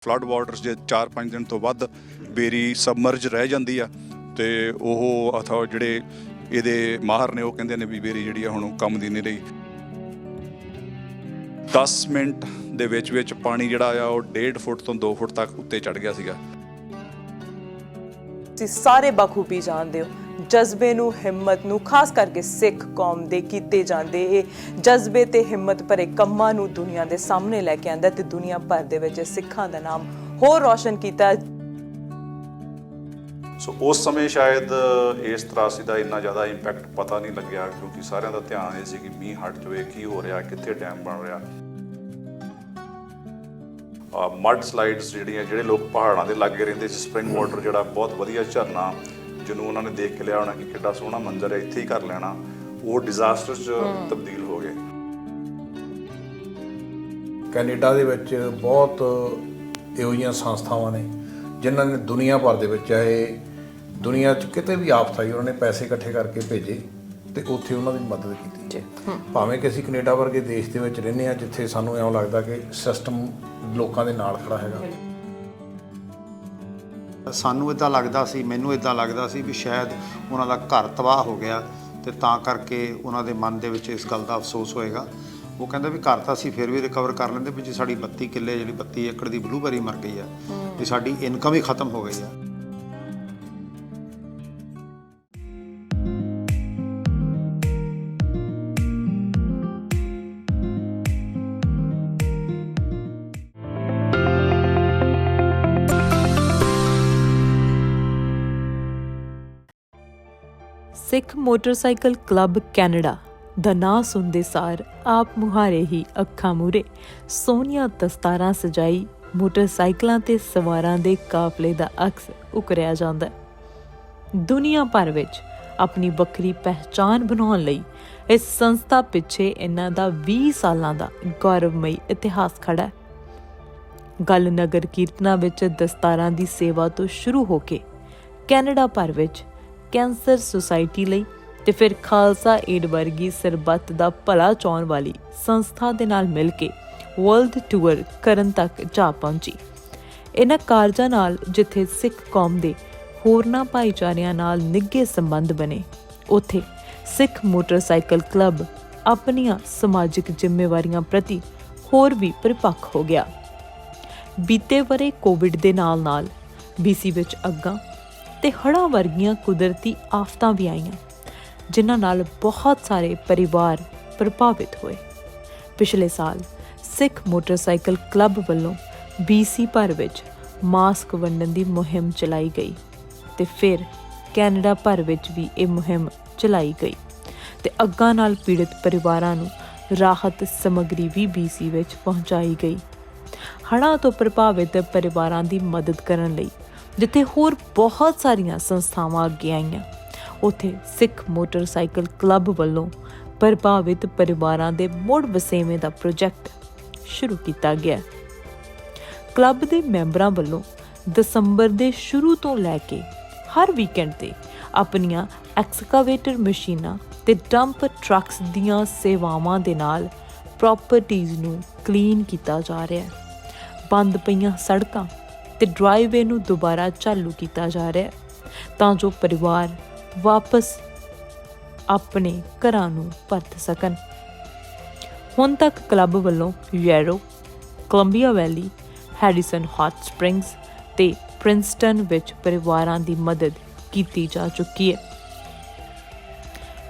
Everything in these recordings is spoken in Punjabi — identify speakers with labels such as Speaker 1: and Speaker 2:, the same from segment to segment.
Speaker 1: ਫਲੱਡ ਵਾਟਰਸ ਜੇ 4-5 ਦਿਨ ਤੋਂ ਵੱਧ ਬੇਰੀ ਸਬਮਰਜ ਰਹਿ ਜਾਂਦੀ ਆ ਤੇ ਉਹ ਅਥਾ ਜਿਹੜੇ ਇਹਦੇ ਮਾਹਰ ਨੇ ਉਹ ਕਹਿੰਦੇ ਨੇ ਵੀ ਬੇਰੀ ਜਿਹੜੀ ਆ ਹੁਣ ਕੰਮ ਦੀ ਨਹੀਂ ਰਹੀ। 10 ਮਿੰਟ ਦੇ ਵਿੱਚ ਪਾਣੀ ਜਿਹੜਾ ਆ ਉਹ 1.5 ਫੁੱਟ ਤੋਂ 2 ਫੁੱਟ ਤੱਕ ਉੱਤੇ ਚੜ ਗਿਆ ਸੀਗਾ।
Speaker 2: ਤੁਸੀਂ ਸਾਰੇ ਬਖੂਬੀ ਜਾਣਦੇ ਹੋ ਜਜ਼ਬੇ ਨੂੰ, ਹਿੰਮਤ ਨੂੰ, ਖਾਸ ਕਰਕੇ ਸਿੱਖ ਕੌਮ ਦੇ ਕੀਤੇ ਜਾਂਦੇ ਇਹ ਜਜ਼ਬੇ ਤੇ ਹਿੰਮਤ ਭਰੇ ਕੰਮਾਂ ਨੂੰ ਦੁਨੀਆ ਦੇ ਸਾਹਮਣੇ ਲੈ ਕੇ ਆਂਦਾ ਤੇ ਦੁਨੀਆ ਭਰ ਦੇ ਵਿੱਚ ਸਿੱਖਾਂ ਦਾ ਨਾਮ ਹੋਰ ਰੌਸ਼ਨ ਕੀਤਾ।
Speaker 1: ਸੋ ਉਸ ਸਮੇਂ ਸ਼ਾਇਦ ਇਸ ਤਰਾਸਦੀ ਦਾ ਇੰਨਾ ਜ਼ਿਆਦਾ ਇੰਪੈਕਟ ਪਤਾ ਨਹੀਂ ਲੱਗਿਆ ਕਿਉਂਕਿ ਸਾਰਿਆਂ ਦਾ ਧਿਆਨ ਇਹ ਸੀ ਕਿ ਮੀਂਹ ਹਟ ਜਾਵੇ, ਕੀ ਹੋ ਰਿਹਾ, ਕਿੱਥੇ ਡੈਮ ਬਣ ਰਿਹਾ। ਮੱਡ ਸਲਾਈਡਸ ਜਿਹੜੇ ਲੋਕ ਪਹਾੜਾਂ ਦੇ ਲਾਗੇ ਰਹਿੰਦੇ ਸੀ, ਸਪਰਿੰਗ ਵਾਟਰ ਜਿਹੜਾ ਬਹੁਤ ਵਧੀਆ ਝਰਨਾ ਜਿਹਨੂੰ ਉਹਨਾਂ ਨੇ ਦੇਖ ਕੇ ਲਿਆ ਹੋਣਾ ਕਿ ਕਿੱਡਾ ਸੋਹਣਾ ਮੰਜ਼ਰ ਹੈ, ਇੱਥੇ ਹੀ ਕਰ ਲੈਣਾ, ਉਹ ਡਿਜ਼ਾਸਟਰ 'ਚ ਤਬਦੀਲ ਹੋ ਗਏ।
Speaker 3: ਕੈਨੇਡਾ ਦੇ ਵਿੱਚ ਬਹੁਤ ਇਹੋ ਜਿਹੀਆਂ ਸੰਸਥਾਵਾਂ ਨੇ ਜਿਨ੍ਹਾਂ ਨੇ ਦੁਨੀਆ ਭਰ ਦੇ ਵਿੱਚ ਚਾਹੇ ਦੁਨੀਆ 'ਚ ਕਿਤੇ ਵੀ ਆਫਤ ਆਈ ਉਹਨਾਂ ਨੇ ਪੈਸੇ ਇਕੱਠੇ ਕਰਕੇ ਭੇਜੇ ਤੇ ਉੱਥੇ ਉਹਨਾਂ ਦੀ ਮਦਦ ਕੀਤੀ। ਭਾਵੇਂ ਕਿ ਅਸੀਂ ਕੈਨੇਡਾ ਵਰਗੇ ਦੇਸ਼ ਦੇ ਵਿੱਚ ਰਹਿੰਦੇ ਹਾਂ ਜਿੱਥੇ ਸਾਨੂੰ ਇਉਂ ਲੱਗਦਾ ਕਿ ਸਿਸਟਮ ਲੋਕਾਂ ਦੇ ਨਾਲ ਖੜਾ ਹੈਗਾ।
Speaker 4: ਸਾਨੂੰ ਇੱਦਾਂ ਲੱਗਦਾ ਸੀ, ਮੈਨੂੰ ਇੱਦਾਂ ਲੱਗਦਾ ਸੀ ਵੀ ਸ਼ਾਇਦ ਉਹਨਾਂ ਦਾ ਘਰ ਤਬਾਹ ਹੋ ਗਿਆ ਤੇ ਤਾਂ ਕਰਕੇ ਉਹਨਾਂ ਦੇ ਮਨ ਦੇ ਵਿੱਚ ਇਸ ਗੱਲ ਦਾ ਅਫਸੋਸ ਹੋਏਗਾ। ਉਹ ਕਹਿੰਦਾ ਵੀ ਘਰ ਤਾਂ ਅਸੀਂ ਫਿਰ ਵੀ ਰਿਕਵਰ ਕਰ ਲੈਂਦੇ, ਵੀ ਜੇ ਸਾਡੀ 32 ਕਿੱਲੇ ਜਿਹੜੀ 32 ਏਕੜ ਦੀ ਬਲੂਬੈਰੀ ਮਰ ਗਈ ਆ ਵੀ ਸਾਡੀ ਇਨਕਮ ਹੀ ਖਤਮ ਹੋ ਗਈ ਆ।
Speaker 2: ਸਿੱਖ ਮੋਟਰਸਾਈਕਲ ਕਲੱਬ ਕੈਨੇਡਾ ਦਾ ਨਾਂ ਸੁਣਦੇ ਸਾਰ ਆਪ ਮੁਹਾਰੇ ਹੀ ਅੱਖਾਂ ਮੂਹਰੇ ਸੋਹਣੀਆਂ ਦਸਤਾਰਾਂ ਸਜਾਈ ਮੋਟਰਸਾਈਕਲਾਂ ਤੇ ਸਵਾਰਾਂ ਦੇ ਕਾਫਲੇ ਦਾ ਅਕਸ ਉਕਰਿਆ ਜਾਂਦਾ ਹੈ। ਦੁਨੀਆ ਭਰ ਵਿੱਚ ਆਪਣੀ ਵੱਖਰੀ ਪਹਿਚਾਣ ਬਣਾਉਣ ਲਈ ਇਸ ਸੰਸਥਾ ਪਿੱਛੇ ਇਹਨਾਂ ਦਾ 20 ਸਾਲਾਂ ਦਾ ਗੌਰਵਮਈ ਇਤਿਹਾਸ ਖੜਾ ਹੈ। ਗੱਲ ਨਗਰ ਕੀਰਤਨਾਂ ਵਿੱਚ ਦਸਤਾਰਾਂ ਦੀ ਸੇਵਾ ਤੋਂ ਸ਼ੁਰੂ ਹੋ ਕੇ ਕੈਨੇਡਾ ਭਰ ਵਿੱਚ ਕੈਂਸਰ ਸੁਸਾਇਟੀ ਲਈ ਤੇ ਫਿਰ ਖਾਲਸਾ ਏਡ ਵਰਗੀ ਸਰਬੱਤ ਦਾ ਭਲਾ ਚਾਹੁਣ ਵਾਲੀ ਸੰਸਥਾ ਦੇ ਨਾਲ ਮਿਲ ਕੇ ਵਰਲਡ ਟੂਰ ਕਰਨ ਤੱਕ ਜਾ ਪਹੁੰਚੀ। ਇਹਨਾਂ ਕਾਰਜਾਂ ਨਾਲ ਜਿੱਥੇ ਸਿੱਖ ਕੌਮ ਦੇ ਹੋਰਨਾਂ ਭਾਈਚਾਰਿਆਂ ਨਾਲ ਨਿੱਘੇ ਸੰਬੰਧ ਬਣੇ, ਉੱਥੇ ਸਿੱਖ ਮੋਟਰਸਾਈਕਲ ਕਲੱਬ ਆਪਣੀਆਂ ਸਮਾਜਿਕ ਜ਼ਿੰਮੇਵਾਰੀਆਂ ਪ੍ਰਤੀ ਹੋਰ ਵੀ ਪਰਿਪੱਕ ਹੋ ਗਿਆ। ਬੀਤੇ ਵਰੇ ਕੋਵਿਡ ਦੇ ਨਾਲ BC ਵਿੱਚ ਅੱਗਾਂ ਤੇ ਹੜ੍ਹਾਂ ਵਰਗੀਆਂ ਕੁਦਰਤੀ ਆਫਤਾਂ ਵੀ ਆਈਆਂ ਜਿਨ੍ਹਾਂ ਨਾਲ ਬਹੁਤ ਸਾਰੇ ਪਰਿਵਾਰ ਪ੍ਰਭਾਵਿਤ ਹੋਏ। ਪਿਛਲੇ ਸਾਲ ਸਿੱਖ ਮੋਟਰਸਾਈਕਲ ਕਲੱਬ ਵੱਲੋਂ BC ਭਰ ਵਿੱਚ ਮਾਸਕ ਵੰਡਣ ਦੀ ਮੁਹਿੰਮ ਚਲਾਈ ਗਈ ਤੇ ਫਿਰ ਕੈਨੇਡਾ ਭਰ ਵਿੱਚ ਵੀ ਇਹ ਮੁਹਿੰਮ ਚਲਾਈ ਗਈ ਤੇ ਅੱਗਾਂ ਨਾਲ ਪੀੜਤ ਪਰਿਵਾਰਾਂ ਨੂੰ ਰਾਹਤ ਸਮੱਗਰੀ ਵੀ BC ਵਿੱਚ ਪਹੁੰਚਾਈ ਗਈ। ਹੜ੍ਹਾਂ ਤੋਂ ਪ੍ਰਭਾਵਿਤ ਪਰਿਵਾਰਾਂ ਦੀ ਮਦਦ ਕਰਨ ਲਈ ਜਿੱਥੇ ਹੋਰ ਬਹੁਤ ਸਾਰੀਆਂ ਸੰਸਥਾਵਾਂ ਅੱਗੇ ਆਈਆਂ, ਉੱਥੇ ਸਿੱਖ ਮੋਟਰਸਾਈਕਲ ਕਲੱਬ ਵੱਲੋਂ ਪ੍ਰਭਾਵਿਤ ਪਰਿਵਾਰਾਂ ਦੇ ਮੁੜ ਵਸੇਵੇਂ ਦਾ ਪ੍ਰੋਜੈਕਟ ਸ਼ੁਰੂ ਕੀਤਾ ਗਿਆ। ਕਲੱਬ ਦੇ ਮੈਂਬਰਾਂ ਵੱਲੋਂ ਦਸੰਬਰ ਦੇ ਸ਼ੁਰੂ ਤੋਂ ਲੈ ਕੇ ਹਰ ਵੀਕਐਂਡ ਤੇ ਆਪਣੀਆਂ ਐਕਸਕਾਵੇਟਰ ਮਸ਼ੀਨਾਂ ਤੇ ਡੰਪ ਟਰੱਕਸ ਦੀਆਂ ਸੇਵਾਵਾਂ ਦੇ ਨਾਲ ਪ੍ਰੋਪਰਟੀਜ਼ ਨੂੰ ਕਲੀਨ ਕੀਤਾ ਜਾ ਰਿਹਾ ਹੈ। ਬੰਦ ਪਈਆਂ ਸੜਕਾਂ ਤੇ ਡਰਾਈਵੇ ਨੂੰ ਦੁਬਾਰਾ ਚਾਲੂ ਕੀਤਾ ਜਾ ਰਿਹਾ ਤਾਂ ਜੋ ਪਰਿਵਾਰ ਵਾਪਸ ਆਪਣੇ ਘਰਾਂ ਨੂੰ ਪਰਤ ਸਕਣ। ਹੁਣ ਤੱਕ ਕਲੱਬ ਵੱਲੋਂ ਯੈਰੋ, ਕੋਲੰਬੀਆ ਵੈਲੀ, ਹੈਡੀਸਨ ਹੌਟ ਸਪ੍ਰਿੰਗਸ ਤੇ ਪ੍ਰਿੰਸਟਨ ਵਿੱਚ ਪਰਿਵਾਰਾਂ ਦੀ ਮਦਦ ਕੀਤੀ ਜਾ ਚੁੱਕੀ ਹੈ।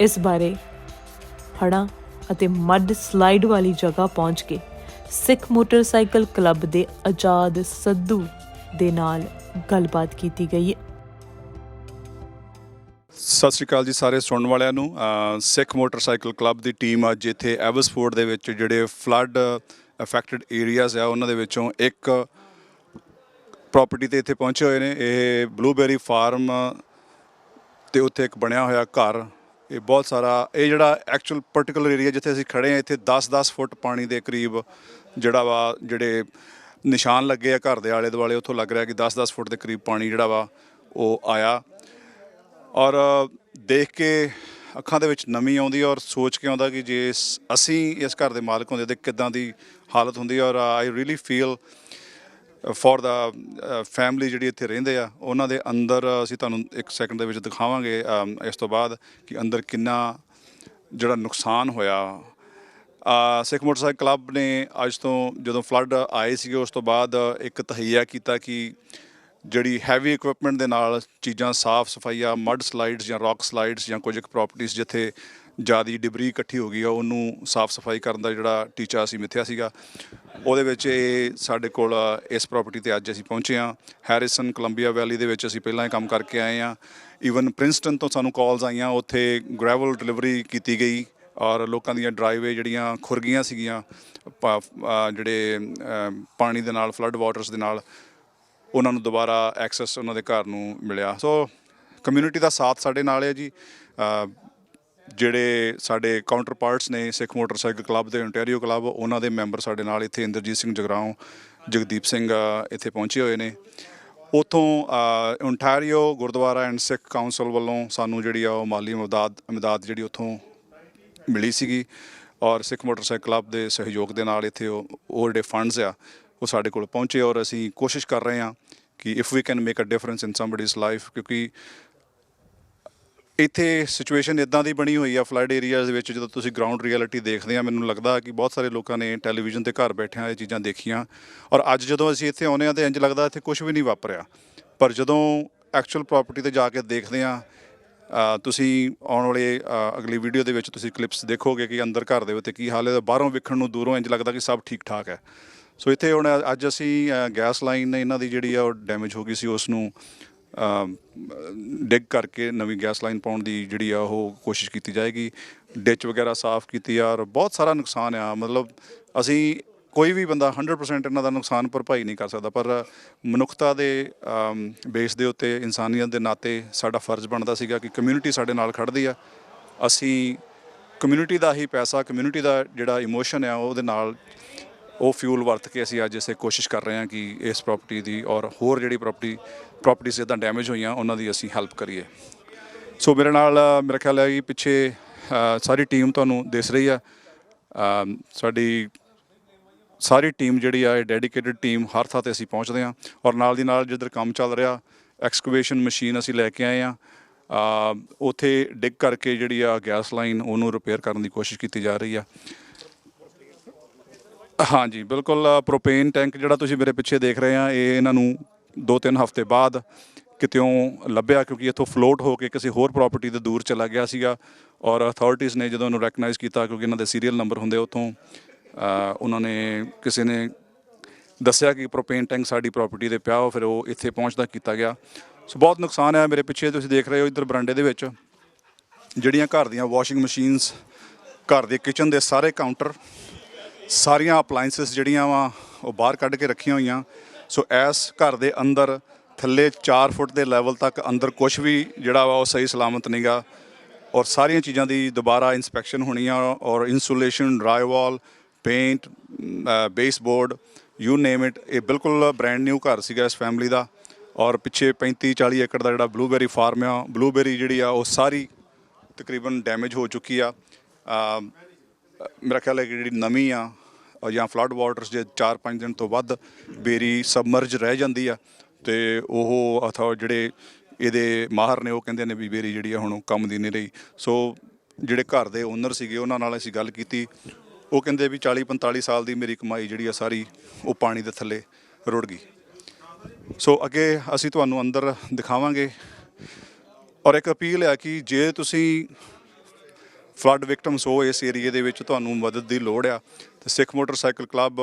Speaker 2: ਇਸ ਬਾਰੇ ਹੜ੍ਹਾਂ ਅਤੇ ਮੱਡ ਸਲਾਈਡ ਵਾਲੀ ਜਗ੍ਹਾ ਪਹੁੰਚ ਕੇ ਸਿੱਖ ਮੋਟਰਸਾਈਕਲ ਕਲੱਬ ਦੇ ਆਜ਼ਾਦ ਸੱਧੂ ਦੇ ਨਾਲ ਗੱਲਬਾਤ ਕੀਤੀ ਗਈ ਹੈ।
Speaker 1: ਸਤਿ ਸ਼੍ਰੀ ਅਕਾਲ ਜੀ ਸਾਰੇ ਸੁਣਨ ਵਾਲਿਆਂ ਨੂੰ। ਸਿੱਖ ਮੋਟਰਸਾਈਕਲ ਕਲੱਬ ਦੀ ਟੀਮ ਅੱਜ ਇੱਥੇ ਐਵਸਫੋਰਡ ਦੇ ਵਿੱਚ ਜਿਹੜੇ ਫਲੱਡ ਅਫੈਕਟਡ ਏਰੀਆਜ਼ ਆ ਉਹਨਾਂ ਦੇ ਵਿੱਚੋਂ ਇੱਕ ਪ੍ਰੋਪਰਟੀ 'ਤੇ ਇੱਥੇ ਪਹੁੰਚੇ ਹੋਏ ਨੇ। ਇਹ ਬਲੂਬੈਰੀ ਫਾਰਮ ਤੇ ਉੱਥੇ ਇੱਕ ਬਣਿਆ ਹੋਇਆ ਘਰ, ਇਹ ਬਹੁਤ ਸਾਰਾ, ਇਹ ਜਿਹੜਾ ਐਕਚੁਅਲ ਪਰਟੀਕੂਲਰ ਏਰੀਆ ਜਿੱਥੇ ਅਸੀਂ ਖੜ੍ਹੇ ਹਾਂ ਇੱਥੇ 10-10 ਫੁੱਟ ਪਾਣੀ ਦੇ ਕਰੀਬ ਜਿਹੜੇ ਨਿਸ਼ਾਨ ਲੱਗੇ ਆ ਘਰ ਦੇ ਆਲੇ ਦੁਆਲੇ, ਉੱਥੋਂ ਲੱਗ ਰਿਹਾ ਕਿ 10-10 ਫੁੱਟ ਦੇ ਕਰੀਬ ਪਾਣੀ ਜਿਹੜਾ ਵਾ ਉਹ ਆਇਆ। ਔਰ ਦੇਖ ਕੇ ਅੱਖਾਂ ਦੇ ਵਿੱਚ ਨਮੀ ਆਉਂਦੀ ਔਰ ਸੋਚ ਕੇ ਆਉਂਦਾ ਕਿ ਜੇ ਅਸੀਂ ਇਸ ਘਰ ਦੇ ਮਾਲਕ ਹੁੰਦੇ ਤਾਂ ਕਿੱਦਾਂ ਦੀ ਹਾਲਤ ਹੁੰਦੀ। ਔਰ I really feel for the family ਜਿਹੜੀ ਇੱਥੇ ਰਹਿੰਦੇ ਆ ਉਹਨਾਂ ਦੇ ਅੰਦਰ ਅਸੀਂ ਤੁਹਾਨੂੰ ਇੱਕ ਸੈਕਿੰਡ ਦੇ ਵਿੱਚ ਦਿਖਾਵਾਂਗੇ ਇਸ ਤੋਂ ਬਾਅਦ ਕਿ ਅੰਦਰ ਕਿੰਨਾ ਜਿਹੜਾ ਨੁਕਸਾਨ ਹੋਇਆ। ਸਿੱਖ ਮੋਟਰਸਾਈਕਲ ਕਲੱਬ ਨੇ ਅੱਜ ਤੋਂ ਜਦੋਂ ਫਲੱਡ ਆਏ ਸੀਗੇ ਉਸ ਤੋਂ ਬਾਅਦ ਇੱਕ ਤਹਈਆ ਕੀਤਾ ਕਿ ਜਿਹੜੀ ਹੈਵੀ ਇਕਵਿਪਮੈਂਟ ਦੇ ਨਾਲ ਚੀਜ਼ਾਂ ਸਾਫ਼ ਸਫਾਈਆਂ ਮੱਡ ਸਲਾਈਡਸ ਜਾਂ ਰੌਕ ਸਲਾਈਡਸ ਜਾਂ ਕੁਝ ਪ੍ਰੋਪਰਟੀਜ਼ ਜਿੱਥੇ ਜ਼ਿਆਦਾ ਡਿਬਰੀ ਇਕੱਠੀ ਹੋ ਗਈ ਆ ਉਹਨੂੰ ਸਾਫ਼ ਸਫਾਈ ਕਰਨ ਦਾ ਜਿਹੜਾ ਟੀਚਾ ਅਸੀਂ ਮਿੱਥਿਆ ਸੀਗਾ ਉਹਦੇ ਵਿੱਚ ਇਹ ਸਾਡੇ ਕੋਲ ਇਸ ਪ੍ਰੋਪਰਟੀ ਤੇ ਅੱਜ ਅਸੀਂ ਪਹੁੰਚੇ ਹਾਂ। ਹੈਰਿਸਨ ਕੋਲੰਬੀਆ ਵੈਲੀ ਦੇ ਵਿੱਚ ਅਸੀਂ ਪਹਿਲਾਂ ਹੀ ਕੰਮ ਕਰਕੇ ਆਏ ਹਾਂ। ਈਵਨ ਪ੍ਰਿੰਸਟਨ ਤੋਂ ਸਾਨੂੰ ਕਾਲਸ ਆਈਆਂ, ਉੱਥੇ ਗ੍ਰੈਵਲ ਡਿਲੀਵਰੀ ਕੀਤੀ ਗਈ ਔਰ ਲੋਕਾਂ ਦੀਆਂ ਡਰਾਈਵੇ ਜਿਹੜੀਆਂ ਖੁਰ ਗਈਆਂ ਸੀਗੀਆਂ ਜਿਹੜੇ ਪਾਣੀ ਦੇ ਨਾਲ ਫਲੱਡ ਵਾਟਰਸ ਦੇ ਨਾਲ ਉਹਨਾਂ ਨੂੰ ਦੁਬਾਰਾ ਐਕਸੈਸ ਉਹਨਾਂ ਦੇ ਘਰ ਨੂੰ ਮਿਲਿਆ। ਸੋ ਕਮਿਊਨਿਟੀ ਦਾ ਸਾਥ ਸਾਡੇ ਨਾਲ ਹੈ ਜੀ। ਜਿਹੜੇ ਸਾਡੇ ਕਾਊਂਟਰ ਪਾਰਟਸ ਨੇ ਸਿੱਖ ਮੋਟਰਸਾਈਕਲ ਕਲੱਬ ਦੇ ਓਨਟਾਰੀਓ ਕਲੱਬ ਉਹਨਾਂ ਦੇ ਮੈਂਬਰ ਸਾਡੇ ਨਾਲ ਇੱਥੇ ਇੰਦਰਜੀਤ ਸਿੰਘ ਜਗਰਾਓਂ, ਜਗਦੀਪ ਸਿੰਘ ਇੱਥੇ ਪਹੁੰਚੇ ਹੋਏ ਨੇ। ਉੱਥੋਂ Ontario Gurdwara and Sikh council ਵੱਲੋਂ ਸਾਨੂੰ ਜਿਹੜੀ ਆ ਉਹ ਮਾਲੀ ਇਮਦਾਦ ਜਿਹੜੀ ਉੱਥੋਂ ਮਿਲੀ ਸੀਗੀ ਔਰ ਸਿੱਖ ਮੋਟਰਸਾਈਕਲ ਕਲੱਬ ਦੇ ਸਹਿਯੋਗ ਦੇ ਨਾਲ ਇੱਥੇ ਉਹ ਜਿਹੜੇ ਫੰਡਸ ਆ ਉਹ ਸਾਡੇ ਕੋਲ ਪਹੁੰਚੇ ਔਰ ਅਸੀਂ ਕੋਸ਼ਿਸ਼ ਕਰ ਰਹੇ ਹਾਂ ਕਿ if we can make a difference in somebody's life, ਕਿਉਂਕਿ ਇੱਥੇ ਸਿਚੁਏਸ਼ਨ ਇੱਦਾਂ ਦੀ ਬਣੀ ਹੋਈ ਆ ਫਲੱਡ ਏਰੀਆਜ਼ ਦੇ ਵਿੱਚ। ਜਦੋਂ ਤੁਸੀਂ ਗਰਾਊਂਡ ਰਿਐਲਿਟੀ ਦੇਖਦੇ ਆ ਮੈਨੂੰ ਲੱਗਦਾ ਕਿ ਬਹੁਤ ਸਾਰੇ ਲੋਕਾਂ ਨੇ ਟੈਲੀਵਿਜ਼ਨ 'ਤੇ ਘਰ ਬੈਠਿਆਂ ਇਹ ਚੀਜ਼ਾਂ ਦੇਖੀਆਂ ਔਰ ਅੱਜ ਜਦੋਂ ਅਸੀਂ ਇੱਥੇ ਆਉਂਦੇ ਹਾਂ ਤਾਂ ਇੰਝ ਲੱਗਦਾ ਇੱਥੇ ਕੁਝ ਵੀ ਨਹੀਂ ਵਾਪਰਿਆ, ਪਰ ਜਦੋਂ ਐਕਚੁਅਲ ਪ੍ਰੋਪਰਟੀ 'ਤੇ ਜਾ ਕੇ ਦੇਖਦੇ ਹਾਂ ਤੁਸੀਂ ਆਉਣ ਵਾਲੇ ਅਗਲੀ ਵੀਡੀਓ ਦੇ ਵਿੱਚ ਤੁਸੀਂ ਕਲਿੱਪਸ ਦੇਖੋਗੇ ਕਿ ਅੰਦਰ ਘਰ ਦੇ ਉੱਤੇ ਕੀ ਹਾਲ ਹੈ। ਬਾਹਰੋਂ ਵੇਖਣ ਨੂੰ ਦੂਰੋਂ ਇੰਝ ਲੱਗਦਾ ਕਿ ਸਭ ਠੀਕ ਠਾਕ ਹੈ। ਸੋ ਇੱਥੇ ਹੁਣ ਅੱਜ ਅਸੀਂ ਗੈਸ ਲਾਈਨ ਇਹਨਾਂ ਦੀ ਜਿਹੜੀ ਆ ਉਹ ਡੈਮੇਜ ਹੋ ਗਈ ਸੀ, ਉਸ ਨੂੰ ਡਿੱਗ ਕਰਕੇ ਨਵੀਂ ਗੈਸ ਲਾਈਨ ਪਾਉਣ ਦੀ ਜਿਹੜੀ ਆ ਉਹ ਕੋਸ਼ਿਸ਼ ਕੀਤੀ ਜਾਏਗੀ। ਡਿੱਚ ਵਗੈਰਾ ਸਾਫ਼ ਕੀਤੀ ਆ ਔਰ ਬਹੁਤ ਸਾਰਾ ਨੁਕਸਾਨ ਆ। ਮਤਲਬ ਅਸੀਂ ਕੋਈ ਵੀ ਬੰਦਾ 100% ਇਹਨਾਂ ਦਾ ਨੁਕਸਾਨ ਭਰਪਾਈ ਨਹੀਂ ਕਰ ਸਕਦਾ, ਪਰ ਮਨੁੱਖਤਾ ਦੇ ਬੇਸ ਦੇ ਉੱਤੇ ਇਨਸਾਨੀਅਤ ਦੇ ਨਾਤੇ ਸਾਡਾ ਫਰਜ਼ ਬਣਦਾ ਸੀਗਾ ਕਿ ਕਮਿਊਨਿਟੀ ਸਾਡੇ ਨਾਲ ਖੜ੍ਹਦੀ ਆ। ਅਸੀਂ ਕਮਿਊਨਿਟੀ ਦਾ ਹੀ ਪੈਸਾ, ਕਮਿਊਨਿਟੀ ਦਾ ਜਿਹੜਾ ਇਮੋਸ਼ਨ ਆ ਉਹਦੇ ਨਾਲ ਉਹ ਫਿਊਲ ਵਰਤ ਕੇ ਅਸੀਂ ਅੱਜ ਇਸੇ ਕੋਸ਼ਿਸ਼ ਕਰ ਰਹੇ ਹਾਂ ਕਿ ਇਸ ਪ੍ਰੋਪਰਟੀ ਦੀ ਔਰ ਹੋਰ ਜਿਹੜੀ ਪ੍ਰੋਪਰਟੀਜ਼ ਇੱਦਾਂ ਡੈਮੇਜ ਹੋਈਆਂ ਉਹਨਾਂ ਦੀ ਅਸੀਂ ਹੈਲਪ ਕਰੀਏ। ਸੋ ਮੇਰੇ ਨਾਲ ਮੇਰਾ ਖਿਆਲ ਹੈ ਕਿ ਪਿੱਛੇ ਸਾਰੀ ਟੀਮ ਤੁਹਾਨੂੰ ਦਿਸ ਰਹੀ ਆ। ਸਾਡੀ ਸਾਰੀ ਟੀਮ ਜਿਹੜੀ ਆ ਇਹ ਡੈਡੀਕੇਟਿਡ ਟੀਮ, ਹਰ ਥਾਂ 'ਤੇ ਅਸੀਂ ਪਹੁੰਚਦੇ ਹਾਂ ਔਰ ਨਾਲ ਦੀ ਨਾਲ ਜਿੱਧਰ ਕੰਮ ਚੱਲ ਰਿਹਾ ਐਕਸਕੇਵੇਸ਼ਨ ਮਸ਼ੀਨ ਅਸੀਂ ਲੈ ਕੇ ਆਏ ਹਾਂ। ਉੱਥੇ ਡਿੱਗ ਕਰਕੇ ਜਿਹੜੀ ਆ ਗੈਸ ਲਾਈਨ ਉਹਨੂੰ ਰਿਪੇਅਰ ਕਰਨ ਦੀ ਕੋਸ਼ਿਸ਼ ਕੀਤੀ ਜਾ ਰਹੀ ਆ। ਹਾਂਜੀ ਬਿਲਕੁਲ, ਪ੍ਰੋਪੇਨ ਟੈਂਕ ਜਿਹੜਾ ਤੁਸੀਂ ਮੇਰੇ ਪਿੱਛੇ ਦੇਖ ਰਹੇ ਆ ਇਹ ਇਹਨਾਂ ਨੂੰ 2-3 ਹਫ਼ਤੇ ਬਾਅਦ ਕਿਤਿਓਂ ਲੱਭਿਆ, ਕਿਉਂਕਿ ਇੱਥੋਂ ਫਲੋਟ ਹੋ ਕੇ ਕਿਸੇ ਹੋਰ ਪ੍ਰੋਪਰਟੀ ਦੇ ਦੂਰ ਚਲਾ ਗਿਆ ਸੀਗਾ ਔਰ ਅਥਾਰਟੀਜ਼ ਨੇ ਜਦੋਂ ਇਹਨੂੰ ਰੈਕਗਨਾਈਜ਼ ਕੀਤਾ, ਕਿਉਂਕਿ ਇਹਨਾਂ ਦੇ ਸੀਰੀਅਲ ਨੰਬਰ ਹੁੰਦੇ ਉੱਥੋਂ ਉਹਨਾਂ ਨੇ ਕਿਸੇ ਨੇ ਦੱਸਿਆ ਕਿ ਪ੍ਰੋਪੇਨ ਟੈਂਕ ਸਾਡੀ ਪ੍ਰੋਪਰਟੀ 'ਤੇ ਪਿਆ, ਫਿਰ ਉਹ ਇੱਥੇ ਪਹੁੰਚਦਾ ਕੀਤਾ ਗਿਆ। ਸੋ ਬਹੁਤ ਨੁਕਸਾਨ ਹੈ। ਮੇਰੇ ਪਿੱਛੇ ਤੁਸੀਂ ਦੇਖ ਰਹੇ ਹੋ ਇੱਧਰ ਬਰਾਂਡੇ ਦੇ ਵਿੱਚ ਜਿਹੜੀਆਂ ਘਰ ਦੀਆਂ ਵਾਸ਼ਿੰਗ ਮਸ਼ੀਨਸ, ਘਰ ਦੇ ਕਿਚਨ ਦੇ ਸਾਰੇ ਕਾਊਂਟਰ, ਸਾਰੀਆਂ ਅਪਲਾਇੰਸਿਸ ਜਿਹੜੀਆਂ ਵਾ ਉਹ ਬਾਹਰ ਕੱਢ ਕੇ ਰੱਖੀਆਂ ਹੋਈਆਂ। ਸੋ ਇਸ ਘਰ ਦੇ ਅੰਦਰ ਥੱਲੇ 4 ਫੁੱਟ ਦੇ ਲੈਵਲ ਤੱਕ ਅੰਦਰ ਕੁਛ ਵੀ ਜਿਹੜਾ ਵਾ ਉਹ ਸਹੀ ਸਲਾਮਤ ਨਹੀਂ ਗਾ ਔਰ ਸਾਰੀਆਂ ਚੀਜ਼ਾਂ ਦੀ ਦੁਬਾਰਾ ਇੰਸਪੈਕਸ਼ਨ ਹੋਣੀ ਆ ਔਰ insulation, drywall, paint, baseboard, you name it. ਇਹ ਬਿਲਕੁਲ ਬ੍ਰੈਂਡ ਨਿਊ ਘਰ ਸੀਗਾ ਇਸ ਫੈਮਿਲੀ ਦਾ ਔਰ ਪਿੱਛੇ 35-40 ਏਕੜ ਦਾ ਜਿਹੜਾ ਬਲੂਬੇਰੀ ਫਾਰਮ ਆ, ਬਲੂਬੇਰੀ ਜਿਹੜੀ ਆ ਉਹ ਸਾਰੀ ਤਕਰੀਬਨ ਡੈਮੇਜ ਹੋ ਚੁੱਕੀ ਆ। ਮੇਰਾ ਖਿਆਲ ਹੈ ਕਿ ਜਿਹੜੀ ਨਮੀ ਆ ਜਾਂ ਫਲੱਡ ਵਾਟਰਸ ਜੇ 4-5 ਦਿਨ ਤੋਂ ਵੱਧ ਬੇਰੀ ਸਬਮਰਜ ਰਹਿ ਜਾਂਦੀ ਆ ਅਤੇ ਉਹ ਜਿਹੜੇ ਇਹਦੇ ਮਾਹਰ ਨੇ ਉਹ ਕਹਿੰਦੇ ਨੇ ਵੀ ਬੇਰੀ ਜਿਹੜੀ ਆ ਹੁਣ ਉਹ ਕੰਮ ਦੀ ਨਹੀਂ ਰਹੀ। ਸੋ ਜਿਹੜੇ ਘਰ ਦੇ ਓਨਰ ਸੀਗੇ ਉਹਨਾਂ ਨਾਲ ਅਸੀਂ ਗੱਲ ਕੀਤੀ, ਉਹ ਕਹਿੰਦੇ ਵੀ 40-45 ਸਾਲ ਦੀ ਮੇਰੀ ਕਮਾਈ ਜਿਹੜੀ ਆ ਸਾਰੀ ਉਹ ਪਾਣੀ ਦੇ ਥੱਲੇ ਰੁੜ ਗਈ। ਸੋ ਅੱਗੇ ਅਸੀਂ ਤੁਹਾਨੂੰ ਅੰਦਰ ਦਿਖਾਵਾਂਗੇ ਔਰ ਇੱਕ ਅਪੀਲ ਹੈ ਕਿ ਜੇ ਤੁਸੀਂ ਫਲੱਡ ਵਿਕਟਮਸ ਹੋ ਇਸ ਏਰੀਏ ਦੇ ਵਿੱਚ, ਤੁਹਾਨੂੰ ਮਦਦ ਦੀ ਲੋੜ ਆ ਅਤੇ ਸਿੱਖ ਮੋਟਰਸਾਈਕਲ ਕਲੱਬ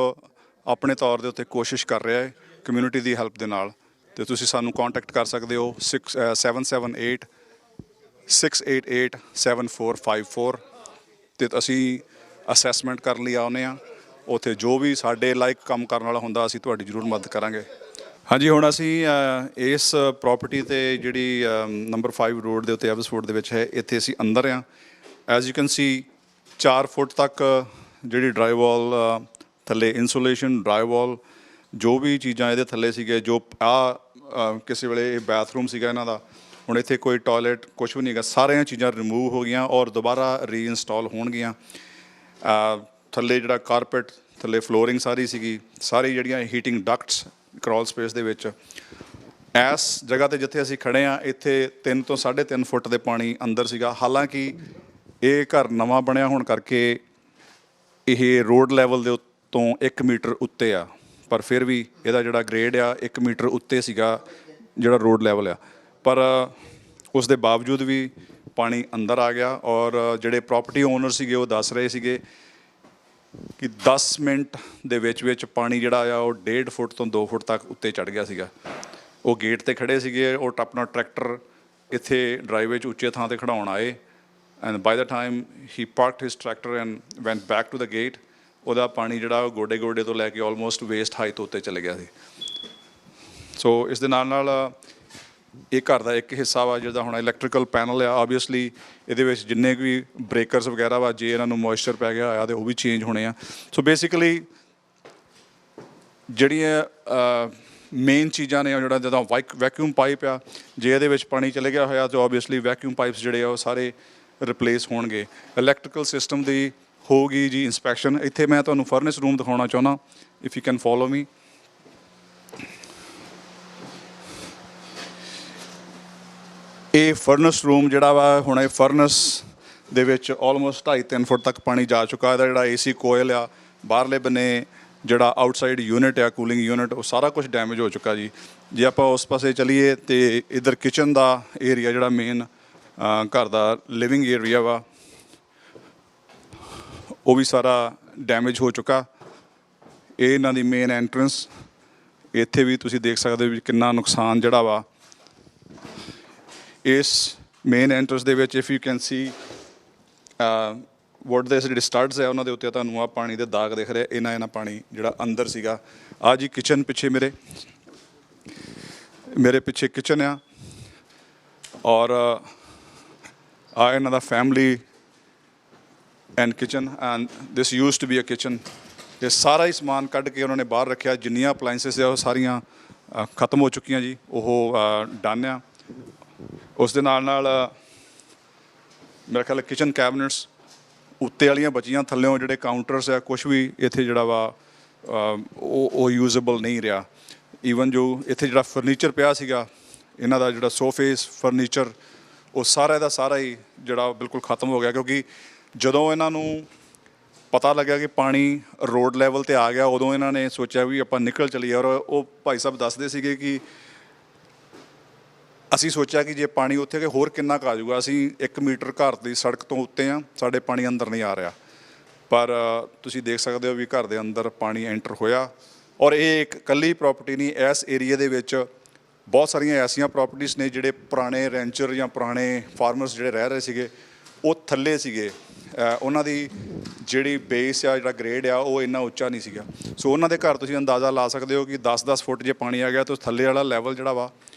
Speaker 1: ਆਪਣੇ ਤੌਰ ਦੇ ਉੱਤੇ ਕੋਸ਼ਿਸ਼ ਕਰ ਰਿਹਾ ਹੈ ਕਮਿਊਨਿਟੀ ਦੀ ਹੈਲਪ ਦੇ ਨਾਲ, ਅਤੇ ਤੁਸੀਂ ਸਾਨੂੰ ਕੰਟੈਕਟ ਕਰ ਸਕਦੇ ਹੋ 778-688-7454 ਅਤੇ ਅਸੀਂ ਅਸੈਸਮੈਂਟ ਕਰਨ ਲਈ ਆਉਂਦੇ ਹਾਂ। ਉੱਥੇ ਜੋ ਵੀ ਸਾਡੇ ਲਾਇਕ ਕੰਮ ਕਰਨ ਵਾਲਾ ਹੁੰਦਾ ਅਸੀਂ ਤੁਹਾਡੀ ਜ਼ਰੂਰ ਮਦਦ ਕਰਾਂਗੇ। ਹਾਂਜੀ, ਹੁਣ ਅਸੀਂ ਇਸ ਪ੍ਰੋਪਰਟੀ 'ਤੇ ਜਿਹੜੀ ਨੰਬਰ 5 ਰੋਡ ਦੇ ਉੱਤੇ ਐਵਸਫੋਰਡ ਦੇ ਵਿੱਚ ਹੈ, ਇੱਥੇ ਅਸੀਂ ਅੰਦਰ ਹਾਂ। ਐਜ਼ ਯੂ ਕੈਨ ਸੀ 4 ਫੁੱਟ ਤੱਕ ਜਿਹੜੀ ਡਰਾਈਵਾਲ ਥੱਲੇ ਇੰਸੂਲੇਸ਼ਨ, ਡਰਾਈਵਾਲ, ਜੋ ਵੀ ਚੀਜ਼ਾਂ ਇਹਦੇ ਥੱਲੇ ਸੀਗੇ, ਜੋ ਕਿਸੇ ਵੇਲੇ ਇਹ ਬਾਥਰੂਮ ਸੀਗਾ ਇਹਨਾਂ ਦਾ, ਹੁਣ ਇੱਥੇ ਕੋਈ ਟੋਇਲਟ ਕੁਛ ਵੀ ਨਹੀਂ ਹੈਗਾ, ਸਾਰੀਆਂ ਚੀਜ਼ਾਂ ਰਿਮੂਵ ਹੋ ਗਈਆਂ ਔਰ ਦੁਬਾਰਾ ਰੀਇੰਸਟਾਲ ਹੋਣਗੀਆਂ। ਥੱਲੇ ਜਿਹੜਾ ਕਾਰਪੇਟ, ਥੱਲੇ ਫਲੋਰਿੰਗ ਸਾਰੀ ਸੀਗੀ, ਸਾਰੀ ਜਿਹੜੀਆਂ ਹੀਟਿੰਗ ਡਕਟਸ ਕ੍ਰੋਲ ਸਪੇਸ ਦੇ ਵਿੱਚ। ਇਸ ਜਗ੍ਹਾ 'ਤੇ ਜਿੱਥੇ ਅਸੀਂ ਖੜ੍ਹੇ ਹਾਂ ਇੱਥੇ 3 ਤੋਂ 3.5 ਫੁੱਟ ਦੇ ਪਾਣੀ ਅੰਦਰ ਸੀਗਾ। ਹਾਲਾਂਕਿ ਇਹ ਘਰ ਨਵਾਂ ਬਣਿਆ ਹੋਣ ਕਰਕੇ ਇਹ ਰੋਡ ਲੈਵਲ ਦੇ ਉੱਤੋਂ 1 ਮੀਟਰ ਉੱਤੇ ਆ, ਪਰ ਫਿਰ ਵੀ ਇਹਦਾ ਜਿਹੜਾ ਗ੍ਰੇਡ ਆ 1 ਮੀਟਰ ਉੱਤੇ ਸੀਗਾ ਜਿਹੜਾ ਰੋਡ ਲੈਵਲ ਆ। ਪਰ ਉਸ ਦੇ ਬਾਵਜੂਦ ਵੀ ਪਾਣੀ ਅੰਦਰ ਆ ਗਿਆ ਔਰ ਜਿਹੜੇ ਪ੍ਰੋਪਰਟੀ ਓਨਰ ਸੀਗੇ ਉਹ ਦੱਸ ਰਹੇ ਸੀਗੇ ਕਿ 10 ਮਿੰਟ ਦੇ ਵਿੱਚ ਪਾਣੀ ਜਿਹੜਾ ਆ ਉਹ 1.5 ਫੁੱਟ ਤੋਂ 2 ਫੁੱਟ ਤੱਕ ਉੱਤੇ ਚੜ੍ਹ ਗਿਆ ਸੀਗਾ। ਉਹ ਗੇਟ 'ਤੇ ਖੜ੍ਹੇ ਸੀਗੇ, ਉਹ ਆਪਣਾ ਟਰੈਕਟਰ ਇੱਥੇ ਡਰਾਈਵੇ 'ਚ ਉੱਚੇ ਥਾਂ 'ਤੇ ਖੜਾਉਣ ਆਏ and by the time he parked his tractor and went back to the gate, ਉਹਦਾ ਪਾਣੀ ਜਿਹੜਾ ਉਹ ਗੋਡੇ ਤੋਂ ਲੈ ਕੇ ਆਲਮੋਸਟ ਵੇਸਟ ਹਾਈਟ ਉੱਤੇ ਚਲੇ ਗਿਆ ਸੀ। ਸੋ ਇਸ ਦੇ ਨਾਲ ਇਹ ਘਰ ਦਾ ਇੱਕ ਹਿੱਸਾ ਵਾ ਜਿਹਦਾ ਹੁਣ ਇਲੈਕਟ੍ਰੀਕਲ ਪੈਨਲ ਆ। ਆਬਵੀਅਸਲੀ ਇਹਦੇ ਵਿੱਚ ਜਿੰਨੇ ਵੀ ਬ੍ਰੇਕਰਸ ਵਗੈਰਾ ਵਾ, ਜੇ ਇਹਨਾਂ ਨੂੰ ਮੋਇਸਚਰ ਪੈ ਗਿਆ ਹੋਇਆ ਤਾਂ ਉਹ ਵੀ ਚੇਂਜ ਹੋਣੇ ਆ। ਸੋ ਬੇਸਿਕਲੀ ਜਿਹੜੀਆਂ ਮੇਨ ਚੀਜ਼ਾਂ ਨੇ ਜਿਹੜਾ ਜਿੱਦਾਂ ਵੈਕਿਊਮ ਪਾਈਪ ਆ, ਜੇ ਇਹਦੇ ਵਿੱਚ ਪਾਣੀ ਚਲੇ ਗਿਆ ਹੋਇਆ ਤਾਂ ਆਬਵੀਅਸਲੀ ਵੈਕਿਊਮ ਪਾਈਪਸ ਜਿਹੜੇ ਆ ਉਹ ਸਾਰੇ ਰਿਪਲੇਸ ਹੋਣਗੇ। ਇਲੈਕਟ੍ਰੀਕਲ ਸਿਸਟਮ ਦੀ ਹੋਊਗੀ ਜੀ ਇੰਸਪੈਕਸ਼ਨ। ਇੱਥੇ ਮੈਂ ਤੁਹਾਨੂੰ ਫਰਨੈਸ ਰੂਮ ਦਿਖਾਉਣਾ ਚਾਹੁੰਦਾ, if you can follow me. ਇਹ ਫਰਨੈਸ ਰੂਮ ਜਿਹੜਾ ਵਾ, ਹੁਣ ਇਹ ਫਰਨੈਸ ਦੇ ਵਿੱਚ ਆਲਮੋਸਟ 2.5-3 ਫੁੱਟ ਤੱਕ ਪਾਣੀ ਜਾ ਚੁੱਕਾ। ਇਹਦਾ ਜਿਹੜਾ AC ਕੋਇਲ ਆ, ਬਾਹਰਲੇ ਬੰਨੇ ਜਿਹੜਾ ਆਊਟਸਾਈਡ ਯੂਨਿਟ ਆ, ਕੂਲਿੰਗ ਯੂਨਿਟ, ਉਹ ਸਾਰਾ ਕੁਝ ਡੈਮੇਜ ਹੋ ਚੁੱਕਾ ਜੀ। ਜੇ ਆਪਾਂ ਉਸ ਪਾਸੇ ਚਲੀਏ ਤੇ ਇੱਧਰ ਕਿਚਨ ਦਾ ਏਰੀਆ ਜਿਹੜਾ ਮੇਨ ਘਰ ਦਾ ਲਿਵਿੰਗ ਏਰੀਆ ਵਾ, ਉਹ ਵੀ ਸਾਰਾ ਡੈਮੇਜ ਹੋ ਚੁੱਕਾ। ਇਹ ਇਹਨਾਂ ਦੀ ਮੇਨ ਐਂਟਰੈਂਸ, ਇੱਥੇ ਵੀ ਤੁਸੀਂ ਦੇਖ ਸਕਦੇ ਹੋ ਵੀ ਕਿੰਨਾ ਨੁਕਸਾਨ ਜਿਹੜਾ ਵਾ ਇਸ ਮੇਨ ਐਂਟਰੈਂਸ ਦੇ ਵਿੱਚ। If you can see wood ਦੇ ਜਿਹੜੇ ਸਟੱਡਸ ਹੈ ਉਹਨਾਂ ਦੇ ਉੱਤੇ ਤੁਹਾਨੂੰ ਆਹ ਪਾਣੀ ਦੇ ਦਾਗ ਦਿਖ ਰਹੇ। ਇਹਨਾਂ ਪਾਣੀ ਜਿਹੜਾ ਅੰਦਰ ਸੀਗਾ। ਆਹ ਜੀ ਕਿਚਨ ਪਿੱਛੇ ਮੇਰੇ ਪਿੱਛੇ ਕਿਚਨ ਆ ਔਰ ਆ ਇਹਨਾਂ ਦਾ family and kitchen and this used to be a kitchen. ਇਹ ਸਾਰਾ ਹੀ ਸਮਾਨ ਕੱਢ ਕੇ ਉਹਨਾਂ ਨੇ ਬਾਹਰ ਰੱਖਿਆ। ਜਿੰਨੀਆਂ ਅਪਲਾਈਐਂਸਿਸ ਆ ਉਹ ਸਾਰੀਆਂ ਖਤਮ ਹੋ ਚੁੱਕੀਆਂ ਜੀ, ਉਹ ਡਨ ਆ। ਉਸ ਦੇ ਨਾਲ ਮੇਰਾ ਖਿਆਲ ਕਿਚਨ ਕੈਬਨਿਟਸ ਉੱਤੇ ਵਾਲੀਆਂ ਬਚੀਆਂ, ਥੱਲਿਓਂ ਜਿਹੜੇ ਕਾਊਂਟਰਸ ਆ ਕੁਛ ਵੀ ਇੱਥੇ ਜਿਹੜਾ ਵਾ ਉਹ ਯੂਜ਼ੇਬਲ ਨਹੀਂ ਰਿਹਾ। ਈਵਨ ਜੋ ਇੱਥੇ ਜਿਹੜਾ ਫਰਨੀਚਰ ਪਿਆ ਸੀਗਾ ਇਹਨਾਂ ਦਾ, ਜਿਹੜਾ ਸੋਫੇਸ ਫਰਨੀਚਰ, ਉਹ ਸਾਰਾ ਦਾ ਸਾਰਾ ਹੀ ਜਿਹੜਾ ਬਿਲਕੁਲ ਖਤਮ ਹੋ ਗਿਆ। ਕਿਉਂਕਿ ਜਦੋਂ ਇਹਨਾਂ ਨੂੰ ਪਤਾ ਲੱਗਿਆ ਕਿ ਪਾਣੀ ਰੋਡ ਲੈਵਲ 'ਤੇ ਆ ਗਿਆ, ਉਦੋਂ ਇਹਨਾਂ ਨੇ ਸੋਚਿਆ ਵੀ ਆਪਾਂ ਨਿਕਲ ਚਲੀਏ। ਔਰ ਉਹ ਭਾਈ ਸਾਹਿਬ ਦੱਸਦੇ ਸੀਗੇ ਕਿ ਅਸੀਂ ਸੋਚਿਆ ਕਿ ਜੇ ਪਾਣੀ ਉੱਥੇ ਕਿ ਹੋਰ ਕਿੰਨਾ ਕੁ ਆ ਜਾਊਗਾ। ਅਸੀਂ 1 ਮੀਟਰ ਘਰ ਦੀ ਸੜਕ ਤੋਂ ਉੱਤੇ ਆ, ਸਾਡੇ ਪਾਣੀ ਅੰਦਰ ਨਹੀਂ ਆ ਰਿਹਾ। ਪਰ ਤੁਸੀਂ ਦੇਖ ਸਕਦੇ ਹੋ ਵੀ ਘਰ ਦੇ ਅੰਦਰ ਪਾਣੀ ਐਂਟਰ ਹੋਇਆ। ਔਰ ਇਹ ਇੱਕ ਇਕੱਲੀ ਪ੍ਰੋਪਰਟੀ ਨਹੀਂ, ਇਸ ਏਰੀਏ ਦੇ ਵਿੱਚ ਬਹੁਤ ਸਾਰੀਆਂ ਐਸੀਆਂ ਪ੍ਰੋਪਰਟੀਜ਼ ਨੇ ਜਿਹੜੇ ਪੁਰਾਣੇ ਰੈਂਚਰ ਜਾਂ ਪੁਰਾਣੇ ਫਾਰਮਰਸ ਜਿਹੜੇ ਰਹਿ ਰਹੇ ਸੀਗੇ ਉਹ ਥੱਲੇ ਸੀਗੇ। ਉਹਨਾਂ ਦੀ ਜਿਹੜੀ ਬੇਸ ਆ, ਜਿਹੜਾ ਗ੍ਰੇਡ ਆ, ਉਹ ਇੰਨਾ ਉੱਚਾ ਨਹੀਂ ਸੀਗਾ। ਸੋ ਉਹਨਾਂ ਦੇ ਘਰ ਤੁਸੀਂ ਅੰਦਾਜ਼ਾ ਲਾ ਸਕਦੇ ਹੋ ਕਿ 10-10 ਫੁੱਟ ਜੇ ਪਾਣੀ ਆ ਗਿਆ ਤਾਂ ਥੱਲੇ ਵਾਲਾ ਲੈਵਲ ਜਿਹੜਾ ਵਾ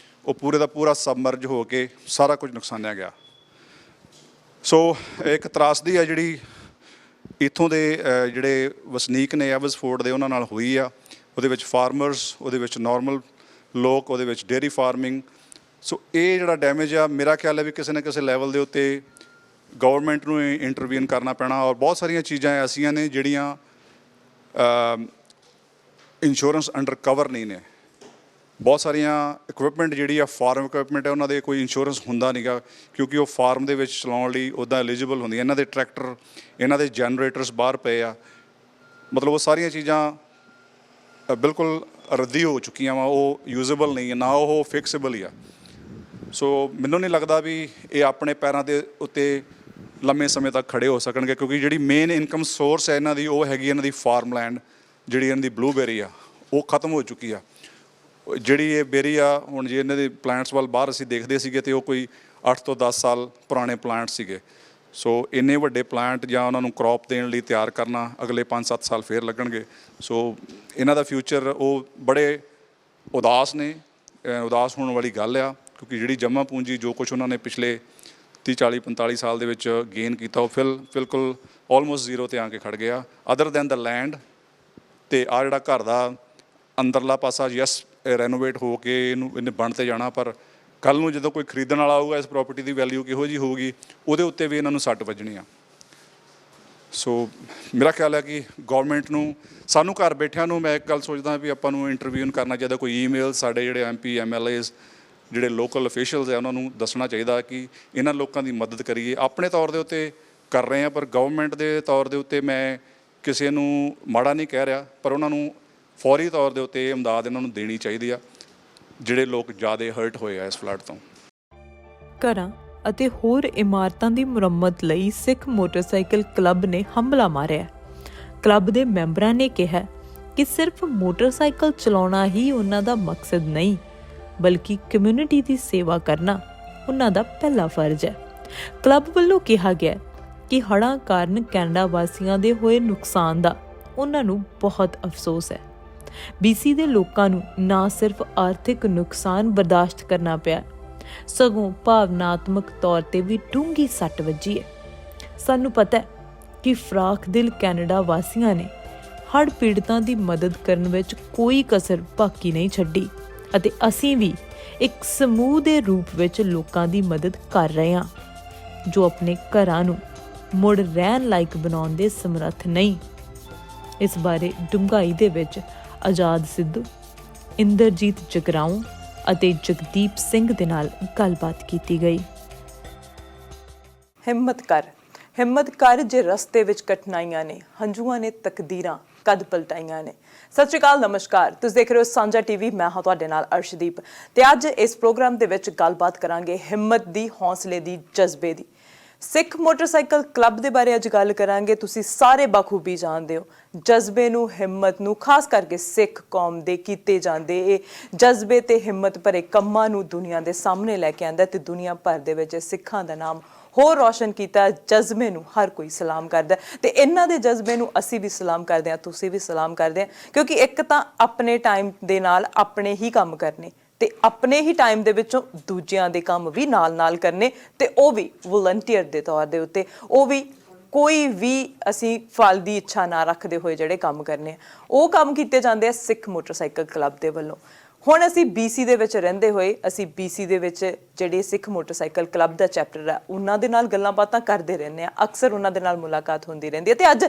Speaker 1: ਉਹ ਪੂਰੇ ਦਾ ਪੂਰਾ ਸਬਮਰਜ ਹੋ ਕੇ ਸਾਰਾ ਕੁਝ ਨੁਕਸਾਨਿਆ ਗਿਆ। ਸੋ ਇੱਕ ਤਰਾਸਦੀ ਆ ਜਿਹੜੀ ਇੱਥੋਂ ਦੇ ਜਿਹੜੇ ਵਸਨੀਕ ਨੇ ਐਬਸਫੋਰਡ ਦੇ, ਉਹਨਾਂ ਨਾਲ ਹੋਈ ਆ। ਉਹਦੇ ਵਿੱਚ ਫਾਰਮਰਸ, ਉਹਦੇ ਵਿੱਚ ਨੋਰਮਲ ਲੋਕ, ਉਹਦੇ ਵਿੱਚ ਡੇਅਰੀ ਫਾਰਮਿੰਗ। ਸੋ ਇਹ ਜਿਹੜਾ ਡੈਮੇਜ ਆ, ਮੇਰਾ ਖਿਆਲ ਹੈ ਵੀ ਕਿਸੇ ਨਾ ਕਿਸੇ ਲੈਵਲ ਦੇ ਉੱਤੇ ਗਵਰਨਮੈਂਟ ਨੂੰ ਇੰਟਰਵੀਨ ਕਰਨਾ ਪੈਣਾ। ਔਰ ਬਹੁਤ ਸਾਰੀਆਂ ਚੀਜ਼ਾਂ ਐਸੀਆਂ ਨੇ ਜਿਹੜੀਆਂ ਇੰਸ਼ੋਰੈਂਸ ਅੰਡਰ ਕਵਰ ਨਹੀਂ ਨੇ। ਬਹੁਤ ਸਾਰੀਆਂ ਇਕਵਿਪਮੈਂਟ ਜਿਹੜੀ ਆ, ਫਾਰਮ ਇਕਵਿਪਮੈਂਟ ਹੈ, ਉਹਨਾਂ ਦੇ ਕੋਈ ਇੰਸ਼ੋਰੈਂਸ ਹੁੰਦਾ ਨਹੀਂ ਗਾ, ਕਿਉਂਕਿ ਉਹ ਫਾਰਮ ਦੇ ਵਿੱਚ ਚਲਾਉਣ ਲਈ ਉੱਦਾਂ ਐਲੀਜੀਬਲ ਹੁੰਦੀਆਂ। ਇਹਨਾਂ ਦੇ ਟਰੈਕਟਰ, ਇਹਨਾਂ ਦੇ ਜਨਰੇਟਰਸ ਬਾਹਰ ਪਏ ਆ, ਮਤਲਬ ਉਹ ਸਾਰੀਆਂ ਚੀਜ਼ਾਂ ਬਿਲਕੁਲ ਰੱਦੀ ਹੋ ਚੁੱਕੀਆਂ ਵਾ, ਉਹ ਯੂਜ਼ੇਬਲ ਨਹੀਂ ਹੈ, ਨਾ ਉਹ ਫਿਕਸੇਬਲ ਹੀ ਆ। ਸੋ ਮੈਨੂੰ ਨਹੀਂ ਲੱਗਦਾ ਵੀ ਇਹ ਆਪਣੇ ਪੈਰਾਂ ਦੇ ਉੱਤੇ ਲੰਮੇ ਸਮੇਂ ਤੱਕ ਖੜ੍ਹੇ ਹੋ ਸਕਣਗੇ, ਕਿਉਂਕਿ ਜਿਹੜੀ ਮੇਨ ਇਨਕਮ ਸੋਰਸ ਹੈ ਇਹਨਾਂ ਦੀ, ਉਹ ਹੈਗੀ ਇਹਨਾਂ ਦੀ ਫਾਰਮਲੈਂਡ, ਜਿਹੜੀ ਇਹਨਾਂ ਦੀ ਬਲੂਬੇਰੀ ਆ, ਉਹ ਖਤਮ ਹੋ ਚੁੱਕੀ ਆ। ਜਿਹੜੀ ਇਹ ਬੇਰੀ ਆ, ਹੁਣ ਜੇ ਇਹਨਾਂ ਦੇ ਪਲਾਂਟਸ ਵੱਲ ਬਾਹਰ ਅਸੀਂ ਦੇਖਦੇ ਸੀਗੇ ਤੇ ਉਹ ਕੋਈ 8 ਤੋਂ 10 ਸਾਲ ਪੁਰਾਣੇ ਪਲਾਂਟ ਸੀਗੇ। ਸੋ ਇੰਨੇ ਵੱਡੇ ਪਲਾਂਟ ਜਾਂ ਉਹਨਾਂ ਨੂੰ ਕ੍ਰੌਪ ਦੇਣ ਲਈ ਤਿਆਰ ਕਰਨਾ ਅਗਲੇ 5-7 ਸਾਲ ਫੇਰ ਲੱਗਣਗੇ। ਸੋ ਇਹਨਾਂ ਦਾ ਫਿਊਚਰ ਉਹ ਬੜੇ ਉਦਾਸ ਨੇ, ਉਦਾਸ ਹੋਣ ਵਾਲੀ ਗੱਲ ਆ, ਕਿਉਂਕਿ ਜਿਹੜੀ ਜਮ੍ਹਾਂ ਪੂੰਜੀ ਜੋ ਕੁਛ ਉਹਨਾਂ ਨੇ ਪਿਛਲੇ 30-40-45 ਸਾਲ ਦੇ ਵਿੱਚ ਗੇਨ ਕੀਤਾ, ਉਹ ਬਿਲਕੁਲ ਆਲਮੋਸਟ ਜ਼ੀਰੋ 'ਤੇ ਆ ਕੇ ਖੜ੍ਹ ਗਿਆ। ਅਦਰ ਦੈਨ ਦਾ ਲੈਂਡ ਅਤੇ ਆਹ ਜਿਹੜਾ ਘਰ ਦਾ ਅੰਦਰਲਾ ਪਾਸਾ, ਯੈਸ ਰੈਨੋਵੇਟ ਹੋ ਕੇ ਇਹਨੇ ਬਣ 'ਤੇ ਜਾਣਾ, ਪਰ ਕੱਲ੍ਹ ਨੂੰ ਜਦੋਂ ਕੋਈ ਖਰੀਦਣ ਵਾਲਾ ਆਊਗਾ, ਇਸ ਪ੍ਰੋਪਰਟੀ ਦੀ ਵੈਲਿਊ ਕਿਹੋ ਜਿਹੀ ਹੋਊਗੀ, ਉਹਦੇ ਉੱਤੇ ਵੀ ਇਹਨਾਂ ਨੂੰ ਸੱਟ ਵੱਜਣੀ ਆ। ਸੋ ਮੇਰਾ ਖਿਆਲ ਹੈ ਕਿ ਗਵਰਨਮੈਂਟ ਨੂੰ ਸਾਨੂੰ ਘਰ ਬੈਠਿਆਂ ਨੂੰ ਮੈਂ ਇੱਕ ਗੱਲ ਸੋਚਦਾ ਵੀ ਆਪਾਂ ਨੂੰ ਇੰਟਰਵਿਊ ਕਰਨਾ ਚਾਹੀਦਾ, ਕੋਈ ਈਮੇਲ ਸਾਡੇ ਜਿਹੜੇ MP MLAs ਜਿਹੜੇ ਲੋਕਲ ਅਫੀਸ਼ੀਅਲਸ ਹੈ ਉਹਨਾਂ ਨੂੰ ਦੱਸਣਾ ਚਾਹੀਦਾ ਕਿ ਇਹਨਾਂ ਲੋਕਾਂ ਦੀ ਮਦਦ ਕਰੀਏ। ਆਪਣੇ ਤੌਰ ਦੇ ਉੱਤੇ ਕਰ ਰਹੇ ਹਾਂ, ਪਰ ਗਵਰਨਮੈਂਟ ਦੇ ਤੌਰ ਦੇ ਉੱਤੇ ਮੈਂ ਕਿਸੇ ਨੂੰ ਮਾੜਾ ਨਹੀਂ ਕਹਿ ਰਿਹਾ, ਪਰ ਉਹਨਾਂ ਨੂੰ ਫੌਰੀ ਤੌਰ ਦੇ ਉੱਤੇ ਇਹ ਇਮਦਾਦ ਇਹਨਾਂ ਨੂੰ ਦੇਣੀ ਚਾਹੀਦੀ ਆ ਜਿਹੜੇ ਲੋਕ ਜ਼ਿਆਦਾ ਹਰਟ ਹੋਏ ਆ ਇਸ ਫਲੱਡ ਤੋਂ।
Speaker 2: ਘਰਾਂ ਅਤੇ ਹੋਰ ਇਮਾਰਤਾਂ ਦੀ ਮੁਰੰਮਤ ਲਈ ਸਿੱਖ ਮੋਟਰਸਾਈਕਲ ਕਲੱਬ ਨੇ ਹੰਭਲਾ ਮਾਰਿਆ। ਕਲੱਬ ਦੇ ਮੈਂਬਰਾਂ ਨੇ ਕਿਹਾ ਕਿ ਸਿਰਫ ਮੋਟਰਸਾਈਕਲ ਚਲਾਉਣਾ ਹੀ ਉਹਨਾਂ ਦਾ ਮਕਸਦ ਨਹੀਂ, ਬਲਕਿ ਕਮਿਊਨਿਟੀ ਦੀ ਸੇਵਾ ਕਰਨਾ ਉਹਨਾਂ ਦਾ ਪਹਿਲਾ ਫਰਜ਼ ਹੈ। ਕਲੱਬ ਵੱਲੋਂ ਕਿਹਾ ਗਿਆ ਕਿ ਹੜ੍ਹਾਂ ਕਾਰਨ ਕੈਨੇਡਾ ਵਾਸੀਆਂ ਦੇ ਹੋਏ ਨੁਕਸਾਨ ਦਾ ਉਹਨਾਂ ਨੂੰ ਬਹੁਤ ਅਫਸੋਸ ਹੈ। BC ਦੇ ਲੋਕਾਂ ਨੂੰ ਨਾ ਸਿਰਫ ਆਰਥਿਕ ਨੁਕਸਾਨ ਬਰਦਾਸ਼ਤ ਕਰਨਾ ਪਿਆ, ਸਗੋਂ ਭਾਵਨਾਤਮਕ ਤੌਰ ਤੇ ਵੀ ਡੂੰਘੀ ਸੱਟ ਵੱਜੀ ਹੈ। ਸਾਨੂੰ ਪਤਾ ਹੈ ਕਿ ਫਰਾਖ ਦਿਲ ਕੈਨੇਡਾ ਵਾਸੀਆਂ ਨੇ ਹੜ੍ਹ ਪੀੜਤਾਂ ਦੀ ਮਦਦ ਕਰਨ ਵਿੱਚ ਕੋਈ ਕਸਰ ਬਾਕੀ ਨਹੀਂ ਛੱਡੀ ਅਤੇ ਅਸੀਂ ਵੀ ਇੱਕ ਸਮੂਹ ਦੇ ਰੂਪ ਵਿੱਚ ਲੋਕਾਂ ਦੀ ਮਦਦ ਕਰ ਰਹੇ ਹਾਂ ਜੋ ਆਪਣੇ ਘਰਾਂ ਨੂੰ ਮੁੜ ਰਹਿਣ ਲਾਇਕ ਬਣਾਉਣ ਦੇ ਸਮਰੱਥ ਨਹੀਂ। ਇਸ ਬਾਰੇ ਡੂੰਘਾਈ ਦੇ ਵਿੱਚ ਆਜ਼ਾਦ ਸਿੱਧੂ, ਇੰਦਰਜੀਤ ਜਗਰਾਉਂ ਅਤੇ ਜਗਦੀਪ ਸਿੰਘ ਦੇ ਨਾਲ ਗੱਲਬਾਤ ਕੀਤੀ ਗਈ। ਹਿੰਮਤ ਕਰ ਜੇ ਰਸਤੇ ਵਿੱਚ ਕਠਿਨਾਈਆਂ ਨੇ, ਹੰਝੂਆਂ ਨੇ ਤਕਦੀਰਾਂ ਕਦ ਪਲਟਾਈਆਂ ਨੇ। ਸਤਿ ਸ਼੍ਰੀ ਅਕਾਲ, ਨਮਸਕਾਰ। ਤੁਸੀਂ ਦੇਖ ਰਹੇ ਹੋ ਸਾਂਝਾ TV, ਮੈਂ ਹਾਂ ਤੁਹਾਡੇ ਨਾਲ ਅਰਸ਼ਦੀਪ ਤੇ ਅੱਜ ਇਸ ਪ੍ਰੋਗਰਾਮ ਦੇ ਵਿੱਚ ਗੱਲਬਾਤ ਕਰਾਂਗੇ ਹਿੰਮਤ ਦੀ, ਹੌਸਲੇ ਦੀ, ਜਜ਼ਬੇ ਦੀ। ਸਿੱਖ ਮੋਟਰਸਾਈਕਲ ਕਲੱਬ ਦੇ ਬਾਰੇ ਅੱਜ ਗੱਲ ਕਰਾਂਗੇ। ਤੁਸੀਂ ਸਾਰੇ ਬਖੂਬੀ ਜਾਣਦੇ ਹੋ ਜਜ਼ਬੇ ਨੂੰ, ਹਿੰਮਤ ਨੂੰ, ਖਾਸ ਕਰਕੇ ਸਿੱਖ ਕੌਮ ਦੇ ਕੀਤੇ ਜਾਂਦੇ ਇਹ ਜਜ਼ਬੇ ਤੇ ਹਿੰਮਤ ਭਰੇ ਕੰਮਾਂ ਨੂੰ ਦੁਨੀਆ ਦੇ ਸਾਹਮਣੇ ਲੈ ਕੇ ਆਂਦਾ ਤੇ ਦੁਨੀਆ ਭਰ ਦੇ ਵਿੱਚ ਸਿੱਖਾਂ ਦਾ ਨਾਮ ਹੋਰ ਰੌਸ਼ਨ ਕੀਤਾ। ਜਜ਼ਬੇ ਨੂੰ ਹਰ ਕੋਈ ਸਲਾਮ ਕਰਦਾ ਤੇ ਇਹਨਾਂ ਦੇ ਜਜ਼ਬੇ ਨੂੰ ਅਸੀਂ ਵੀ ਸਲਾਮ ਕਰਦੇ ਹਾਂ, ਤੁਸੀਂ ਵੀ ਸਲਾਮ ਕਰਦੇ ਆ, ਕਿਉਂਕਿ ਇੱਕ ਤਾਂ ਆਪਣੇ ਟਾਈਮ ਦੇ ਨਾਲ ਆਪਣੇ ਹੀ ਕੰਮ ਕਰਨੇ ਤੇ ਆਪਣੇ ਹੀ ਟਾਈਮ ਦੇ ਵਿੱਚੋਂ ਦੂਜਿਆਂ ਦੇ ਕੰਮ ਵੀ ਨਾਲ ਕਰਨੇ ਤੇ ਉਹ ਵੀ ਵਲੰਟੀਅਰ ਦੇ ਤੌਰ ਦੇ ਉੱਤੇ, ਉਹ ਵੀ ਕੋਈ ਵੀ ਅਸੀਂ ਫਲ ਦੀ ਇੱਛਾ ਨਾ ਰੱਖਦੇ ਹੋਏ ਜਿਹੜੇ ਕੰਮ ਕਰਨੇ ਉਹ ਕੰਮ ਕੀਤੇ ਜਾਂਦੇ ਆ ਸਿੱਖ ਮੋਟਰਸਾਈਕਲ ਕਲੱਬ ਦੇ ਵੱਲੋਂ। ਹੁਣ ਅਸੀਂ BC ਦੇ ਵਿੱਚ ਰਹਿੰਦੇ ਹੋਏ ਅਸੀਂ BC ਦੇ ਵਿੱਚ ਜਿਹੜੇ ਸਿੱਖ ਮੋਟਰਸਾਈਕਲ ਕਲੱਬ ਦਾ ਚੈਪਟਰ ਹੈ ਉਹਨਾਂ ਦੇ ਨਾਲ ਗੱਲਾਂ ਬਾਤਾਂ ਕਰਦੇ ਰਹਿੰਦੇ ਆ, ਅਕਸਰ ਉਹਨਾਂ ਦੇ ਨਾਲ ਮੁਲਾਕਾਤ ਹੁੰਦੀ ਰਹਿੰਦੀ ਹੈ ਤੇ ਅੱਜ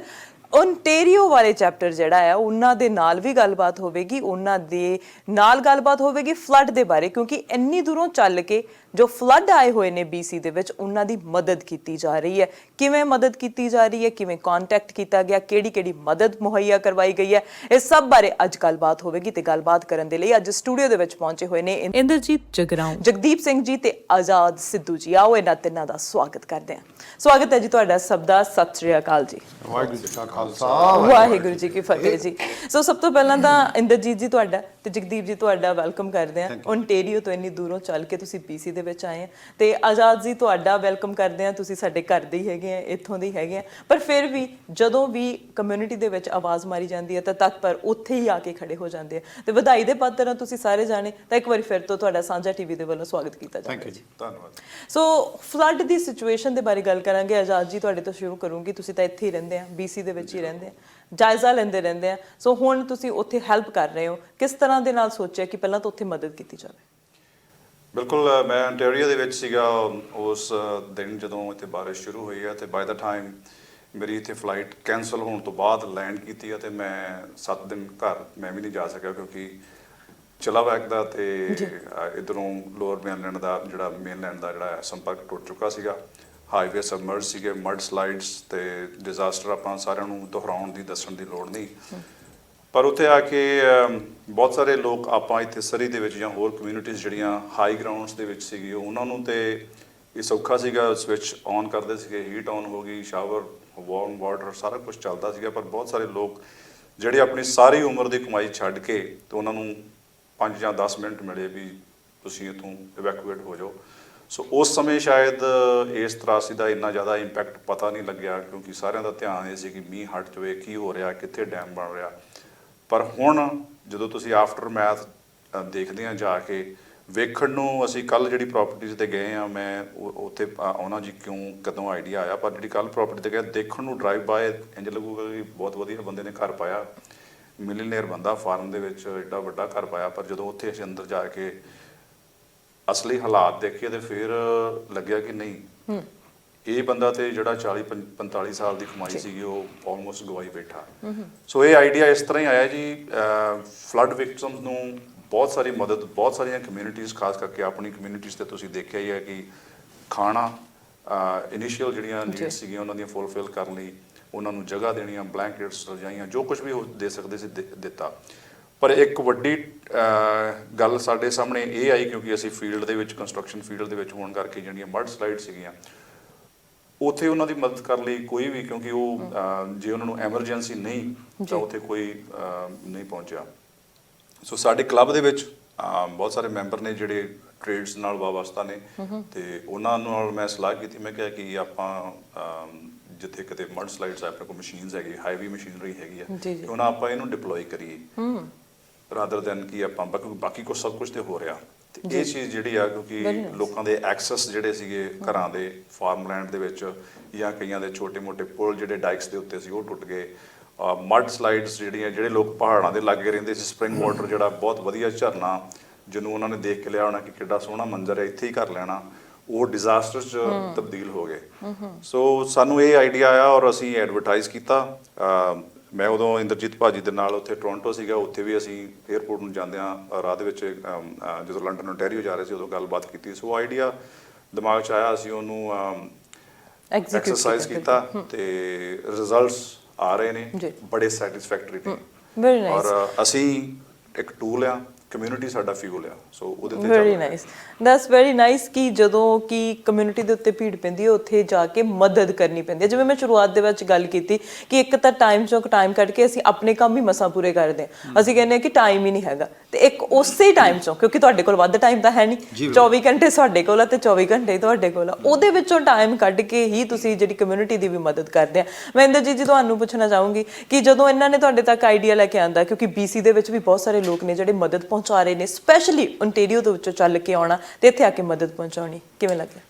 Speaker 2: ਓਨਟੇਰੀਓ ਵਾਲੇ ਚੈਪਟਰ ਜਿਹੜਾ ਹੈ ਉਹਨਾਂ ਦੇ ਨਾਲ ਵੀ ਗੱਲਬਾਤ ਹੋਵੇਗੀ। ਉਹਨਾਂ ਦੇ ਨਾਲ ਗੱਲਬਾਤ ਹੋਵੇਗੀ ਫਲੱਡ ਦੇ ਬਾਰੇ, ਕਿਉਂਕਿ ਇੰਨੀ ਦੂਰੋਂ ਚੱਲ ਕੇ ਜੋ ਫਲੱਡ ਆਏ ਹੋਏ ਨੇ BC ਦੇ ਵਿੱਚ ਉਹਨਾਂ ਦੀ ਮਦਦ ਕੀਤੀ ਜਾ ਰਹੀ ਹੈ। ਕਿਵੇਂ ਮਦਦ ਕੀਤੀ ਜਾ ਰਹੀ ਹੈ, ਕਿਵੇਂ ਕੰਟੈਕਟ ਕੀਤਾ ਗਿਆ, ਕਿਹੜੀ ਮਦਦ ਮੁਹੱਈਆ ਕਰਵਾਈ ਗਈ ਹੈ, ਇਸ ਸਭ ਬਾਰੇ ਅੱਜ ਗੱਲਬਾਤ ਹੋਵੇਗੀ। ਤੇ ਗੱਲਬਾਤ ਕਰਨ ਦੇ ਲਈ ਅੱਜ ਸਟੂਡੀਓ ਦੇ ਵਿੱਚ ਪਹੁੰਚੇ ਹੋਏ ਨੇ ਇੰਦਰਜੀਤ ਜਗਰਾਉਂ, ਜਗਦੀਪ ਸਿੰਘ ਜੀ ਤੇ ਆਜ਼ਾਦ ਸਿੱਧੂ ਜੀ। ਆਓ ਇਹਨਾਂ ਤਿੰਨਾਂ ਦਾ ਸਵਾਗਤ ਕਰਦੇ ਹਾਂ। ਸਵਾਗਤ ਹੈ ਜੀ ਤੁਹਾਡਾ ਸਭ ਦਾ। ਸਤਿ ਸ਼੍ਰੀ ਅਕਾਲ ਜੀ।
Speaker 4: ਵਾਹਿਗੁਰੂ ਜੀ ਕਾ ਖਾਲਸਾ,
Speaker 2: ਵਾਹਿਗੁਰੂ ਜੀ ਕੀ ਫਤਿਹ ਜੀ। ਸੋ ਸਭ ਤੋਂ ਪਹਿਲਾਂ ਤਾਂ ਇੰਦਰਜੀਤ ਜੀ ਤੁਹਾਡਾ ਤੇ ਜਗਦੀਪ ਜੀ ਤੁਹਾਡਾ ਵੈਲਕਮ ਕਰਦੇ ਹਾਂ। ਓਨਟੇਰੀਓ ਤੋਂ ਇੰਨੀ ਦੂਰੋਂ ਚੱਲ ਕੇ ਤੁਸੀਂ BC ਦੇ ਵਿੱਚ ਆਏ ਆ ਤੇ ਆਜ਼ਾਦ ਜੀ ਤੁਹਾਡਾ ਵੈਲਕਮ ਕਰਦੇ ਆ। ਤੁਸੀਂ ਸਾਡੇ ਘਰ ਦੇ ਹੀ ਹੈਗੇ ਆ, ਇੱਥੋਂ ਦੇ ਹੀ ਹੈਗੇ ਆ, ਪਰ ਫਿਰ ਵੀ ਜਦੋਂ ਵੀ ਕਮਿਊਨਿਟੀ ਦੇ ਵਿੱਚ ਆਵਾਜ਼ ਮਾਰੀ ਜਾਂਦੀ ਹੈ ਤਾਂ ਤਤਪਰ ਉੱਥੇ ਹੀ ਆ ਕੇ ਖੜੇ ਹੋ ਜਾਂਦੇ ਆ ਤੇ ਵਧਾਈ ਦੇ ਪਾਤਰ ਆ ਤੁਸੀਂ ਸਾਰੇ ਜਾਣੇ। ਤਾਂ ਇੱਕ ਵਾਰੀ ਫਿਰ ਤੋਂ ਤੁਹਾਡਾ ਸਾਂਝਾ TV ਦੇ ਵੱਲੋਂ ਸਵਾਗਤ ਕੀਤਾ ਜਾਂਦਾ ਜੀ।
Speaker 4: ਧੰਨਵਾਦ।
Speaker 2: ਸੋ ਫਲੱਡ ਦੀ ਸਿਚੁਏਸ਼ਨ ਦੇ ਬਾਰੇ ਗੱਲ ਕਰਾਂਗੇ। ਆਜ਼ਾਦ ਜੀ ਤੁਹਾਡੇ ਤੋਂ ਸ਼ੁਰੂ ਕਰੂੰਗੀ। ਤੁਸੀਂ ਤਾਂ ਇੱਥੇ ਹੀ ਰਹਿੰਦੇ ਆ, BC ਦੇ ਵਿੱਚ ਹੀ ਰਹਿੰਦੇ ਆ, ਜਾਇਜ਼ਾ ਲੈਂਦੇ ਰਹਿੰਦੇ ਆ। ਸੋ ਹੁਣ ਤੁਸੀਂ ਉੱਥੇ ਹੈਲਪ ਕਰ ਰਹੇ ਹੋ, ਕਿਸ ਤਰ੍ਹਾਂ ਦੇ ਨਾਲ ਸੋਚਿਆ ਕਿ ਪਹਿਲਾਂ ਤਾਂ ਉੱਥੇ ਮਦਦ ਕੀਤੀ ਜਾਵੇ?
Speaker 1: ਬਿਲਕੁਲ, ਮੈਂ ontario ਦੇ ਵਿੱਚ ਸੀਗਾ ਉਸ ਦਿਨ ਜਦੋਂ ਇੱਥੇ ਬਾਰਿਸ਼ ਸ਼ੁਰੂ ਹੋਈ ਹੈ ਤੇ ਬਾਏ ਦਾ ਟਾਈਮ ਮੇਰੀ ਇੱਥੇ ਫਲਾਈਟ ਕੈਂਸਲ ਹੋਣ ਤੋਂ ਬਾਅਦ ਲੈਂਡ ਕੀਤੀ ਹੈ ਤੇ ਮੈਂ 7 ਦਿਨ ਘਰ ਮੈਂ ਵੀ ਨਹੀਂ ਜਾ ਸਕਿਆ ਕਿਉਂਕਿ ਚਲਾਵੈਕ ਦਾ ਤੇ ਇੱਧਰੋਂ ਲੋਅਰ ਮੇਨਲੈਂਡ ਦਾ ਜਿਹੜਾ ਸੰਪਰਕ ਟੁੱਟ ਚੁੱਕਾ ਸੀਗਾ। ਹਾਈਵੇ ਸਬਮਰਜ ਸੀਗੇ, ਮਡ ਸਲਾਈਡਸ ਤੇ ਡਿਜ਼ਾਸਟਰ ਆਪਾਂ ਸਾਰਿਆਂ ਨੂੰ ਦੁਹਰਾਉਣ ਦੀ ਦੱਸਣ ਦੀ ਲੋੜ ਨਹੀਂ। ਪਰ ਉੱਥੇ ਆ ਕੇ ਬਹੁਤ ਸਾਰੇ ਲੋਕ ਆਪਾਂ ਇੱਥੇ ਸਰੀ ਦੇ ਵਿੱਚ ਜਾਂ ਹੋਰ ਕਮਿਊਨਿਟੀਜ਼ ਜਿਹੜੀਆਂ ਹਾਈ ਗਰਾਊਂਡਸ ਦੇ ਵਿੱਚ ਸੀਗੀ ਉਹਨਾਂ ਨੂੰ ਤੇ ਇਹ ਸੌਖਾ ਸੀਗਾ, ਸਵਿਚ ਔਨ ਕਰਦੇ ਸੀਗੇ, ਹੀਟ ਔਨ ਹੋ ਗਈ, ਸ਼ਾਵਰ, ਵਾਰਮ ਵਾਟਰ ਸਾਰਾ ਕੁਝ ਚੱਲਦਾ ਸੀਗਾ। ਪਰ ਬਹੁਤ ਸਾਰੇ ਲੋਕ ਜਿਹੜੇ ਆਪਣੀ ਸਾਰੀ ਉਮਰ ਦੀ ਕਮਾਈ ਛੱਡ ਕੇ ਤੇ ਉਹਨਾਂ ਨੂੰ 5 ਜਾਂ 10 ਮਿੰਟ ਮਿਲੇ ਵੀ ਤੁਸੀਂ ਇੱਥੋਂ ਇਵੈਕੂਏਟ ਹੋ ਜਾਓ। ਸੋ ਉਸ ਸਮੇਂ ਸ਼ਾਇਦ ਇਸ ਤਰਾਸਦੀ ਦਾ ਇੰਨਾ ਜ਼ਿਆਦਾ ਇੰਪੈਕਟ ਪਤਾ ਨਹੀਂ ਲੱਗਿਆ ਕਿਉਂਕਿ ਸਾਰਿਆਂ ਦਾ ਧਿਆਨ ਇਹ ਸੀ ਕਿ ਮੀਂਹ ਹਟ ਜਾਵੇ, ਕੀ ਹੋ ਰਿਹਾ, ਕਿੱਥੇ ਡੈਮ ਬਣ ਰਿਹਾ। ਪਰ ਹੁਣ ਜਦੋਂ ਤੁਸੀਂ ਆਫਟਰ ਮੈਥ ਦੇਖਦੇ ਆ ਜਾ ਕੇ ਵੇਖਣ ਨੂੰ, ਅਸੀਂ ਕੱਲ ਜਿਹੜੀ ਪ੍ਰਾਪਰਟੀਜ਼ ਤੇ ਗਏ ਆ, ਮੈਂ ਉੱਥੇ ਆਉਣਾ ਜੀ ਕਦੋਂ ਆਈਡੀਆ ਆਇਆ, ਪਰ ਜਿਹੜੀ ਕੱਲ ਪ੍ਰਾਪਰਟੀ ਤੇ ਗਏ ਦੇਖਣ ਨੂੰ ਡਰਾਈਵ ਬਾਏ ਇੰਜ ਲੱਗੂਗਾ ਕਿ ਬਹੁਤ ਵਧੀਆ ਬੰਦੇ ਨੇ ਘਰ ਪਾਇਆ, ਮਿਲੀਨੀਅਰ ਬੰਦਾ, ਫਾਰਮ ਦੇ ਵਿੱਚ ਐਡਾ ਵੱਡਾ ਘਰ ਪਾਇਆ। ਪਰ ਜਦੋਂ ਉੱਥੇ ਅਸੀਂ ਅੰਦਰ ਜਾ ਕੇ ਅਸਲੀ ਹਾਲਾਤ ਦੇਖੀਏ ਤੇ ਫਿਰ ਲੱਗਿਆ ਕਿ ਨਹੀਂ, ਇਹ ਬੰਦਾ ਤੇ ਜਿਹੜਾ 40-45 ਸਾਲ ਦੀ ਕਮਾਈ ਸੀਗੀ ਉਹ ਆਲਮੋਸਟ ਗਵਾਈ ਬੈਠਾ। ਸੋ ਇਹ ਆਈਡੀਆ ਇਸ ਤਰ੍ਹਾਂ ਹੀ ਆਇਆ ਜੀ। ਫਲੱਡ ਵਿਕਟਮਸ ਨੂੰ ਬਹੁਤ ਸਾਰੀ ਮਦਦ, ਬਹੁਤ ਸਾਰੀਆਂ ਕਮਿਊਨਿਟੀਜ਼, ਖਾਸ ਕਰਕੇ ਆਪਣੀ ਕਮਿਊਨਿਟੀਜ਼ ਤੇ ਤੁਸੀਂ ਦੇਖਿਆ ਹੀ ਹੈ ਕਿ ਖਾਣਾ, ਇਨੀਸ਼ੀਅਲ ਜਿਹੜੀਆਂ ਨੀਡਸ ਸੀਗੀਆਂ ਉਹਨਾਂ ਦੀਆਂ ਫੁੱਲਫਿਲ ਕਰਨ ਲਈ ਉਹਨਾਂ ਨੂੰ ਜਗ੍ਹਾ ਦੇਣੀਆਂ, ਬਲੈਂਕਟਸ, ਰਜਾਈਆਂ, ਜੋ ਕੁਝ ਵੀ ਉਹ ਦੇ ਸਕਦੇ ਸੀ ਦਿੱਤਾ। ਪਰ ਇੱਕ ਵੱਡੀ ਗੱਲ ਸਾਡੇ ਸਾਹਮਣੇ ਇਹ ਆਈ, ਕਿਉਂਕਿ ਅਸੀਂ ਫੀਲਡ ਦੇ ਵਿੱਚ, ਕੰਸਟਰਕਸ਼ਨ ਫੀਲਡ ਦੇ ਵਿੱਚ ਹੋਣ ਕਰਕੇ ਜਿਹੜੀਆਂ ਮਡ ਸਲਾਈਡ ਸੀਗੀਆਂ ਉੱਥੇ ਉਹਨਾਂ ਦੀ ਮਦਦ ਕਰਨ ਲਈ ਕੋਈ ਵੀ, ਕਿਉਂਕਿ ਉਹ ਜੇ ਉਹਨਾਂ ਨੂੰ ਐਮਰਜੈਂਸੀ ਨਹੀਂ ਤਾਂ ਉੱਥੇ ਕੋਈ ਨਹੀਂ ਪਹੁੰਚਿਆ। ਸੋ ਸਾਡੇ ਕਲੱਬ ਦੇ ਵਿੱਚ ਬਹੁਤ ਸਾਰੇ ਮੈਂਬਰ ਨੇ ਜਿਹੜੇ ਟ੍ਰੇਡਸ ਨਾਲ ਵਾਬਸਤਾ ਨੇ, ਤੇ ਉਹਨਾਂ ਨਾਲ ਮੈਂ ਸਲਾਹ ਕੀਤੀ। ਮੈਂ ਕਿਹਾ ਕਿ ਆਪਾਂ ਜਿੱਥੇ ਕਿਤੇ ਮਡ ਸਲਾਈਡਸ ਆਪਣੇ ਕੋਲ ਮਸ਼ੀਨਸ ਹੈਗੀ, ਹਾਈਵੀ ਮਸ਼ੀਨਰੀ ਹੈਗੀ ਆ, ਕਿਉਂ ਨਾ ਆਪਾਂ ਇਹਨੂੰ ਡਿਪਲੋਏ ਕਰੀਏ ਰਾਦਰ ਦੈਨ ਕਿ ਆਪਾਂ ਬਾਕੀ ਕੁਛ ਸਭ ਕੁਝ ਤੇ ਹੋ ਰਿਹਾ। ਤੇ ਇਹ ਚੀਜ਼ ਜਿਹੜੀ ਆ, ਕਿਉਂਕਿ ਲੋਕਾਂ ਦੇ ਐਕਸੈਸ ਜਿਹੜੇ ਸੀਗੇ ਘਰਾਂ ਦੇ ਫਾਰਮਲੈਂਡ ਦੇ ਵਿੱਚ, ਜਾਂ ਕਈਆਂ ਦੇ ਛੋਟੇ-ਮੋਟੇ ਪੁਲ ਜਿਹੜੇ ਡਾਈਕਸ ਦੇ ਉੱਤੇ ਸੀ ਉਹ ਟੁੱਟ ਗਏ। ਮਡ ਸਲਾਈਡਸ ਜਿਹੜੀਆਂ, ਜਿਹੜੇ ਲੋਕ ਪਹਾੜਾਂ ਦੇ ਲਾਗੇ ਰਹਿੰਦੇ ਸੀ, ਸਪਰਿੰਗ ਵਾਟਰ ਜਿਹੜਾ ਬਹੁਤ ਵਧੀਆ ਝਰਨਾ ਜਿਹਨੂੰ ਉਹਨਾਂ ਨੇ ਦੇਖ ਕੇ ਲਿਆ ਹੋਣਾ ਕਿ ਕਿੱਡਾ ਸੋਹਣਾ ਮੰਜ਼ਰ ਹੈ, ਇੱਥੇ ਹੀ ਕਰ ਲੈਣਾ, ਉਹ ਡਿਜ਼ਾਸਟਰ 'ਚ ਤਬਦੀਲ ਹੋ ਗਏ। ਸੋ ਸਾਨੂੰ ਇਹ ਆਈਡੀਆ ਆਇਆ ਔਰ ਅਸੀਂ ਐਡਵਰਟਾਈਜ਼ ਕੀਤਾ। ਮੈਂ ਉਦੋਂ ਇੰਦਰਜੀਤ ਭਾਜੀ ਦੇ ਨਾਲ ਉੱਥੇ ਟੋਰਾਂਟੋ ਸੀਗਾ, ਉੱਥੇ ਵੀ ਅਸੀਂ ਏਅਰਪੋਰਟ ਨੂੰ ਜਾਂਦਿਆਂ ਰਾਹ ਦੇ ਵਿੱਚ ਜਦੋਂ ਲੰਡਨ ਓਨਟਾਰੀਓ ਜਾ ਰਹੇ ਸੀ ਉਦੋਂ ਗੱਲਬਾਤ ਕੀਤੀ। ਸੋ ਆਈਡੀਆ ਦਿਮਾਗ 'ਚ ਆਇਆ, ਅਸੀਂ ਉਹਨੂੰ ਐਕਸਰਸਾਈਜ਼ ਕੀਤਾ ਤੇ ਰਿਜ਼ਲਟਸ ਆ ਰਹੇ ਨੇ, ਬੜੇ ਸੈਟੀਸਫੈਕਟਰੀ ਨੇ। ਔਰ ਅਸੀਂ ਇੱਕ ਟੂਲ ਆ, ਕਮਿਊਨਿਟੀ ਸਾਡਾ ਫਿਊਲ ਆ, ਸੋ ਉਹਦੇ ਤੇ
Speaker 2: very nice, that's very nice ਕਿ ਜਦੋਂ ਕਿ ਕਮਿਊਨਿਟੀ ਦੇ ਉੱਤੇ ਭੀੜ ਪੈਂਦੀ ਹੈ ਉੱਥੇ ਜਾ ਕੇ ਮਦਦ ਕਰਨੀ ਪੈਂਦੀ ਹੈ। ਜਿਵੇਂ ਮੈਂ ਸ਼ੁਰੂਆਤ ਦੇ ਵਿੱਚ ਗੱਲ ਕੀਤੀ ਕਿ ਇੱਕ ਤਾਂ ਟਾਈਮ ਕੱਢ ਕੇ ਅਸੀਂ ਆਪਣੇ ਕੰਮ ਹੀ ਮਸਾਂ ਪੂਰੇ ਕਰਦੇ ਹਾਂ। ਅਸੀਂ ਕਹਿੰਦੇ ਹਾਂ ਕਿ ਟਾਈਮ ਹੀ ਨਹੀਂ ਹੈਗਾ, ਤੇ ਇੱਕ ਉਸੇ ਟਾਈਮ 'ਚੋਂ, ਕਿਉਂਕਿ ਤੁਹਾਡੇ ਕੋਲ ਵੱਧ ਟਾਈਮ ਤਾਂ ਹੈ ਨਹੀਂ, 24 ਘੰਟੇ ਸਾਡੇ ਕੋਲ ਆ ਤੇ 24 ਘੰਟੇ ਤੁਹਾਡੇ ਕੋਲ ਆ, ਉਹਦੇ ਵਿੱਚੋਂ ਟਾਈਮ ਕੱਢ ਕੇ ਹੀ ਤੁਸੀਂ ਜਿਹੜੀ ਕਮਿਊਨਿਟੀ ਦੀ ਵੀ ਮਦਦ ਕਰਦੇ ਆ। ਮੈਂ ਇੰਦਰਜੀਤ ਜੀ ਤੁਹਾਨੂੰ ਪੁੱਛਣਾ ਚਾਹੂੰਗੀ ਕਿ ਜਦੋਂ ਇਹਨਾਂ ਨੇ ਤੁਹਾਡੇ ਤੱਕ ਆਈਡੀਆ ਲੈ ਕੇ ਆਂਦਾ, ਕਿਉਂਕਿ BC ਦੇ ਵਿੱਚ ਵੀ ਬਹੁਤ ਸਾਰੇ ਲੋਕ ਨੇ ਜਿਹੜੇ ਮਦਦ ਪਹੁੰਚਾ ਰਹੇ ਨੇ, ਸਪੈਸ਼ਲੀ ਓਨਟਾਰੀਓ ਦੇ ਵਿੱਚੋਂ ਚੱਲ ਕੇ ਆਉਣਾ ਤੇ ਇੱਥੇ ਆ ਕੇ ਮਦਦ ਪਹੁੰਚਾਉਣੀ, ਕਿਵੇਂ ਲੱਗਿਆ?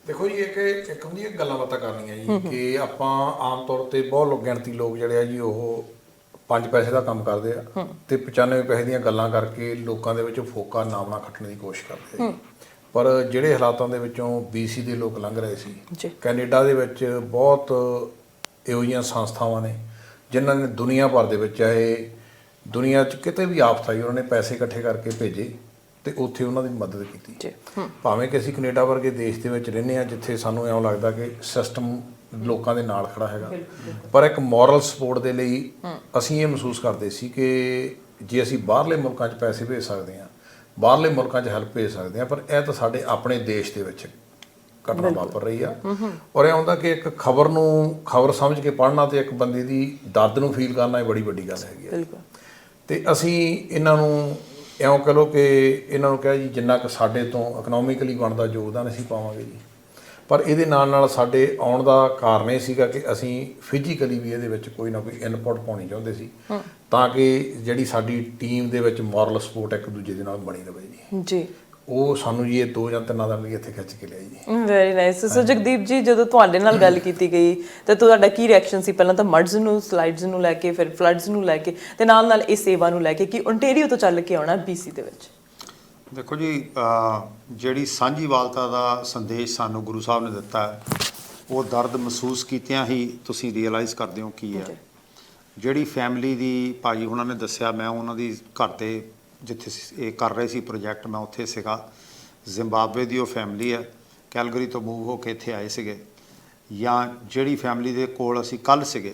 Speaker 3: ਦੇਖੋ ਜੀ, ਇੱਕ ਹੁੰਦੀ ਹੈ ਗੱਲਾਂ ਬਾਤਾਂ ਕਰਨੀਆਂ ਜੀ, ਕਿ ਆਪਾਂ ਆਮ ਤੌਰ ਤੇ ਬਹੁਤ ਲੋਕ, ਗਿਣਤੀ ਲੋਕ ਜਿਹੜੇ ਆ ਜੀ, ਉਹ 5 ਪੈਸੇ ਦਾ ਕੰਮ ਕਰਦੇ ਆ ਤੇ 95 ਪੈਸੇ ਦੀਆਂ ਗੱਲਾਂ ਕਰਕੇ ਲੋਕਾਂ ਦੇ ਵਿੱਚੋਂ ਫੋਕਾ ਨਾਮਣਾ ਖੱਟਣ ਦੀ ਕੋਸ਼ਿਸ਼ ਕਰਦੇ ਆ। ਪਰ ਜਿਹੜੇ ਹਾਲਾਤਾਂ ਦੇ ਵਿੱਚੋਂ BC ਦੇ ਲੋਕ ਲੰਘ ਰਹੇ ਸੀ, ਕੈਨੇਡਾ ਦੇ ਵਿੱਚ ਬਹੁਤ ਇਹੋ ਜਿਹੀਆਂ ਸੰਸਥਾਵਾਂ ਨੇ ਜਿਨ੍ਹਾਂ ਨੇ ਦੁਨੀਆ ਭਰ ਦੇ ਵਿੱਚ, ਚਾਹੇ ਦੁਨੀਆ 'ਚ ਕਿਤੇ ਵੀ ਆਫਤ ਆਈ, ਉਹਨਾਂ ਨੇ ਪੈਸੇ ਇਕੱਠੇ ਕਰਕੇ ਭੇਜੇ ਤੇ ਉੱਥੇ ਉਹਨਾਂ ਦੀ ਮਦਦ ਕੀਤੀ। ਭਾਵੇਂ ਕਿ ਅਸੀਂ ਕੈਨੇਡਾ ਵਰਗੇ ਦੇਸ਼ ਦੇ ਵਿੱਚ ਰਹਿੰਦੇ ਹਾਂ ਜਿੱਥੇ ਸਾਨੂੰ ਇਉਂ ਲੱਗਦਾ ਕਿ ਸਿਸਟਮ ਲੋਕਾਂ ਦੇ ਨਾਲ ਖੜਾ ਹੈਗਾ, ਪਰ ਇੱਕ ਮੋਰਲ ਸਪੋਰਟ ਦੇ ਲਈ ਅਸੀਂ ਇਹ ਮਹਿਸੂਸ ਕਰਦੇ ਸੀ ਕਿ ਜੇ ਅਸੀਂ ਬਾਹਰਲੇ ਮੁਲਕਾਂ 'ਚ ਪੈਸੇ ਭੇਜ ਸਕਦੇ ਹਾਂ, ਬਾਹਰਲੇ ਮੁਲਕਾਂ 'ਚ ਹੈਲਪ ਭੇਜ ਸਕਦੇ ਹਾਂ, ਪਰ ਇਹ ਤਾਂ ਸਾਡੇ ਆਪਣੇ ਦੇਸ਼ ਦੇ ਵਿੱਚ ਘਟਨਾ ਵਾਪਰ ਰਹੀ ਆ। ਔਰ ਇਹ ਆਉਂਦਾ ਕਿ ਇੱਕ ਖਬਰ ਸਮਝ ਕੇ ਪੜ੍ਹਨਾ ਤੇ ਇੱਕ ਬੰਦੇ ਦੀ ਦਰਦ ਨੂੰ ਫੀਲ ਕਰਨਾ ਇਹ ਬੜੀ ਵੱਡੀ ਗੱਲ ਹੈਗੀ ਆ। ਤੇ ਅਸੀਂ ਇਹਨਾਂ ਨੂੰ ਇਉਂ ਕਹ ਲਓ ਕਿ ਇਹਨਾਂ ਨੂੰ ਕਿਹਾ ਜੀ, ਜਿੰਨਾ ਕੁ ਸਾਡੇ ਤੋਂ ਇਕਨੋਮਿਕਲੀ ਬਣਦਾ ਯੋਗਦਾਨ ਅਸੀਂ ਪਾਵਾਂਗੇ ਜੀ। ਪਰ ਇਹਦੇ ਨਾਲ ਸਾਡੇ ਆਉਣ ਦਾ ਕਾਰਨ ਇਹ ਸੀਗਾ ਕਿ ਅਸੀਂ ਫਿਜ਼ੀਕਲੀ ਵੀ ਇਹਦੇ ਵਿੱਚ ਕੋਈ ਨਾ ਕੋਈ ਇਨਪੁਟ ਪਾਉਣੀ ਚਾਹੁੰਦੇ ਸੀ, ਤਾਂ ਕਿ ਜਿਹੜੀ ਸਾਡੀ ਟੀਮ ਦੇ ਵਿੱਚ ਮੋਰਲ ਸਪੋਰਟ ਇੱਕ ਦੂਜੇ ਦੇ ਨਾਲ ਬਣੀ ਰਹੇ ਜੀ। ਉਹ ਸਾਨੂੰ ਜੀ ਇਹ 2 ਜਾਂ 3 ਦਿਨ ਲਈ ਇੱਥੇ ਖਿੱਚ ਕੇ ਲਿਆਈ ਜੀ।
Speaker 2: Very nice. ਸੋ ਜਗਦੀਪ ਜੀ, ਜਦੋਂ ਤੁਹਾਡੇ ਨਾਲ ਗੱਲ ਕੀਤੀ ਗਈ ਤਾਂ ਤੁਹਾਡਾ ਕੀ ਰਿਐਕਸ਼ਨ ਸੀ? ਪਹਿਲਾਂ ਤਾਂ ਮਡਸ ਨੂੰ, ਸਲਾਈਡਸ ਨੂੰ ਲੈ ਕੇ, ਫਿਰ ਫਲੱਡਸ ਨੂੰ ਲੈ ਕੇ, ਤੇ ਨਾਲ ਇਹ ਸੇਵਾ ਨੂੰ ਲੈ ਕੇ ਕਿ ਓਨਟਾਰੀਓ ਤੋਂ ਚੱਲ ਕੇ ਆਉਣਾ BC ਦੇ ਵਿੱਚ।
Speaker 4: ਦੇਖੋ ਜੀ, ਜਿਹੜੀ ਸਾਂਝੀਵਾਲਤਾ ਦਾ ਸੰਦੇਸ਼ ਸਾਨੂੰ ਗੁਰੂ ਸਾਹਿਬ ਨੇ ਦਿੱਤਾ ਹੈ, ਉਹ ਦਰਦ ਮਹਿਸੂਸ ਕੀਤਿਆਂ ਹੀ ਤੁਸੀਂ ਰੀਅਲਾਈਜ਼ ਕਰਦੇ ਹੋ ਕੀ ਹੈ। ਜਿਹੜੀ ਫੈਮਿਲੀ ਦੀ ਭਾਜੀ ਉਹਨਾਂ ਨੇ ਦੱਸਿਆ, ਮੈਂ ਉਹਨਾਂ ਦੀ ਘਰ 'ਤੇ ਜਿੱਥੇ ਇਹ ਕਰ ਰਹੇ ਸੀ ਪ੍ਰੋਜੈਕਟ, ਮੈਂ ਉੱਥੇ ਸੀਗਾ। ਜ਼ਿੰਬਾਬਵੇ ਦੀ ਉਹ ਫੈਮਿਲੀ ਹੈ, ਕੈਲਗਰੀ ਤੋਂ ਮੂਵ ਹੋ ਕੇ ਇੱਥੇ ਆਏ ਸੀਗੇ। ਜਾਂ ਜਿਹੜੀ ਫੈਮਿਲੀ ਦੇ ਕੋਲ ਅਸੀਂ ਕੱਲ੍ਹ ਸੀਗੇ,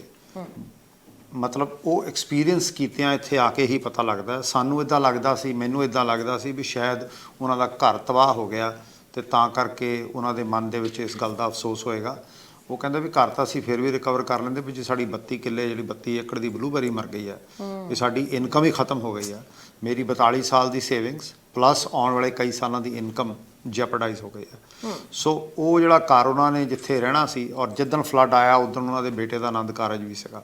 Speaker 4: ਮਤਲਬ ਉਹ ਐਕਸਪੀਰੀਅੰਸ ਕੀਤਿਆਂ ਇੱਥੇ ਆ ਕੇ ਹੀ ਪਤਾ ਲੱਗਦਾ। ਸਾਨੂੰ ਇੱਦਾਂ ਲੱਗਦਾ ਸੀ, ਮੈਨੂੰ ਇੱਦਾਂ ਲੱਗਦਾ ਸੀ ਵੀ ਸ਼ਾਇਦ ਉਹਨਾਂ ਦਾ ਘਰ ਤਬਾਹ ਹੋ ਗਿਆ ਤੇ ਤਾਂ ਕਰਕੇ ਉਹਨਾਂ ਦੇ ਮਨ ਦੇ ਵਿੱਚ ਇਸ ਗੱਲ ਦਾ ਅਫਸੋਸ ਹੋਏਗਾ। ਉਹ ਕਹਿੰਦੇ ਵੀ ਘਰ ਤਾਂ ਅਸੀਂ ਫਿਰ ਵੀ ਰਿਕਵਰ ਕਰ ਲੈਂਦੇ, ਵੀ ਜੇ ਸਾਡੀ 32 ਕਿੱਲੇ, ਜਿਹੜੀ 32 ਏਕੜ ਦੀ ਬਲੂਬੈਰੀ ਮਰ ਗਈ ਹੈ, ਵੀ ਸਾਡੀ ਇਨਕਮ ਹੀ ਖਤਮ ਹੋ ਗਈ ਆ। ਮੇਰੀ 42 ਸਾਲ ਦੀ ਸੇਵਿੰਗਸ ਪਲੱਸ ਆਉਣ ਵਾਲੇ ਕਈ ਸਾਲਾਂ ਦੀ ਇਨਕਮ ਜੈਪਰਡਾਈਜ਼ ਹੋ ਗਈ ਹੈ। ਸੋ ਉਹ ਜਿਹੜਾ ਘਰ ਉਹਨਾਂ ਨੇ ਜਿੱਥੇ ਰਹਿਣਾ ਸੀ, ਔਰ ਜਿੱਦਣ ਫਲੱਡ ਆਇਆ ਉਦੋਂ ਉਹਨਾਂ ਦੇ ਬੇਟੇ ਦਾ ਆਨੰਦ ਕਾਰਜ ਵੀ ਸੀਗਾ।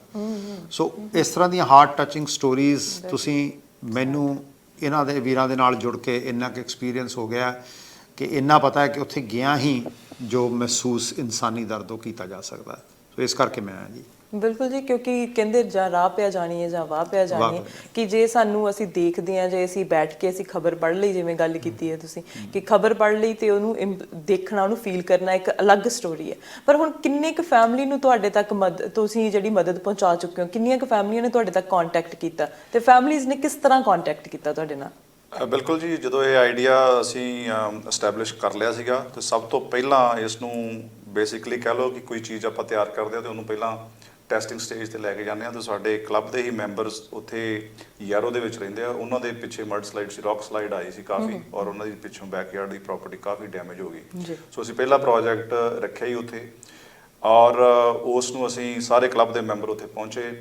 Speaker 4: ਸੋ ਇਸ ਤਰ੍ਹਾਂ ਦੀਆਂ ਹਾਰਟ ਟੱਚਿੰਗ ਸਟੋਰੀਜ਼, ਤੁਸੀਂ, ਮੈਨੂੰ ਇਹਨਾਂ ਦੇ ਵੀਰਾਂ ਦੇ ਨਾਲ ਜੁੜ ਕੇ ਇੰਨਾ ਕੁ ਐਕਸਪੀਰੀਅੰਸ ਹੋ ਗਿਆ ਕਿ ਇੰਨਾ ਪਤਾ ਹੈ ਕਿ ਉੱਥੇ ਗਿਆ ਹੀ ਜੋ ਮਹਿਸੂਸ ਇਨਸਾਨੀ ਦਰਦ ਉਹ ਕੀਤਾ ਜਾ ਸਕਦਾ। ਸੋ ਇਸ ਕਰਕੇ ਮੈਂ ਆਇਆ ਜੀ।
Speaker 5: ਬਿਲਕੁਲ ਜੀ, ਕਿਉਂਕਿ ਕਹਿੰਦੇ ਜਾਂ ਰਾਹ ਪਿਆ ਜਾਣੀ ਹੈ ਜਾਂ ਵਾਹ ਪਿਆ ਜਾਣੀ ਹੈ, ਕਿ ਜੇ ਸਾਨੂੰ ਅਸੀਂ ਦੇਖਦੇ ਹਾਂ, ਜੇ ਅਸੀਂ ਬੈਠ ਕੇ ਅਸੀਂ ਖਬਰ ਪੜ੍ਹ ਲਈ, ਜਿਵੇਂ ਗੱਲ ਕੀਤੀ ਹੈ ਤੁਸੀਂ ਕਿ ਖਬਰ ਪੜ੍ਹ ਲਈ ਤੇ ਉਹਨੂੰ ਦੇਖਣਾ, ਉਹਨੂੰ ਫੀਲ ਕਰਨਾ ਇੱਕ ਅਲੱਗ ਸਟੋਰੀ ਹੈ। ਪਰ ਹੁਣ ਕਿੰਨੇ ਕੁ ਫੈਮਿਲੀ ਨੂੰ ਤੁਹਾਡੇ ਤੱਕ ਤੁਸੀਂ ਜਿਹੜੀ ਮਦਦ ਪਹੁੰਚਾ ਚੁੱਕੇ ਹੋ, ਕਿੰਨੀਆਂ ਕੁ ਫੈਮਲੀਆਂ ਨੇ ਤੁਹਾਡੇ ਤੱਕ ਕੰਟੈਕਟ ਕੀਤਾ ਤੇ ਫੈਮਲੀਜ਼ ਨੇ ਕਿਸ ਤਰ੍ਹਾਂ ਕੰਟੈਕਟ ਕੀਤਾ ਤੁਹਾਡੇ ਨਾਲ?
Speaker 1: ਬਿਲਕੁਲ ਜੀ, ਜਦੋਂ ਇਹ ਆਈਡੀਆ ਅਸੀਂ ਐਸਟੈਬਲਿਸ਼ ਕਰ ਲਿਆ ਸੀਗਾ ਤੇ ਸਭ ਤੋਂ ਪਹਿਲਾਂ ਇਸ ਨੂੰ ਬੇਸਿਕਲੀ ਕਹਿ ਲਓ ਕਿ ਕੋਈ ਚੀਜ਼ ਆਪਾਂ ਤਿਆਰ ਕਰਦੇ ਹਾਂ ਤੇ ਉਹਨੂੰ ਪਹਿਲਾਂ ਟੈਸਟਿੰਗ ਸਟੇਜ ਤੇ ਲੈ ਕੇ ਜਾਂਦੇ ਹਾਂ। ਤੇ ਸਾਡੇ ਕਲੱਬ ਦੇ ਹੀ ਮੈਂਬਰਸ ਉੱਥੇ ਯਾਰੋ ਦੇ ਵਿੱਚ ਰਹਿੰਦੇ ਆ, ਉਹਨਾਂ ਦੇ ਪਿੱਛੇ ਮਡ ਸਲਾਈਡ ਸੀ, ਰੌਕ ਸਲਾਈਡ ਆਈ ਸੀ ਕਾਫੀ, ਔਰ ਉਹਨਾਂ ਦੀ ਪਿੱਛੋਂ ਬੈਕਯਾਰਡ ਦੀ ਪ੍ਰਾਪਰਟੀ ਕਾਫੀ ਡੈਮੇਜ ਹੋ ਗਈ। ਸੋ ਅਸੀਂ ਪਹਿਲਾ ਪ੍ਰੋਜੈਕਟ ਰੱਖਿਆ ਹੀ ਉੱਥੇ, ਔਰ ਉਸ ਨੂੰ ਅਸੀਂ ਸਾਰੇ ਕਲੱਬ ਦੇ ਮੈਂਬਰ ਉੱਥੇ ਪਹੁੰਚੇ,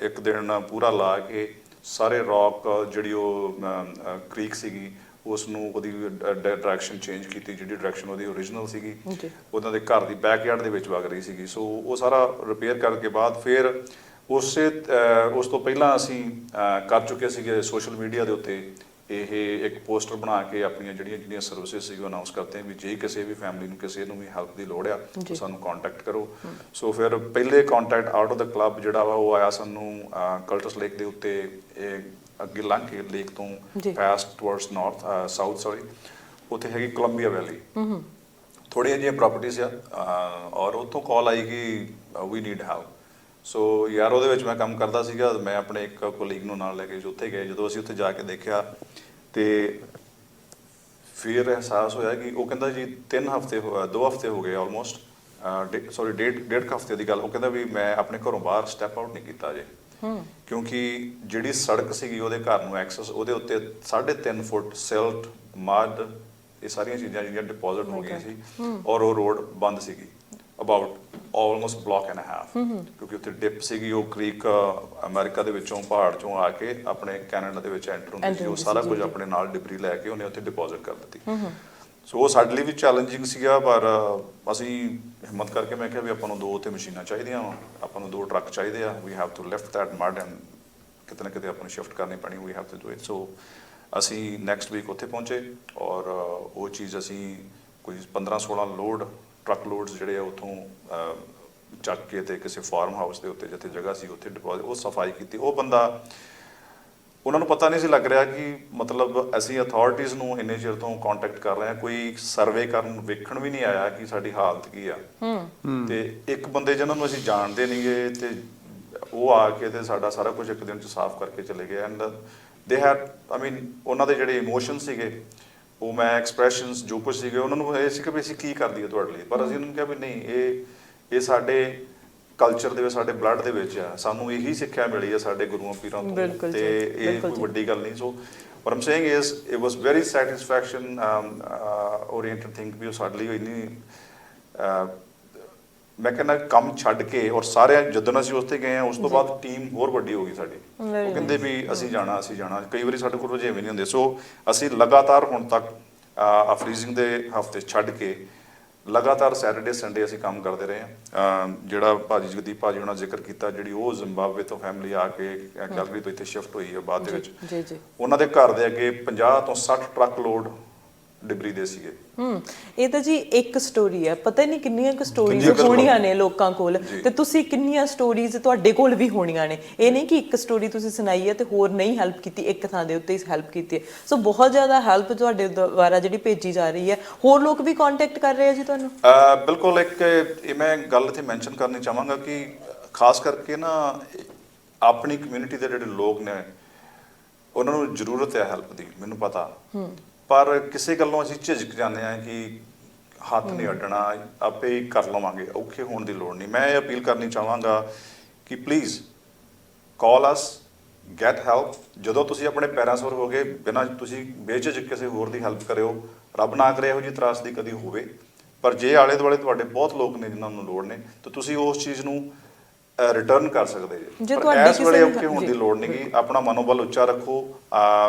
Speaker 1: ਇੱਕ ਦਿਨ ਪੂਰਾ ਲਾ ਕੇ ਸਾਰੇ ਰੌਕ ਜਿਹੜੀ ਉਹ ਕ੍ਰੀਕ ਸੀਗੀ ਉਸ ਨੂੰ ਉਹਦੀ ਡਾਇਰੈਕਸ਼ਨ ਚੇਂਜ ਕੀਤੀ, ਜਿਹੜੀ ਡਾਇਰੈਕਸ਼ਨ ਉਹਦੀ ਓਰੀਜਨਲ ਸੀਗੀ ਉਹਨਾਂ ਦੇ ਘਰ ਦੀ ਬੈਕਯਾਰਡ ਦੇ ਵਿੱਚ ਵਗ ਰਹੀ ਸੀਗੀ। ਸੋ ਉਹ ਸਾਰਾ ਰਿਪੇਅਰ ਕਰਨ ਕੇ ਬਾਅਦ ਫਿਰ ਉਸ ਤੋਂ ਪਹਿਲਾਂ ਅਸੀਂ ਕਰ ਚੁੱਕੇ ਸੀਗੇ ਸੋਸ਼ਲ ਮੀਡੀਆ ਦੇ ਉੱਤੇ ਇਹ ਇੱਕ ਪੋਸਟਰ ਬਣਾ ਕੇ ਆਪਣੀਆਂ ਜਿਹੜੀਆਂ ਸਰਵਿਸਿਜ਼ ਸੀ ਉਹ ਅਨਾਉਂਸ ਕਰਦੇ ਹਾਂ ਵੀ ਜੇ ਕਿਸੇ ਵੀ ਫੈਮਿਲੀ ਨੂੰ ਕਿਸੇ ਨੂੰ ਵੀ ਹੈਲਪ ਦੀ ਲੋੜ ਆ ਤਾਂ ਸਾਨੂੰ ਕੰਟੈਕਟ ਕਰੋ। ਸੋ ਫਿਰ ਪਹਿਲੇ contact out of the club ਜਿਹੜਾ ਵਾ ਉਹ ਆਇਆ ਸਾਨੂੰ ਕਲਟਸ ਲੇਕ ਦੇ ਉੱਤੇ, ਇਹ ਅੱਗੇ ਲੰਘ ਕੇ ਲੇਕ ਤੋਂ ਪੈਸਟ ਟੁਵਰਡਸ ਸਾਊਥ ਉੱਥੇ ਹੈਗੀ ਕੋਲੰਬੀਆ ਵੈਲੀ, ਥੋੜ੍ਹੀਆਂ ਜਿਹੀਆਂ ਪ੍ਰਾਪਰਟੀਜ਼ ਆ, ਔਰ ਉੱਥੋਂ ਕਾਲ ਆਈ ਕਿ ਵੀ ਨੀਡ ਹੈਲਪ। ਸੋ ਯਾਰ ਉਹਦੇ ਵਿੱਚ ਮੈਂ ਕੰਮ ਕਰਦਾ ਸੀਗਾ, ਮੈਂ ਆਪਣੇ ਇੱਕ ਕੋਲੀਗ ਨੂੰ ਨਾਲ ਲੈ ਕੇ ਉੱਥੇ ਗਏ। ਜਦੋਂ ਅਸੀਂ ਉੱਥੇ ਜਾ ਕੇ ਦੇਖਿਆ ਤੇ ਫਿਰ ਅਹਿਸਾਸ ਹੋਇਆ ਕਿ ਉਹ ਕਹਿੰਦਾ ਜੀ 2 ਹਫ਼ਤੇ ਹੋ ਗਏ ਆਲਮੋਸਟ, ਸੌਰੀ ਡੇਢ ਹਫ਼ਤੇ ਦੀ ਗੱਲ। ਉਹ ਕਹਿੰਦਾ ਵੀ ਮੈਂ ਆਪਣੇ ਘਰੋਂ ਬਾਹਰ ਸਟੈਪ ਆਊਟ ਨਹੀਂ ਕੀਤਾ ਅਜੇ, ਕਿਉਂਕਿ ਜਿਹੜੀ ਸੜਕ ਸੀਗੀ ਉਹਦੇ ਘਰ ਨੂੰ ਐਕਸੈਸ, ਉਹਦੇ ਉੱਤੇ 3.5 ਫੁੱਟ ਸਿਲਟ, ਮੱਡ, ਇਹ ਸਾਰੀਆਂ ਚੀਜ਼ਾਂ ਜਿਹੜੀਆਂ ਡਿਪੋਜ਼ਿਟ ਹੋ ਗਈਆਂ ਸੀ, ਔਰ ਉਹ ਰੋਡ ਬੰਦ ਸੀਗੀ about almost block and half, ਕਿਉਂਕਿ ਉੱਥੇ ਡਿਪ ਸੀਗੀ। ਉਹ ਕ੍ਰੀਕ ਅਮਰੀਕਾ ਦੇ ਵਿੱਚੋਂ ਪਹਾੜ ਚੋਂ ਆ ਕੇ ਆਪਣੇ ਕੈਨੇਡਾ ਦੇ ਵਿੱਚ ਐਂਟਰ ਹੁੰਦੀ ਸੀ, ਉਹ ਸਾਰਾ ਕੁਝ ਆਪਣੇ ਨਾਲ ਡਿਬਰੀ ਲੈ ਕੇ ਉਹਨੇ ਉੱਥੇ ਡਿਪੋਜ਼ਿਟ ਕਰ ਦਿੱਤੀ। ਸੋ ਉਹ ਸਾਡੇ ਲਈ ਵੀ ਚੈਲੰਜਿੰਗ ਸੀਗਾ, ਪਰ ਅਸੀਂ ਹਿੰਮਤ ਕਰਕੇ ਮੈਂ ਕਿਹਾ ਵੀ ਆਪਾਂ ਨੂੰ 2 ਤੇ ਮਸ਼ੀਨਾਂ ਚਾਹੀਦੀਆਂ ਵਾ, ਆਪਾਂ ਨੂੰ 2 ਟਰੱਕ ਚਾਹੀਦੇ ਆ, we have to lift that mud and ਕਿਤੇ ਨਾ ਕਿਤੇ ਆਪਾਂ ਨੂੰ ਸ਼ਿਫਟ ਕਰਨੀ ਪੈਣੀ, we have to do it. So ਅਸੀਂ ਨੈਕਸਟ ਵੀਕ ਉੱਥੇ ਪਹੁੰਚੇ, ਔਰ ਉਹ ਚੀਜ਼ ਅਸੀਂ ਕੋਈ 15-16 ਟਰੱਕ ਲੋਡਸ ਜਿਹੜੇ ਆ ਉੱਥੋਂ ਚੱਕ ਕੇ ਤੇ ਕਿਸੇ ਫਾਰਮ ਹਾਊਸ ਦੇ ਉੱਤੇ ਜਿੱਥੇ ਜਗ੍ਹਾ ਸੀ ਉੱਥੇ ਡਿਪੋਜ਼ਿਟ, ਉਹ ਸਫਾਈ ਕੀਤੀ। ਉਹ ਬੰਦਾ, ਉਹਨਾਂ ਨੂੰ ਪਤਾ ਨਹੀਂ ਸੀ ਲੱਗ ਰਿਹਾ ਕਿ ਮਤਲਬ ਅਸੀਂ ਅਥਾਰਟੀਜ਼ ਨੂੰ ਇੰਨੇ ਚਿਰ ਤੋਂ ਕੰਟੈਕਟ ਕਰ ਰਹੇ ਹਾਂ, ਕੋਈ ਸਰਵੇ ਕਰਨ ਵੇਖਣ ਵੀ ਨਹੀਂ ਆਇਆ ਕਿ ਸਾਡੀ ਹਾਲਤ ਕੀ ਆ। ਤੇ ਇੱਕ ਬੰਦੇ ਜਿਹਨਾਂ ਨੂੰ ਅਸੀਂ ਜਾਣਦੇ ਨਹੀਂਗੇ ਤੇ ਉਹ ਆ ਕੇ ਤੇ ਸਾਡਾ ਸਾਰਾ ਕੁਝ ਇੱਕ ਦਿਨ 'ਚ ਸਾਫ਼ ਕਰਕੇ ਚਲੇ ਗਏ। ਐਂਡ ਦੇ ਹੈਡ ਉਹਨਾਂ ਦੇ ਜਿਹੜੇ ਇਮੋਸ਼ਨ ਸੀਗੇ, ਉਹ ਮੈਂ ਐਕਸਪ੍ਰੈਸ਼ਨਸ ਜੋ ਕੁਝ ਸੀਗੇ, ਉਹਨਾਂ ਨੂੰ ਇਹ ਸੀ ਕਿ ਵੀ ਅਸੀਂ ਕੀ ਕਰ ਦਈਏ ਤੁਹਾਡੇ ਲਈ, ਪਰ ਅਸੀਂ ਉਹਨਾਂ ਨੂੰ ਕਿਹਾ ਵੀ ਨਹੀਂ, ਇਹ ਸਾਡੇ ਕਲਚਰ ਦੇ ਵਿੱਚ, ਸਾਡੇ ਬਲੱਡ ਦੇ ਵਿੱਚ ਆ, ਸਾਨੂੰ ਇਹੀ ਸਿੱਖਿਆ ਮਿਲੀ ਹੈ ਸਾਡੇ ਗੁਰੂਆਂ ਪੀਰਾਂ ਤੋਂ, ਤੇ ਇਹ ਕੋਈ ਵੱਡੀ ਗੱਲ ਨਹੀਂ। ਸੋ what I'm saying is it was very satisfaction oriented thing ਵੀ ਉਹ ਸਾਡੇ ਲਈ ਇੰਨੀ ਮੈਂ ਕਹਿੰਦਾ ਕੰਮ ਛੱਡ ਕੇ, ਔਰ ਸਾਰੇ ਜਦੋਂ ਅਸੀਂ ਉੱਥੇ ਗਏ ਹਾਂ ਉਸ ਤੋਂ ਬਾਅਦ ਟੀਮ ਹੋਰ ਵੱਡੀ ਹੋ ਗਈ ਸਾਡੀ। ਉਹ ਕਹਿੰਦੇ ਵੀ ਅਸੀਂ ਜਾਣਾ। ਕਈ ਵਾਰੀ ਸਾਡੇ ਕੋਲ ਰੁਝੇਵੇਂ ਨਹੀਂ ਹੁੰਦੇ। ਸੋ ਅਸੀਂ ਲਗਾਤਾਰ ਹੁਣ ਤੱਕ ਫਰੀਜ਼ਿੰਗ ਦੇ ਹਫ਼ਤੇ ਛੱਡ ਕੇ ਲਗਾਤਾਰ ਸੈਟਰਡੇ ਸੰਡੇ ਅਸੀਂ ਕੰਮ ਕਰਦੇ ਰਹੇ ਹਾਂ। ਜਿਹੜਾ ਭਾਜੀ ਜਗਦੀਪ ਭਾਜੀ ਉਹਨਾਂ ਜ਼ਿਕਰ ਕੀਤਾ, ਜਿਹੜੀ ਉਹ ਜ਼ਿੰਬਾਬਵੇ ਤੋਂ ਫੈਮਿਲੀ ਆ ਕੇ ਕੈਲਗਰੀ ਤੋਂ ਇੱਥੇ ਸ਼ਿਫਟ ਹੋਈ ਹੈ ਬਾਅਦ ਦੇ ਵਿੱਚ, ਉਹਨਾਂ ਦੇ ਘਰ ਦੇ ਅੱਗੇ 50 ਤੋਂ 60 ਟਰੱਕ ਲੋਡ ਡਿਬਰੀ ਦੇ ਸੀਗੇ।
Speaker 5: ਇਹ ਤਾਂ ਜੀ ਇੱਕ ਸਟੋਰੀ ਹੈ, ਪਤਾ ਹੀ ਨਹੀਂ ਕਿੰਨੀਆਂ ਕੁ ਸਟੋਰੀਜ਼ ਹੋਣੀਆਂ ਨੇ ਲੋਕਾਂ ਕੋਲ, ਤੇ ਤੁਸੀਂ ਕਿੰਨੀਆਂ ਸਟੋਰੀਜ਼ ਤੁਹਾਡੇ ਕੋਲ ਵੀ ਹੋਣੀਆਂ ਨੇ। ਇਹ ਨਹੀਂ ਕਿ ਇੱਕ ਸਟੋਰੀ ਤੁਸੀਂ ਸੁਣਾਈ ਹੈ ਤੇ ਹੋਰ ਨਹੀਂ ਹੈਲਪ ਕੀਤੀ, ਇੱਕ ਥਾਂ ਦੇ ਉੱਤੇ ਹੀ ਹੈਲਪ ਕੀਤੀ ਹੈ। ਸੋ ਬਹੁਤ ਜ਼ਿਆਦਾ ਹੈਲਪ ਤੁਹਾਡੇ ਦੁਆਰਾ ਜਿਹੜੀ ਭੇਜੀ ਜਾ ਰਹੀ ਹੈ। ਹੋਰ ਲੋਕ ਵੀ ਕੰਟੈਕਟ ਕਰ ਰਹੇ ਆ ਜੀ ਤੁਹਾਨੂੰ?
Speaker 1: ਬਿਲਕੁਲ। ਇੱਕ ਇਹ ਮੈਂ ਗੱਲ ਇੱਥੇ ਮੈਂਸ਼ਨ ਕਰਨੀ ਚਾਹਾਂਗਾ ਕਿ ਖਾਸ ਕਰਕੇ ਨਾ ਆਪਣੀ ਕਮਿਊਨਿਟੀ ਦੇ ਜਿਹੜੇ ਲੋਕ ਨੇ ਉਹਨਾਂ ਨੂੰ ਜ਼ਰੂਰਤ ਹੈ ਹੈਲਪ ਦੀ, ਮੈਨੂੰ ਪਤਾ, ਪਰ ਕਿਸੇ ਗੱਲੋਂ ਅਸੀਂ ਝਿਜਕ ਜਾਂਦੇ ਹਾਂ ਕਿ ਹੱਥ ਨਹੀਂ ਅੱਡਣਾ, ਆਪੇ ਹੀ ਕਰ ਲਵਾਂਗੇ, ਔਖੇ ਹੋਣ ਦੀ ਲੋੜ ਨਹੀਂ। ਮੈਂ ਇਹ ਅਪੀਲ ਕਰਨੀ ਚਾਹਾਂਗਾ ਕਿ please call us, get help. ਜਦੋਂ ਤੁਸੀਂ ਆਪਣੇ ਪੈਰਾਂ ਸਵਰ ਹੋ ਗਏ, ਬਿਨਾਂ ਤੁਸੀਂ ਬੇਝਿਜਕ ਕਿਸੇ ਹੋਰ ਦੀ ਹੈਲਪ ਕਰਿਓ। ਰੱਬ ਨਾ ਕਰੇ ਇਹੋ ਜਿਹੀ ਤਰਾਸਦੀ ਕਦੀ ਹੋਵੇ, ਪਰ ਜੇ ਆਲੇ ਦੁਆਲੇ ਤੁਹਾਡੇ ਬਹੁਤ ਲੋਕ ਨੇ ਜਿਨ੍ਹਾਂ ਨੂੰ ਲੋੜ ਨੇ, ਤਾਂ ਤੁਸੀਂ ਉਸ ਚੀਜ਼ ਨੂੰ ਰਿਟਰਨ ਕਰ ਸਕਦੇ ਜੇ। ਪਰ ਇਸ ਵੇਲੇ ਔਖੇ ਹੋਣ ਦੀ ਲੋੜ ਨਹੀਂ ਗੀ। ਆਪਣਾ ਮਨੋਬਲ ਉੱਚਾ ਰੱਖੋ।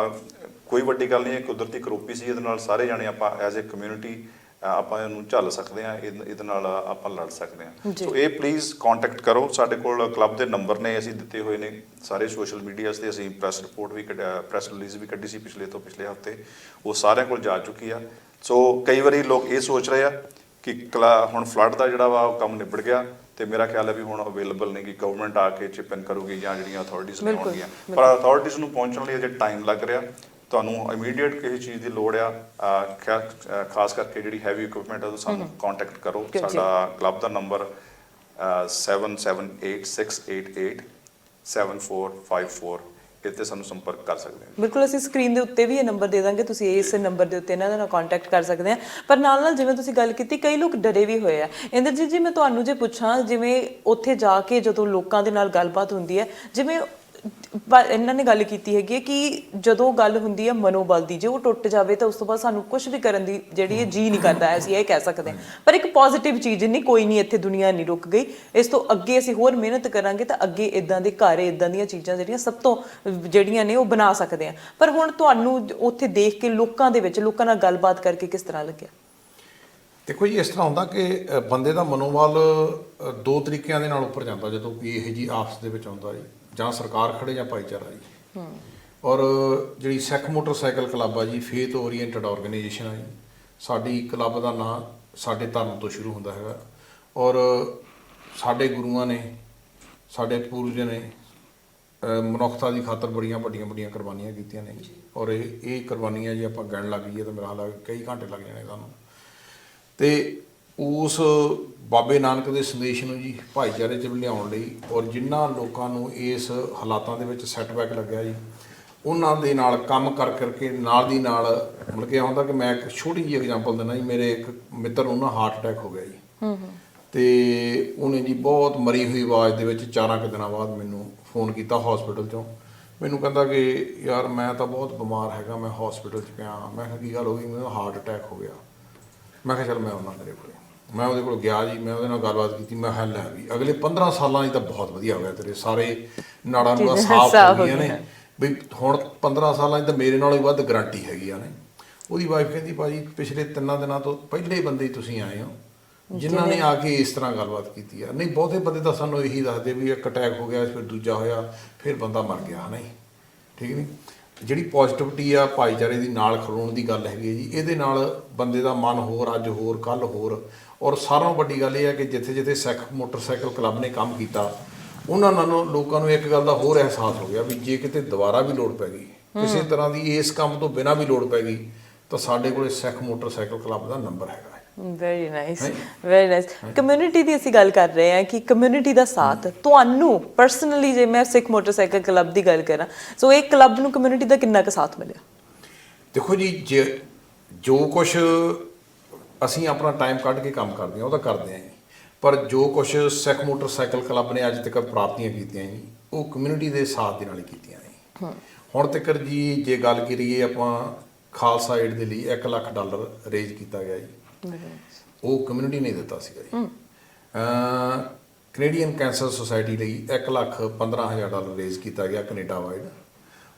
Speaker 1: ਕੋਈ ਵੱਡੀ ਗੱਲ ਨਹੀਂ ਹੈ, ਕੁਦਰਤੀ ਕਰੋਪੀ ਸੀ, ਇਹਦੇ ਨਾਲ ਸਾਰੇ ਜਾਣੇ ਆਪਾਂ ਐਜ਼ ਏ ਕਮਿਊਨਿਟੀ ਆਪਾਂ ਇਹਨੂੰ ਝੱਲ ਸਕਦੇ ਹਾਂ, ਇਹਦੇ ਨਾਲ ਆਪਾਂ ਲੜ ਸਕਦੇ ਹਾਂ। ਸੋ ਇਹ ਪਲੀਜ਼ ਕੰਟੈਕਟ ਕਰੋ। ਸਾਡੇ ਕੋਲ ਕਲੱਬ ਦੇ ਨੰਬਰ ਨੇ ਅਸੀਂ ਦਿੱਤੇ ਹੋਏ ਨੇ ਸਾਰੇ ਸੋਸ਼ਲ ਮੀਡੀਆਸ ਤੇ। ਅਸੀਂ ਪ੍ਰੈਸ ਰਿਪੋਰਟ ਵੀ ਪ੍ਰੈਸ ਰਿਲੀਜ਼ ਵੀ ਕੱਢੀ ਸੀ ਪਿਛਲੇ ਹਫ਼ਤੇ, ਉਹ ਸਾਰਿਆਂ ਕੋਲ ਜਾ ਚੁੱਕੀ ਆ। ਸੋ ਕਈ ਵਾਰੀ ਲੋਕ ਇਹ ਸੋਚ ਰਹੇ ਆ ਕਿ ਹੁਣ ਫਲੱਡ ਦਾ ਜਿਹੜਾ ਵਾ ਉਹ ਕੰਮ ਨਿਬੜ ਗਿਆ, ਤੇ ਮੇਰਾ ਖਿਆਲ ਹੈ ਵੀ ਹੁਣ ਅਵੇਲੇਬਲ ਨਹੀਂ ਕਿ ਗਵਰਨਮੈਂਟ ਆ ਕੇ ਚਿਪ ਇਨ ਕਰੂਗੀ ਜਾਂ ਜਿਹੜੀਆਂ ਅਥਾਰਟੀਜ਼ ਨੇ ਆਉਣਗੀਆਂ, ਪਰ ਅਥਾਰਟੀਜ਼ ਨੂੰ ਪਹੁੰਚਣ ਲਈ ਅਜੇ ਟਾਈਮ ਲੱਗ ਰਿਹਾ। ਤੁਹਾਨੂੰ ਇਮੀਡੀਏਟ ਕਿਸੇ ਚੀਜ਼ ਦੀ ਲੋੜ ਆ, ਖਾਸ ਕਰਕੇ ਜਿਹੜੀ ਹੈਵੀ ਇਕਵਿਪਮੈਂਟ ਹੈ, ਸਾਨੂੰ ਕੰਟੈਕਟ ਕਰੋ। ਸਾਡਾ ਕਲੱਬ ਦਾ ਨੰਬਰ 7786887454 ਇੱਥੇ ਸਾਨੂੰ ਸੰਪਰਕ ਕਰ ਸਕਦੇ ਹੋ।
Speaker 5: ਬਿਲਕੁਲ, ਅਸੀਂ ਸਕਰੀਨ ਦੇ ਉੱਤੇ ਵੀ ਇਹ ਨੰਬਰ ਦੇ ਦਾਂਗੇ, ਤੁਸੀਂ ਇਸ ਨੰਬਰ ਦੇ ਉੱਤੇ ਇਹਨਾਂ ਨਾਲ ਕੰਟੈਕਟ ਕਰ ਸਕਦੇ ਆ। ਪਰ ਨਾਲ ਨਾਲ ਜਿਵੇਂ ਤੁਸੀਂ ਗੱਲ ਕੀਤੀ, ਕਈ ਲੋਕ ਡਰੇ ਵੀ ਹੋਏ ਆ। ਇੰਦਰਜੀਤ ਜੀ, ਮੈਂ ਤੁਹਾਨੂੰ ਜੇ ਪੁੱਛਾਂ, ਜਿਵੇਂ ਉੱਥੇ ਜਾ ਕੇ ਜਦੋਂ ਲੋਕਾਂ ਦੇ ਨਾਲ ਗੱਲਬਾਤ ਹੁੰਦੀ ਹੈ, ਜਿਵੇਂ ਇਹਨਾਂ ਨੇ ਗੱਲ ਕੀਤੀ ਹੈਗੀ ਹੈ ਕਿ ਜਦੋਂ ਗੱਲ ਹੁੰਦੀ ਹੈ ਮਨੋਬਲ ਦੀ, ਜੇ ਉਹ ਟੁੱਟ ਜਾਵੇ ਤਾਂ ਉਸ ਤੋਂ ਬਾਅਦ ਸਾਨੂੰ ਕੁਝ ਵੀ ਕਰਨ ਦੀ ਜਿਹੜੀ ਜੀ ਨਹੀਂ ਕਰਦਾ, ਅਸੀਂ ਇਹ ਕਹਿ ਸਕਦੇ ਹਾਂ। ਪਰ ਇੱਕ ਪੋਜ਼ਿਟਿਵ ਚੀਜ਼ ਨਹੀਂ, ਕੋਈ ਨਹੀਂ, ਇੱਥੇ ਦੁਨੀਆ ਨਹੀਂ ਰੁਕ ਗਈ, ਇਸ ਤੋਂ ਅੱਗੇ ਅਸੀਂ ਹੋਰ ਮਿਹਨਤ ਕਰਾਂਗੇ ਤਾਂ ਅੱਗੇ ਇਦਾਂ ਦੇ ਘਰ, ਇਦਾਂ ਦੀਆਂ ਚੀਜ਼ਾਂ ਜਿਹੜੀਆਂ ਸਭ ਤੋਂ ਜਿਹੜੀਆਂ ਨੇ ਉਹ ਬਣਾ ਸਕਦੇ ਹਾਂ। ਪਰ ਹੁਣ ਤੁਹਾਨੂੰ ਉੱਥੇ ਦੇਖ ਕੇ ਲੋਕਾਂ ਦੇ ਵਿੱਚ, ਲੋਕਾਂ ਨਾਲ ਗੱਲਬਾਤ ਕਰਕੇ ਕਿਸ ਤਰ੍ਹਾਂ ਲੱਗਿਆ?
Speaker 3: ਦੇਖੋ ਜੀ, ਇਸ ਤਰ੍ਹਾਂ ਹੁੰਦਾ ਕਿ ਬੰਦੇ ਦਾ ਮਨੋਬਲ ਦੋ ਤਰੀਕਿਆਂ ਦੇ ਨਾਲ ਉੱਪਰ ਜਾਂਦਾ ਜਦੋਂ ਵੀ ਇਹੋ ਜਿਹੀ ਆਪਸ ਦੇ ਵਿੱਚ ਆਉਂਦਾ ਜੀ, ਜਾਂ ਸਰਕਾਰ ਖੜੇ ਜਾਂ ਭਾਈਚਾਰਾ ਜੀ। ਔਰ ਜਿਹੜੀ ਸਿੱਖ ਮੋਟਰਸਾਈਕਲ ਕਲੱਬ ਆ ਜੀ, ਫੇਥ ਓਰੀਐਂਟਡ ਆਰਗੇਨਾਈਜੇਸ਼ਨ ਆ ਜੀ। ਸਾਡੀ ਕਲੱਬ ਦਾ ਨਾਂ ਸਾਡੇ ਧਰਮ ਤੋਂ ਸ਼ੁਰੂ ਹੁੰਦਾ ਹੈਗਾ, ਔਰ ਸਾਡੇ ਗੁਰੂਆਂ ਨੇ, ਸਾਡੇ ਪੂਰਵਜਾਂ ਨੇ ਮਨੁੱਖਤਾ ਦੀ ਖਾਤਰ ਬੜੀਆਂ ਵੱਡੀਆਂ ਕੁਰਬਾਨੀਆਂ ਕੀਤੀਆਂ ਨੇ। ਔਰ ਇਹ ਕੁਰਬਾਨੀਆਂ ਜੇ ਆਪਾਂ ਗਿਣ ਲੱਗ ਜਾਈਏ ਤਾਂ ਮੇਰਾ ਹਾਲ ਕਈ ਘੰਟੇ ਲੱਗ ਜਾਣੇ ਸਾਨੂੰ। ਤੇ ਉਸ ਬਾਬੇ ਨਾਨਕ ਦੇ ਸੰਦੇਸ਼ ਨੂੰ ਜੀ ਭਾਈਚਾਰੇ 'ਚ ਲਿਆਉਣ ਲਈ, ਔਰ ਜਿਨ੍ਹਾਂ ਲੋਕਾਂ ਨੂੰ ਇਸ ਹਾਲਾਤਾਂ ਦੇ ਵਿੱਚ ਸੈਟਬੈਕ ਲੱਗਿਆ ਜੀ, ਉਹਨਾਂ ਦੇ ਨਾਲ ਕੰਮ ਕਰਕੇ ਨਾਲ ਦੀ ਨਾਲ ਮਤਲਬ ਕਿ ਆਉਂਦਾ ਕਿ ਮੈਂ ਇੱਕ ਛੋਟੀ ਜਿਹੀ ਐਗਜ਼ਾਮਪਲ ਦਿੰਦਾ ਜੀ। ਮੇਰੇ ਇੱਕ ਮਿੱਤਰ ਨੂੰ ਨਾ ਹਾਰਟ ਅਟੈਕ ਹੋ ਗਿਆ ਜੀ, ਤੇ ਉਹਨੇ ਜੀ ਬਹੁਤ ਮਰੀ ਹੋਈ ਆਵਾਜ਼ ਦੇ ਵਿੱਚ 4 ਕੁ ਦਿਨਾਂ ਬਾਅਦ ਮੈਨੂੰ ਫੋਨ ਕੀਤਾ ਹਸਪੀਟਲ 'ਚੋਂ। ਮੈਨੂੰ ਕਹਿੰਦਾ ਕਿ ਯਾਰ ਮੈਂ ਤਾਂ ਬਹੁਤ ਬਿਮਾਰ ਹੈਗਾ, ਮੈਂ ਹਸਪੀਟਲ 'ਚ ਪਿਆ। ਮੈਂ ਕਿਹਾ ਕੀ ਗੱਲ ਹੋ ਗਈ? ਮੈਨੂੰ ਹਾਰਟ ਅਟੈਕ ਹੋ ਗਿਆ। ਮੈਂ ਕਿਹਾ ਚੱਲ ਮੈਂ ਆਉਣਾ ਤੇਰੇ ਕੋਲ। ਮੈਂ ਉਹਦੇ ਕੋਲ ਗਿਆ ਜੀ, ਮੈਂ ਉਹਦੇ ਨਾਲ ਗੱਲਬਾਤ ਕੀਤੀ। ਮੈਂ ਕਿਹਾ ਲੈ ਵੀ ਅਗਲੇ 15 ਸਾਲਾਂ 'ਚ ਤਾਂ ਬਹੁਤ ਵਧੀਆ ਹੋ ਗਿਆ, ਤੇਰੇ ਸਾਰੇ ਨਾੜਾਂ ਨੂੰ ਸਾਫ਼ ਹੋ ਗਈਆਂ ਨੇ ਵੀ ਹੁਣ 15 ਸਾਲਾਂ 'ਚ ਤਾਂ ਮੇਰੇ ਨਾਲੋਂ ਹੀ ਵੱਧ ਗਰੰਟੀ ਹੈਗੀ ਆ ਨੇ। ਉਹਦੀ ਵਾਈਫ ਕਹਿੰਦੀ ਭਾਜੀ ਪਿਛਲੇ 3 ਦਿਨਾਂ ਤੋਂ ਪਹਿਲੇ ਬੰਦੇ ਤੁਸੀਂ ਆਏ ਹੋ ਜਿਨ੍ਹਾਂ ਨੇ ਆ ਕੇ ਇਸ ਤਰ੍ਹਾਂ ਗੱਲਬਾਤ ਕੀਤੀ ਆ। ਨਹੀਂ ਬਹੁਤੇ ਬੰਦੇ ਤਾਂ ਸਾਨੂੰ ਇਹੀ ਦੱਸਦੇ ਵੀ ਇੱਕ ਅਟੈਕ ਹੋ ਗਿਆ, ਫਿਰ ਦੂਜਾ ਹੋਇਆ, ਫਿਰ ਬੰਦਾ ਮਰ ਗਿਆ। ਨਹੀਂ ਠੀਕ ਨਹੀਂ, ਜਿਹੜੀ ਪੋਜ਼ਿਟਿਵਿਟੀ ਆ ਭਾਈਚਾਰੇ ਦੀ ਨਾਲ ਖਲੋਣ ਦੀ ਗੱਲ ਹੈਗੀ ਜੀ, ਇਹਦੇ ਨਾਲ ਬੰਦੇ ਦਾ ਮਨ ਹੋਰ, ਅੱਜ ਹੋਰ, ਕੱਲ੍ਹ ਹੋਰ। ਔਰ ਸਾਰਿਆਂ ਨਾਲੋਂ ਵੱਡੀ ਗੱਲ ਇਹ ਹੈ ਕਿ ਜਿੱਥੇ ਜਿੱਥੇ ਸਿੱਖ ਮੋਟਰਸਾਈਕਲ ਕਲੱਬ ਨੇ ਕੰਮ ਕੀਤਾ, ਉਹਨਾਂ ਨਾਲੋਂ ਲੋਕਾਂ ਨੂੰ ਇੱਕ ਗੱਲ ਦਾ ਹੋਰ ਅਹਿਸਾਸ ਹੋ ਗਿਆ ਵੀ ਜੇ ਕਿਤੇ ਦੁਬਾਰਾ ਵੀ ਲੋੜ ਪੈ ਗਈ, ਕਿਸੇ ਤਰ੍ਹਾਂ ਦੀ ਇਸ ਕੰਮ ਤੋਂ ਬਿਨਾਂ ਵੀ ਲੋੜ ਪੈ ਗਈ, ਤਾਂ ਸਾਡੇ ਕੋਲੇ ਸਿੱਖ ਮੋਟਰਸਾਈਕਲ ਕਲੱਬ ਦਾ ਨੰਬਰ ਹੈਗਾ।
Speaker 5: Very nice, very nice. Community ਦੀ ਅਸੀਂ ਗੱਲ ਕਰ ਰਹੇ ਹਾਂ ਕਿ ਕਮਿਊਨਿਟੀ ਦਾ ਸਾਥ ਤੁਹਾਨੂੰ ਪਰਸਨਲੀ, ਜੇ ਮੈਂ ਸਿੱਖ ਮੋਟਰਸਾਈਕਲ ਕਲੱਬ ਦੀ ਗੱਲ ਕਰਾਂ, ਸੋ ਇਹ ਕਲੱਬ ਨੂੰ ਕਮਿਊਨਿਟੀ ਦਾ ਕਿੰਨਾ ਕੁ ਸਾਥ ਮਿਲਿਆ?
Speaker 3: ਦੇਖੋ ਜੀ, ਜੋ ਕੁਛ ਅਸੀਂ ਆਪਣਾ ਟਾਈਮ ਕੱਢ ਕੇ ਕੰਮ ਕਰਦੇ ਹਾਂ ਉਹ ਤਾਂ ਕਰਦੇ ਹਾਂ ਜੀ, ਪਰ ਜੋ ਕੁਛ ਸਿੱਖ ਮੋਟਰਸਾਈਕਲ ਕਲੱਬ ਨੇ ਅੱਜ ਤੱਕ ਪ੍ਰਾਪਤੀਆਂ ਕੀਤੀਆਂ ਜੀ, ਉਹ ਕਮਿਊਨਿਟੀ ਦੇ ਸਾਥ ਦੇ ਨਾਲ ਹੀ ਕੀਤੀਆਂ ਨੇ। ਹੁਣ ਤੱਕ ਜੀ ਜੇ ਗੱਲ ਕਰੀਏ ਆਪਾਂ ਖਾਲਸਾ ਏਡ ਦੇ ਲਈ $1 ਲੱਖ ਰੇਜ਼ ਕੀਤਾ ਗਿਆ ਜੀ, ਉਹ ਕਮਿਊਨਿਟੀ ਨੇ ਦਿੱਤਾ ਸੀਗਾ ਜੀ। ਕੈਨੇਡੀਅਨ ਕੈਂਸਰ ਸੁਸਾਇਟੀ ਲਈ $1,15,000 ਰੇਜ਼ ਕੀਤਾ ਗਿਆ ਕੈਨੇਡਾ ਵਾਈਡ।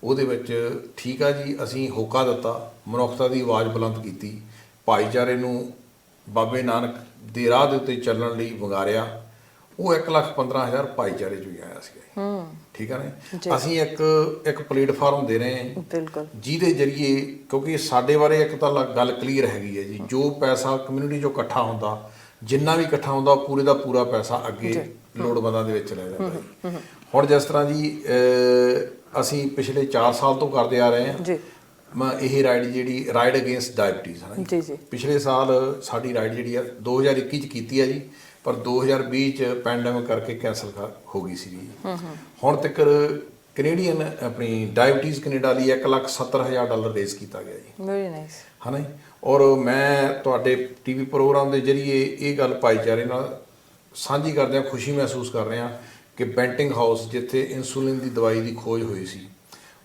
Speaker 3: ਉਹਦੇ ਵਿੱਚ ਠੀਕ ਆ ਜੀ, ਅਸੀਂ ਹੋਕਾ ਦਿੱਤਾ, ਮਨੁੱਖਤਾ ਦੀ ਆਵਾਜ਼ ਬੁਲੰਦ ਕੀਤੀ, ਭਾਈਚਾਰੇ ਨੂੰ ਬਾਬੇ ਨਾਨਕ ਦੇ ਰਾਹ ਦੇ ਉੱਤੇ ਚੱਲਣ ਲਈ ਵੰਗਾਰਿਆ। ਉਹ 1,15,000 ਭਾਈਚਾਰੇ 'ਚੋਂ ਹੀ ਆਇਆ ਸੀਗਾ। ਠੀਕ ਆ ਨੇ, ਅਸੀਂ ਇੱਕ ਪਲੇਟਫਾਰਮ ਦੇ ਰਹੇ ਹਾਂ ਬਿਲਕੁਲ, ਜਿਹਦੇ ਜਰੀਏ, ਕਿਉਂਕਿ ਸਾਡੇ ਬਾਰੇ ਇੱਕ ਤਾਂ ਗੱਲ ਕਲੀਅਰ ਹੈਗੀ ਹੈ ਜੀ, ਜੋ ਪੈਸਾ ਕਮਿਊਨਿਟੀ 'ਚੋਂ ਇਕੱਠਾ ਹੁੰਦਾ, ਜਿੰਨਾ ਵੀ ਇਕੱਠਾ ਹੁੰਦਾ, ਪੂਰੇ ਦਾ ਪੂਰਾ ਪੈਸਾ ਅੱਗੇ ਲੋੜਵੰਦਾਂ ਦੇ ਵਿੱਚ ਲੈ ਜਾਂਦਾ। ਹੁਣ ਜਿਸ ਤਰ੍ਹਾਂ ਜੀ ਅਸੀਂ ਪਿਛਲੇ 4 ਸਾਲ ਤੋਂ ਕਰਦੇ ਆ ਰਹੇ ਹਾਂ ਇਹ ਰਾਈਡ, ਜਿਹੜੀ ਰਾਈਡ ਅਗੇਂਸਟ ਡਾਇਬਟੀਜ਼ ਹੈ ਨਾ ਜੀ। ਪਿਛਲੇ ਸਾਲ ਸਾਡੀ ਰਾਈਡ ਜਿਹੜੀ ਆ 2021 'ਚ ਕੀਤੀ ਆ ਜੀ, ਪਰ 2020 'ਚ ਪੈਂਡੈਮਿਕ ਕਰਕੇ ਕੈਂਸਲ ਹੋ ਗਈ ਸੀ ਜੀ। ਹੁਣ ਤੱਕ ਕੈਨੇਡੀਅਨ ਆਪਣੀ ਡਾਇਬਟੀਜ਼ ਕੈਨੇਡਾ ਲਈ $1,70,000 ਰੇਜ਼ ਕੀਤਾ ਗਿਆ ਜੀ।
Speaker 5: ਵੈਰੀ ਨਾਈਸ, ਹੈ ਨਾ।
Speaker 3: ਔਰ ਮੈਂ ਤੁਹਾਡੇ ਟੀਵੀ ਪ੍ਰੋਗਰਾਮ ਦੇ ਜਰੀਏ ਇਹ ਗੱਲ ਭਾਈਚਾਰੇ ਨਾਲ ਸਾਂਝੀ ਕਰਦਿਆਂ ਖੁਸ਼ੀ ਮਹਿਸੂਸ ਕਰ ਰਹੇ ਹਾਂ ਕਿ ਬੈਂਟਿੰਗ ਹਾਊਸ, ਜਿੱਥੇ ਇਨਸੂਲਿਨ ਦੀ ਦਵਾਈ ਦੀ ਖੋਜ ਹੋਈ ਸੀ,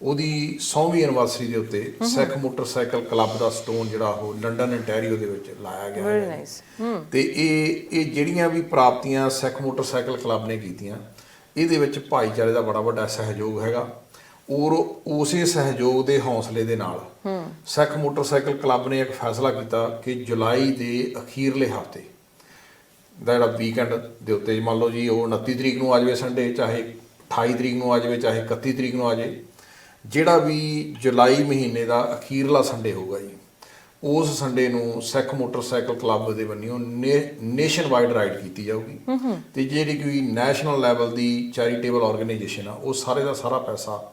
Speaker 3: ਉਹਦੀ 100ਵੀਂ ਐਨਵਰਸਰੀ ਦੇ ਉੱਤੇ ਸਿੱਖ ਮੋਟਰਸਾਈਕਲ ਕਲੱਬ ਦਾ ਸਟੋਨ ਜਿਹੜਾ ਉਹ ਲੰਡਨ ontario ਦੇ ਵਿੱਚ ਲਾਇਆ ਗਿਆ ਹੈ। ਤੇ ਇਹ ਜਿਹੜੀਆਂ ਵੀ ਪ੍ਰਾਪਤੀਆਂ ਸਿੱਖ ਮੋਟਰਸਾਈਕਲ ਕਲੱਬ ਨੇ ਕੀਤੀਆਂ, ਇਹਦੇ ਵਿੱਚ ਭਾਈਚਾਰੇ ਦਾ ਬੜਾ ਵੱਡਾ ਸਹਿਯੋਗ ਹੈਗਾ। ਔਰ ਉਸੇ ਸਹਿਯੋਗ ਦੇ ਹੌਸਲੇ ਦੇ ਨਾਲ ਸਿੱਖ ਮੋਟਰਸਾਈਕਲ ਕਲੱਬ ਨੇ ਇੱਕ ਫੈਸਲਾ ਕੀਤਾ ਕਿ ਜੁਲਾਈ ਦੇ ਅਖੀਰਲੇ ਹਫ਼ਤੇ ਦਾ ਜਿਹੜਾ ਵੀਕਐਂਡ ਦੇ ਉੱਤੇ, ਮੰਨ ਲਓ ਜੀ ਉਹ 29 ਤਰੀਕ ਨੂੰ ਆ ਜਾਵੇ ਸੰਡੇ, ਚਾਹੇ 28 ਤਰੀਕ ਨੂੰ ਆ ਜਾਵੇ, ਚਾਹੇ 31 ਤਰੀਕ ਨੂੰ ਆ ਜਾਵੇ, ਜਿਹੜਾ ਵੀ ਜੁਲਾਈ ਮਹੀਨੇ ਦਾ ਅਖੀਰਲਾ ਸੰਡੇ ਹੋਊਗਾ ਜੀ, ਉਸ ਸੰਡੇ ਨੂੰ ਸਿੱਖ ਮੋਟਰਸਾਈਕਲ ਕਲੱਬ ਦੇ ਵੱਲੋਂ ਨੇਸ਼ਨ ਵਾਈਡ ਰਾਈਡ ਕੀਤੀ ਜਾਊਗੀ ਤੇ ਜਿਹੜੀ ਕੋਈ ਨੈਸ਼ਨਲ ਲੈਵਲ ਦੀ ਚੈਰੀਟੇਬਲ ਆਰਗੇਨਾਈਜੇਸ਼ਨ ਆ ਉਹ ਸਾਰੇ ਦਾ ਸਾਰਾ ਪੈਸਾ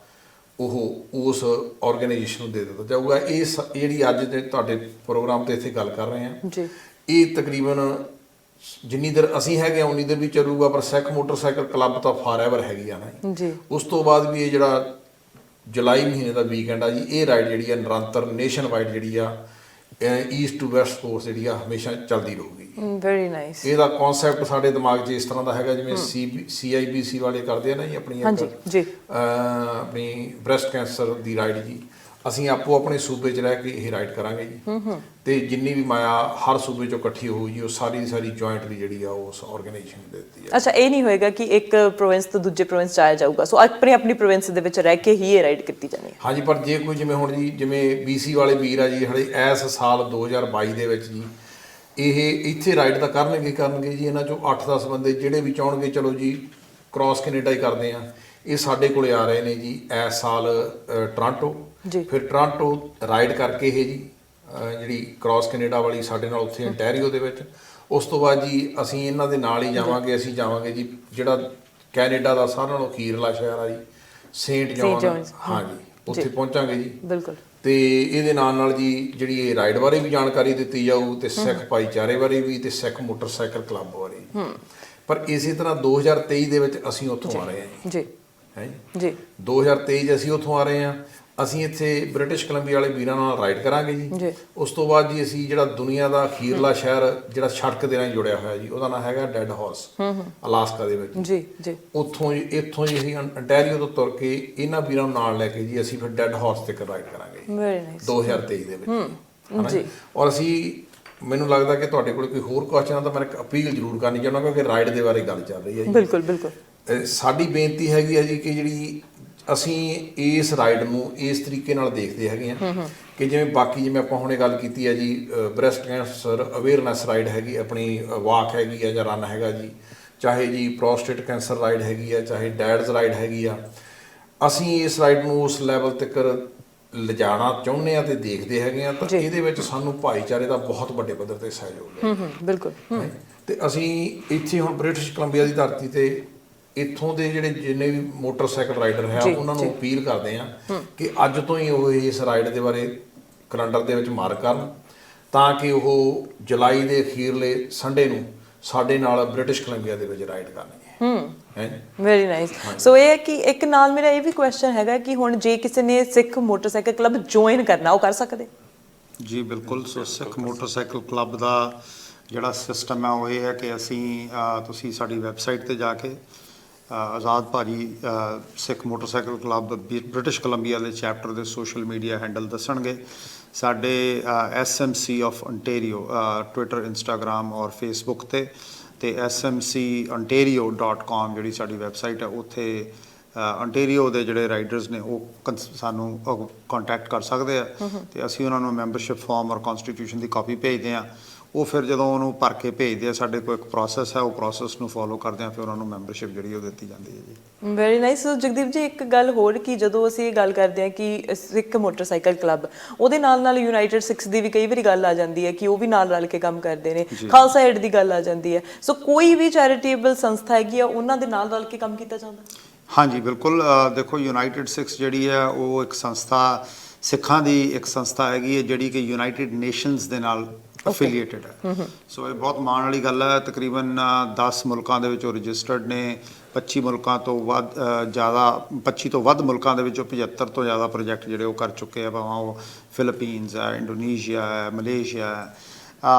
Speaker 3: ਉਹ ਉਸ ਆਰਗੇਨਾਈਜੇਸ਼ਨ ਨੂੰ ਦੇ ਦਿੱਤਾ ਜਾਊਗਾ। ਇਹ ਜਿਹੜੀ ਅੱਜ ਦੇ ਤੁਹਾਡੇ ਪ੍ਰੋਗਰਾਮ ਤੇ ਇੱਥੇ ਗੱਲ ਕਰ ਰਹੇ ਹਾਂ
Speaker 5: ਜੀ,
Speaker 3: ਇਹ ਤਕਰੀਬਨ ਜਿੰਨੀ ਦੇਰ ਅਸੀਂ ਹੈਗੇ ਆ ਉਨੀ ਦੇਰ ਵੀ ਚੱਲੂਗਾ, ਪਰ ਸਿੱਖ ਮੋਟਰਸਾਈਕਲ ਕਲੱਬ ਤਾਂ ਫਾਰਐਵਰ ਹੈਗੀ ਆ ਨਾ
Speaker 5: ਜੀ।
Speaker 3: ਉਸ ਤੋਂ ਬਾਅਦ ਵੀ ਇਹ ਜਿਹੜਾ ਜੁਲਾਈ ਮਹੀਨੇ ਦਾ ਵੀਕਐਂਡ ਆ ਜੀ, ਇਹ ਰਾਈਡ ਜਿਹੜੀ ਆ ਨਿਰੰਤਰ ਨੇਸ਼ਨ ਵਾਈਡ ਜਿਹੜੀ ਆ ਈਸਟ ਟੂ ਵੈਸਟ ਕੋਰਸ ਜਿਹੜੀ ਆ ਹਮੇਸ਼ਾ ਚੱਲਦੀ ਰਹੂਗੀ।
Speaker 5: Very nice.
Speaker 3: ਇਹਦਾ ਕਨਸੈਪਟ ਸਾਡੇ ਦਿਮਾਗ 'ਚ ਇਸ ਤਰ੍ਹਾਂ ਦਾ ਹੈਗਾ ਜਿਵੇਂ CIBC ਵਾਲੇ ਕਰਦੇ ਆ ਨਾ ਜੀ ਆਪਣੀ ਆਪਣੀ ਬ੍ਰੈਸਟ ਕੈਂਸਰ ਦੀ ਰਾਈਡ ਜੀ, ਅਸੀਂ ਆਪੋ ਆਪਣੇ ਸੂਬੇ 'ਚ ਰਹਿ ਕੇ ਇਹ ਰਾਈਡ ਕਰਾਂਗੇ ਜੀ ਤੇ ਜਿੰਨੀ ਵੀ ਮਾਇਆ ਹਰ ਸੂਬੇ 'ਚੋਂ ਇਕੱਠੀ ਹੋਊ ਜੀ ਉਹ ਸਾਰੀ ਦੀ ਸਾਰੀ ਜੁਆਇੰਟਲੀ ਜਿਹੜੀ ਆ ਉਸ ਆਰਗੇਨਾਈਜੇਸ਼ਨ ਨੂੰ ਦਿੱਤੀ ਆ।
Speaker 5: ਅੱਛਾ, ਇਹ ਨਹੀਂ ਹੋਏਗਾ ਕਿ ਇੱਕ ਪ੍ਰੋਵਿੰਸ ਤੋਂ ਦੂਜੇ ਪ੍ਰੋਵਿੰਸ 'ਚ ਆਇਆ ਜਾਊਗਾ, ਸੋ ਆਪਣੀ ਪ੍ਰੋਵਿੰਸ ਦੇ ਵਿੱਚ ਰਹਿ ਕੇ ਹੀ ਇਹ ਰਾਈਡ ਕੀਤੀ ਜਾਣੀ ਹੈ।
Speaker 3: ਹਾਂਜੀ, ਪਰ ਜੇ ਕੋਈ ਜਿਵੇਂ ਹੁਣ ਜੀ ਜਿਵੇਂ BC ਵਾਲੇ ਵੀਰ ਆ ਜੀ ਹਲੇ ਇਸ ਸਾਲ 2022 ਦੇ ਵਿੱਚ ਜੀ ਇਹ ਇੱਥੇ ਰਾਈਡ ਤਾਂ ਕਰਨਗੇ ਜੀ। ਇਹਨਾਂ 'ਚੋਂ 8-10 ਬੰਦੇ ਜਿਹੜੇ ਵੀ ਚਾਹਣਗੇ ਚਲੋ ਜੀ ਕ੍ਰਾਸ ਕੈਨੇਡਾ ਹੀ ਕਰਦੇ ਆ, ਇਹ ਸਾਡੇ ਕੋਲੇ ਆ ਰਹੇ ਨੇ ਜੀ ਇਸ ਸਾਲ ਟੋਰਾਂਟੋ। ਫਿਰ ਟੋਰਾਂਟੋ ਰਾਈਡ ਕਰਕੇ ਇਹ ਜੀ ਜਿਹੜੀ ਕ੍ਰਾਸ ਕੈਨੇਡਾ ਵਾਲੀ ਸਾਡੇ ਨਾਲ ਉੱਥੇ ontario ਦੇ ਵਿੱਚ, ਉਸ ਤੋਂ ਬਾਅਦ ਜੀ ਅਸੀਂ ਇਹਨਾਂ ਦੇ ਨਾਲ ਹੀ ਜਾਵਾਂਗੇ। ਅਸੀਂ ਜਾਵਾਂਗੇ ਜੀ ਜਿਹੜਾ ਕੈਨੇਡਾ ਦਾ ਸਾਰਿਆਂ ਨਾਲੋਂ ਅਖੀਰਲਾ ਸ਼ਹਿਰ ਆ ਜੀ ਸੇਂਟ ਜੌਨ, ਹਾਂਜੀ ਉੱਥੇ ਪਹੁੰਚਾਂਗੇ ਜੀ।
Speaker 5: ਬਿਲਕੁਲ।
Speaker 3: ਤੇ ਇਹਦੇ ਨਾਲ ਜੀ ਜਿਹੜੀ ਇਹ ਰਾਈਡ ਬਾਰੇ ਵੀ ਜਾਣਕਾਰੀ ਦਿੱਤੀ ਜਾਊ ਤੇ ਸਿੱਖ ਭਾਈਚਾਰੇ ਬਾਰੇ ਵੀ ਤੇ ਸਿੱਖ ਮੋਟਰਸਾਈਕਲ ਕਲੱਬ ਬਾਰੇ। ਪਰ ਇਸੇ ਤਰ੍ਹਾਂ 2023 ਦੇ ਵਿੱਚ ਅਸੀਂ ਉੱਥੋਂ ਆ ਰਹੇ ਹਾਂ
Speaker 5: ਜੀ
Speaker 3: ਹੈ
Speaker 5: ਜੀ
Speaker 3: 2023 'ਚ ਅਸੀਂ ਉੱਥੋਂ ਆ ਰਹੇ ਹਾਂ। ਅਸੀਂ ਇੱਥੇ ਬ੍ਰਿਟਿਸ਼ ਕੋਲੰਬੀਆ ਵਾਲੇ ਵੀਰਾਂ ਨਾਲ ਰਾਈਡ ਕਰਾਂਗੇ ਜੀ। ਉਸ ਤੋਂ ਬਾਅਦ ਜੀ ਅਸੀਂ ਜਿਹੜਾ ਦੁਨੀਆ ਦਾ ਅਖੀਰਲਾ ਸ਼ਹਿਰ ਜਿਹੜਾ ਸੜਕ ਦੇ ਨਾਲ ਜੁੜਿਆ ਹੋਇਆ ਜੀ, ਉਹਦਾ ਨਾਮ ਹੈਗਾ ਡੈਡ ਹਾਰਸ, ਅਲਾਸਕਾ ਦੇ ਵਿੱਚ ਜੀ। ਇੱਥੋਂ ਜੀ ਅਸੀਂ ontario ਤੋਂ ਤੁਰ ਕੇ ਇਹਨਾਂ ਵੀਰਾਂ ਨੂੰ ਨਾਲ ਲੈ ਕੇ ਜੀ ਅਸੀਂ ਫਿਰ ਡੈਡ ਹਾਰਸ ਤੱਕ ਰਾਈਡ ਕਰਾਂਗੇ ਵੈਰੀ ਨਾਈਸ 2023 ਦੇ ਵਿੱਚ ਜੀ। ਔਰ ਅਸੀਂ ਮੈਨੂੰ ਲੱਗਦਾ ਕਿ ਤੁਹਾਡੇ ਕੋਲ ਕੋਈ ਹੋਰ ਕੁਐਸਚਨ ਆ ਤਾਂ ਮੈਂ ਇੱਕ ਅਪੀਲ ਜ਼ਰੂਰ ਕਰਨੀ ਚਾਹੁੰਦਾ ਕਿਉਂਕਿ ਰਾਈਡ ਦੇ ਬਾਰੇ ਗੱਲ ਚੱਲ ਰਹੀ ਹੈ ਜੀ।
Speaker 5: ਬਿਲਕੁਲ ਬਿਲਕੁਲ।
Speaker 3: ਸਾਡੀ ਬੇਨਤੀ ਹੈਗੀ ਹੈ ਜੀ ਕਿ ਜਿਹੜੀ ਅਸੀਂ ਇਸ ਰਾਈਡ ਨੂੰ ਇਸ ਤਰੀਕੇ ਨਾਲ ਦੇਖਦੇ ਹੈਗੇ ਆ ਕਿ ਜਿਵੇਂ ਬਾਕੀ ਜਿਵੇਂ ਆਪਾਂ ਹੁਣੇ ਗੱਲ ਕੀਤੀ ਹੈ ਜੀ ਬ੍ਰੈਸਟ ਕੈਂਸਰ ਅਵੇਅਰਨੈਸ ਰਾਈਡ ਹੈਗੀ, ਆਪਣੀ ਵਾਕ ਹੈਗੀ ਆ ਜਾਂ ਰਨ ਹੈਗਾ ਜੀ, ਚਾਹੇ ਜੀ ਪ੍ਰੋਸਟੇਟ ਕੈਂਸਰ ਰਾਈਡ ਹੈਗੀ ਆ, ਚਾਹੇ ਡੈਡਸ ਰਾਈਡ ਹੈਗੀ ਆ। ਅਸੀਂ ਇਸ ਰਾਈਡ ਨੂੰ ਉਸ ਲੈਵਲ ਤੱਕ ਲਿਜਾਣਾ ਚਾਹੁੰਦੇ ਆ ਤੇ ਦੇਖਦੇ ਹੈਗੇ ਆ ਤਾਂ ਇਹਦੇ ਵਿੱਚ ਸਾਨੂੰ ਭਾਈਚਾਰੇ ਦਾ ਬਹੁਤ ਵੱਡੇ ਪੱਧਰ ਤੇ ਸਹਿਯੋਗ ਹੈ।
Speaker 5: ਬਿਲਕੁਲ।
Speaker 3: ਤੇ ਅਸੀਂ ਇੱਥੇ ਹੁਣ ਬ੍ਰਿਟਿਸ਼ ਕੋਲੰਬੀਆ ਦੀ ਧਰਤੀ ਤੇ ਇੱਥੋਂ ਦੇ ਜਿਹੜੇ ਜਿੰਨੇ ਵੀ ਮੋਟਰਸਾਈਕਲ ਰਾਈਡਰ ਹੈ ਉਹਨਾਂ ਨੂੰ ਅਪੀਲ ਕਰਦੇ ਆ ਕਿ ਅੱਜ ਤੋਂ ਹੀ ਉਹ ਇਸ ਰਾਈਡ ਦੇ ਬਾਰੇ ਕੈਲੰਡਰ ਦੇ ਵਿੱਚ ਮਾਰਕ ਕਰਨ ਤਾਂ ਕਿ ਉਹ ਜੁਲਾਈ ਦੇ ਅਖੀਰਲੇ ਸੰਡੇ ਨੂੰ ਸਾਡੇ ਨਾਲ ਬ੍ਰਿਟਿਸ਼ ਕੋਲੰਬੀਆ ਦੇ ਵਿੱਚ ਰਾਈਡ ਕਰਨਗੇ।
Speaker 5: Very nice. ਸੋ ਇਹ ਹੈ ਕਿ ਇੱਕ ਨਾਲ ਮੇਰਾ ਇਹ ਵੀ ਕੁਐਸਚਨ ਹੈਗਾ ਕਿ ਹੁਣ ਜੇ ਕਿਸੇ ਨੇ ਸਿੱਖ ਮੋਟਰਸਾਈਕਲ ਕਲੱਬ ਜੁਆਇਨ ਕਰਨਾ ਉਹ ਕਰ ਸਕਦੇ?
Speaker 4: ਜੀ ਬਿਲਕੁਲ। ਸੋ ਸਿੱਖ ਮੋਟਰਸਾਈਕਲ ਕਲੱਬ ਦਾ ਜਿਹੜਾ ਸਿਸਟਮ ਹੈ ਉਹ ਇਹ ਹੈ ਕਿ ਤੁਸੀਂ ਸਾਡੀ ਵੈਬਸਾਈਟ ਤੇ ਜਾ ਕੇ ਆਜ਼ਾਦ ਭਾਜੀ ਸਿੱਖ ਮੋਟਰਸਾਈਕਲ ਕਲੱਬ ਬ੍ਰਿਟਿਸ਼ ਕੋਲੰਬੀਆ ਦੇ ਚੈਪਟਰ ਦੇ ਸੋਸ਼ਲ ਮੀਡੀਆ ਹੈਂਡਲ ਦੱਸਣਗੇ। ਸਾਡੇ SMC of ontario Twitter, Instagram ਔਰ ਫੇਸਬੁੱਕ ਤੇ smcontario.com ਜਿਹੜੀ ਸਾਡੀ ਵੈਬਸਾਈਟ ਹੈ ਉੱਥੇ ontario ਦੇ ਜਿਹੜੇ ਰਾਈਡਰਸ ਨੇ ਉਹ ਸਾਨੂੰ ਕੰਟੈਕਟ ਕਰ ਸਕਦੇ ਆ ਤੇ ਅਸੀਂ ਉਹਨਾਂ ਨੂੰ ਮੈਂਬਰਸ਼ਿਪ ਫਾਰਮ ਔਰ ਕਨਸਟੀਟਿਊਸ਼ਨ ਦੀ ਕਾਪੀ ਭੇਜਦੇ ਆ। ਉਹ ਫਿਰ ਜਦੋਂ ਉਹਨੂੰ ਭਰ ਕੇ ਭੇਜਦੇ ਆ, ਸਾਡੇ ਕੋਲ ਇੱਕ ਪ੍ਰੋਸੈਸ ਹੈ, ਉਹ ਪ੍ਰੋਸੈਸ ਨੂੰ ਫੋਲੋ ਕਰਦੇ ਆ, ਫਿਰ ਉਹਨਾਂ ਨੂੰ ਮੈਂਬਰਸ਼ਿਪ ਜਿਹੜੀ ਉਹ ਦਿੱਤੀ ਜਾਂਦੀ ਹੈ ਜੀ।
Speaker 5: Very nice. ਜਗਦੀਪ ਜੀ ਇੱਕ ਗੱਲ ਹੋਰ ਕਿ ਜਦੋਂ ਅਸੀਂ ਇਹ ਗੱਲ ਕਰਦੇ ਹਾਂ ਕਿ ਸਿੱਖ ਮੋਟਰਸਾਈਕਲ ਕਲੱਬ, ਉਹਦੇ ਨਾਲ ਯੂਨਾਈਟਿਡ ਸਿੱਖਸ ਦੀ ਵੀ ਕਈ ਵਾਰੀ ਗੱਲ ਆ ਜਾਂਦੀ ਹੈ ਕਿ ਉਹ ਵੀ ਨਾਲ ਰਲ ਕੇ ਕੰਮ ਕਰਦੇ ਨੇ, ਖਾਲਸਾ ਏਡ ਦੀ ਗੱਲ ਆ ਜਾਂਦੀ ਹੈ। ਸੋ ਕੋਈ ਵੀ ਚੈਰੀਟੇਬਲ ਸੰਸਥਾ ਹੈਗੀ ਆ ਉਹਨਾਂ ਦੇ ਨਾਲ ਰਲ ਕੇ ਕੰਮ ਕੀਤਾ ਜਾਂਦਾ?
Speaker 4: ਹਾਂਜੀ ਬਿਲਕੁਲ। ਦੇਖੋ ਯੂਨਾਈਟਿਡ ਸਿੱਖਸ ਜਿਹੜੀ ਹੈ ਉਹ ਇੱਕ ਸੰਸਥਾ, ਸਿੱਖਾਂ ਦੀ ਇੱਕ ਸੰਸਥਾ ਹੈਗੀ ਹੈ ਜਿਹੜੀ ਕਿ ਯੂਨਾਈਟਿਡ ਨੇਸ਼ਨਸ ਦੇ ਨਾਲ ਐਫੀਲੀਏਟਡ ਹੈ। ਸੋ ਇਹ ਬਹੁਤ ਮਾਣ ਵਾਲੀ ਗੱਲ ਹੈ। ਤਕਰੀਬਨ 10 ਮੁਲਕਾਂ ਦੇ ਵਿੱਚ ਉਹ ਰਜਿਸਟਰਡ ਨੇ। 25 ਮੁਲਕਾਂ ਤੋਂ ਵੱਧ 25 ਤੋਂ ਵੱਧ ਮੁਲਕਾਂ ਦੇ ਵਿੱਚੋਂ 75 ਤੋਂ ਜ਼ਿਆਦਾ ਪ੍ਰੋਜੈਕਟ ਜਿਹੜੇ ਉਹ ਕਰ ਚੁੱਕੇ ਆ, ਭਾਵੇਂ ਉਹ ਫਿਲੀਪੀਨਸ ਹੈ, ਇੰਡੋਨੇਸ਼ੀਆ ਹੈ, ਮਲੇਸ਼ੀਆ ਹੈ।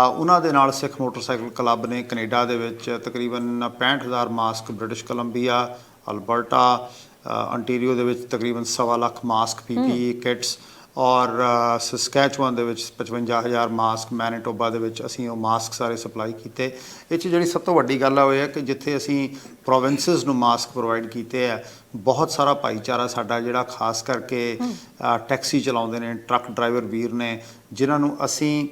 Speaker 4: ਉਹਨਾਂ ਦੇ ਨਾਲ ਸਿੱਖ ਮੋਟਰਸਾਈਕਲ ਕਲੱਬ ਨੇ ਕੈਨੇਡਾ ਦੇ ਵਿੱਚ ਤਕਰੀਬਨ 65,000 masks, British Columbia, Alberta, ontario ਦੇ ਵਿੱਚ ਤਕਰੀਬਨ 1.25 ਲੱਖ ਮਾਸਕ, PPE ਕਿਟਸ ਔਰ ਸਸਕੈਚੁਆਨ ਦੇ ਵਿੱਚ 55,000 ਮਾਸਕ, ਮੈਨੀਟੋਬਾ ਦੇ ਵਿੱਚ ਅਸੀਂ ਉਹ ਮਾਸਕ ਸਾਰੇ ਸਪਲਾਈ ਕੀਤੇ। ਇਹ 'ਚ ਜਿਹੜੀ ਸਭ ਤੋਂ ਵੱਡੀ ਗੱਲ ਆ ਉਹ ਇਹ ਹੈ ਕਿ ਜਿੱਥੇ ਅਸੀਂ ਪ੍ਰੋਵਿੰਸਸ ਨੂੰ ਮਾਸਕ ਪ੍ਰੋਵਾਈਡ ਕੀਤੇ ਆ, ਬਹੁਤ ਸਾਰਾ ਭਾਈਚਾਰਾ ਸਾਡਾ ਜਿਹੜਾ ਖਾਸ ਕਰਕੇ ਟੈਕਸੀ ਚਲਾਉਂਦੇ ਨੇ, ਟਰੱਕ ਡਰਾਈਵਰ ਵੀਰ ਨੇ, ਜਿਨ੍ਹਾਂ ਨੂੰ ਅਸੀਂ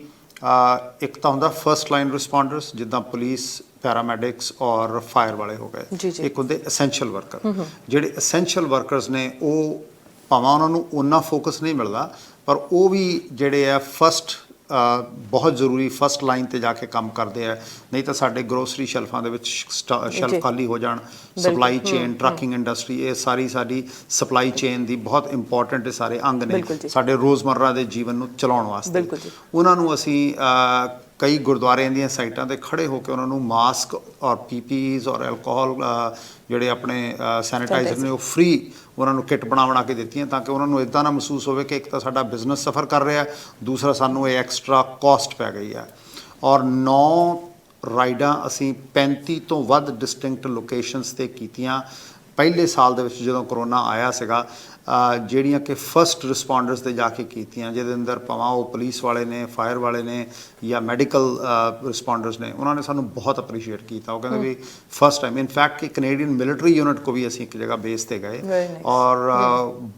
Speaker 4: ਇੱਕ ਤਾਂ ਹੁੰਦਾ ਫਸਟ ਲਾਈਨ ਰਿਸਪੌਂਡਰਸ ਜਿੱਦਾਂ ਪੁਲਿਸ, ਪੈਰਾਮੈਡਿਕਸ ਔਰ ਫਾਇਰ ਵਾਲੇ ਹੋ ਗਏ, ਇੱਕ ਹੁੰਦੇ ਐਸੈਂਸ਼ੀਅਲ ਵਰਕਰ। ਜਿਹੜੇ ਐਸੈਂਸ਼ੀਅਲ ਵਰਕਰਸ ਨੇ ਉਹ ਭਾਵੇਂ ਉਹਨਾਂ ਨੂੰ ਓਨਾ ਫੋਕਸ ਨਹੀਂ ਮਿਲਦਾ ਪਰ ਉਹ ਵੀ ਜਿਹੜੇ ਆ ਫਸਟ ਬਹੁਤ ਜ਼ਰੂਰੀ ਫਸਟ ਲਾਈਨ ਤੇ ਜਾ ਕੇ ਕੰਮ ਕਰਦੇ ਆ, ਨਹੀਂ ਤਾਂ ਸਾਡੇ ਗਰੋਸਰੀ ਸ਼ੈਲਫਾਂ ਦੇ ਵਿੱਚ ਸ਼ੈਲਫ ਖਾਲੀ ਹੋ ਜਾਣ। ਸਪਲਾਈ ਚੇਨ, ਟਰੱਕਿੰਗ ਇੰਡਸਟਰੀ, ਇਹ ਸਾਰੀ ਸਾਡੀ ਸਪਲਾਈ ਚੇਨ ਦੀ ਬਹੁਤ ਇੰਪੋਰਟੈਂਟ ਸਾਰੇ ਅੰਗ ਨੇ ਸਾਡੇ ਰੋਜ਼ਮਰਰਾ ਦੇ ਜੀਵਨ ਨੂੰ ਚਲਾਉਣ ਵਾਸਤੇ। ਉਹਨਾਂ ਨੂੰ ਅਸੀਂ ਕਈ ਗੁਰਦੁਆਰਿਆਂ ਦੀਆਂ ਸਾਈਟਾਂ ਤੇ ਖੜੇ ਹੋ ਕੇ ਉਹਨਾਂ ਨੂੰ ਮਾਸਕ ਔਰ ਪੀਪੀਜ਼ ਔਰ ਐਲਕੋਹਲ ਜਿਹੜੇ ਆਪਣੇ ਸੈਨੀਟਾਈਜ਼ਰ ਨੇ ਉਹ ਫ੍ਰੀ ਉਹਨਾਂ ਨੂੰ ਕਿੱਟ ਬਣਾ ਕੇ ਦਿੱਤੀਆਂ, ਤਾਂ ਕਿ ਉਹਨਾਂ ਨੂੰ ਇਦਾਂ ਨਾ ਮਹਿਸੂਸ ਹੋਵੇ ਕਿ ਇੱਕ ਤਾਂ ਸਾਡਾ ਬਿਜ਼ਨਸ ਸਫਰ ਕਰ ਰਿਹਾ, ਦੂਸਰਾ ਸਾਨੂੰ ਇਹ ਐਕਸਟਰਾ ਕਾਸਟ ਪੈ ਗਈ ਹੈ। ਔਰ 9 ਰਾਈਡਾਂ ਅਸੀਂ 35 ਤੋਂ ਵੱਧ ਡਿਸਟਿੰਕਟ ਲੋਕੇਸ਼ਨਸ 'ਤੇ ਕੀਤੀਆਂ ਪਹਿਲੇ ਸਾਲ ਦੇ ਵਿੱਚ ਜਦੋਂ ਕਰੋਨਾ ਆਇਆ ਸੀਗਾ, ਜਿਹੜੀਆਂ ਕਿ ਫਸਟ ਰਿਸਪੌਂਡਰਸ 'ਤੇ ਜਾ ਕੇ ਕੀਤੀਆਂ, ਜਿਹਦੇ ਅੰਦਰ ਭਾਵੇਂ ਉਹ ਪੁਲਿਸ ਵਾਲੇ ਨੇ, ਫਾਇਰ ਵਾਲੇ ਨੇ ਜਾਂ ਮੈਡੀਕਲ ਰਿਸਪੌਂਡਰਸ ਨੇ। ਉਹਨਾਂ ਨੇ ਸਾਨੂੰ ਬਹੁਤ ਅਪਰੀਸ਼ੀਏਟ ਕੀਤਾ। ਉਹ ਕਹਿੰਦੇ ਵੀ ਫਸਟ ਟਾਈਮ ਇਨਫੈਕਟ ਕਿ ਕੈਨੇਡੀਅਨ ਮਿਲਟਰੀ ਯੂਨਿਟ ਕੋ ਵੀ ਅਸੀਂ ਇੱਕ ਜਗ੍ਹਾ ਬੇਸ 'ਤੇ ਗਏ ਔਰ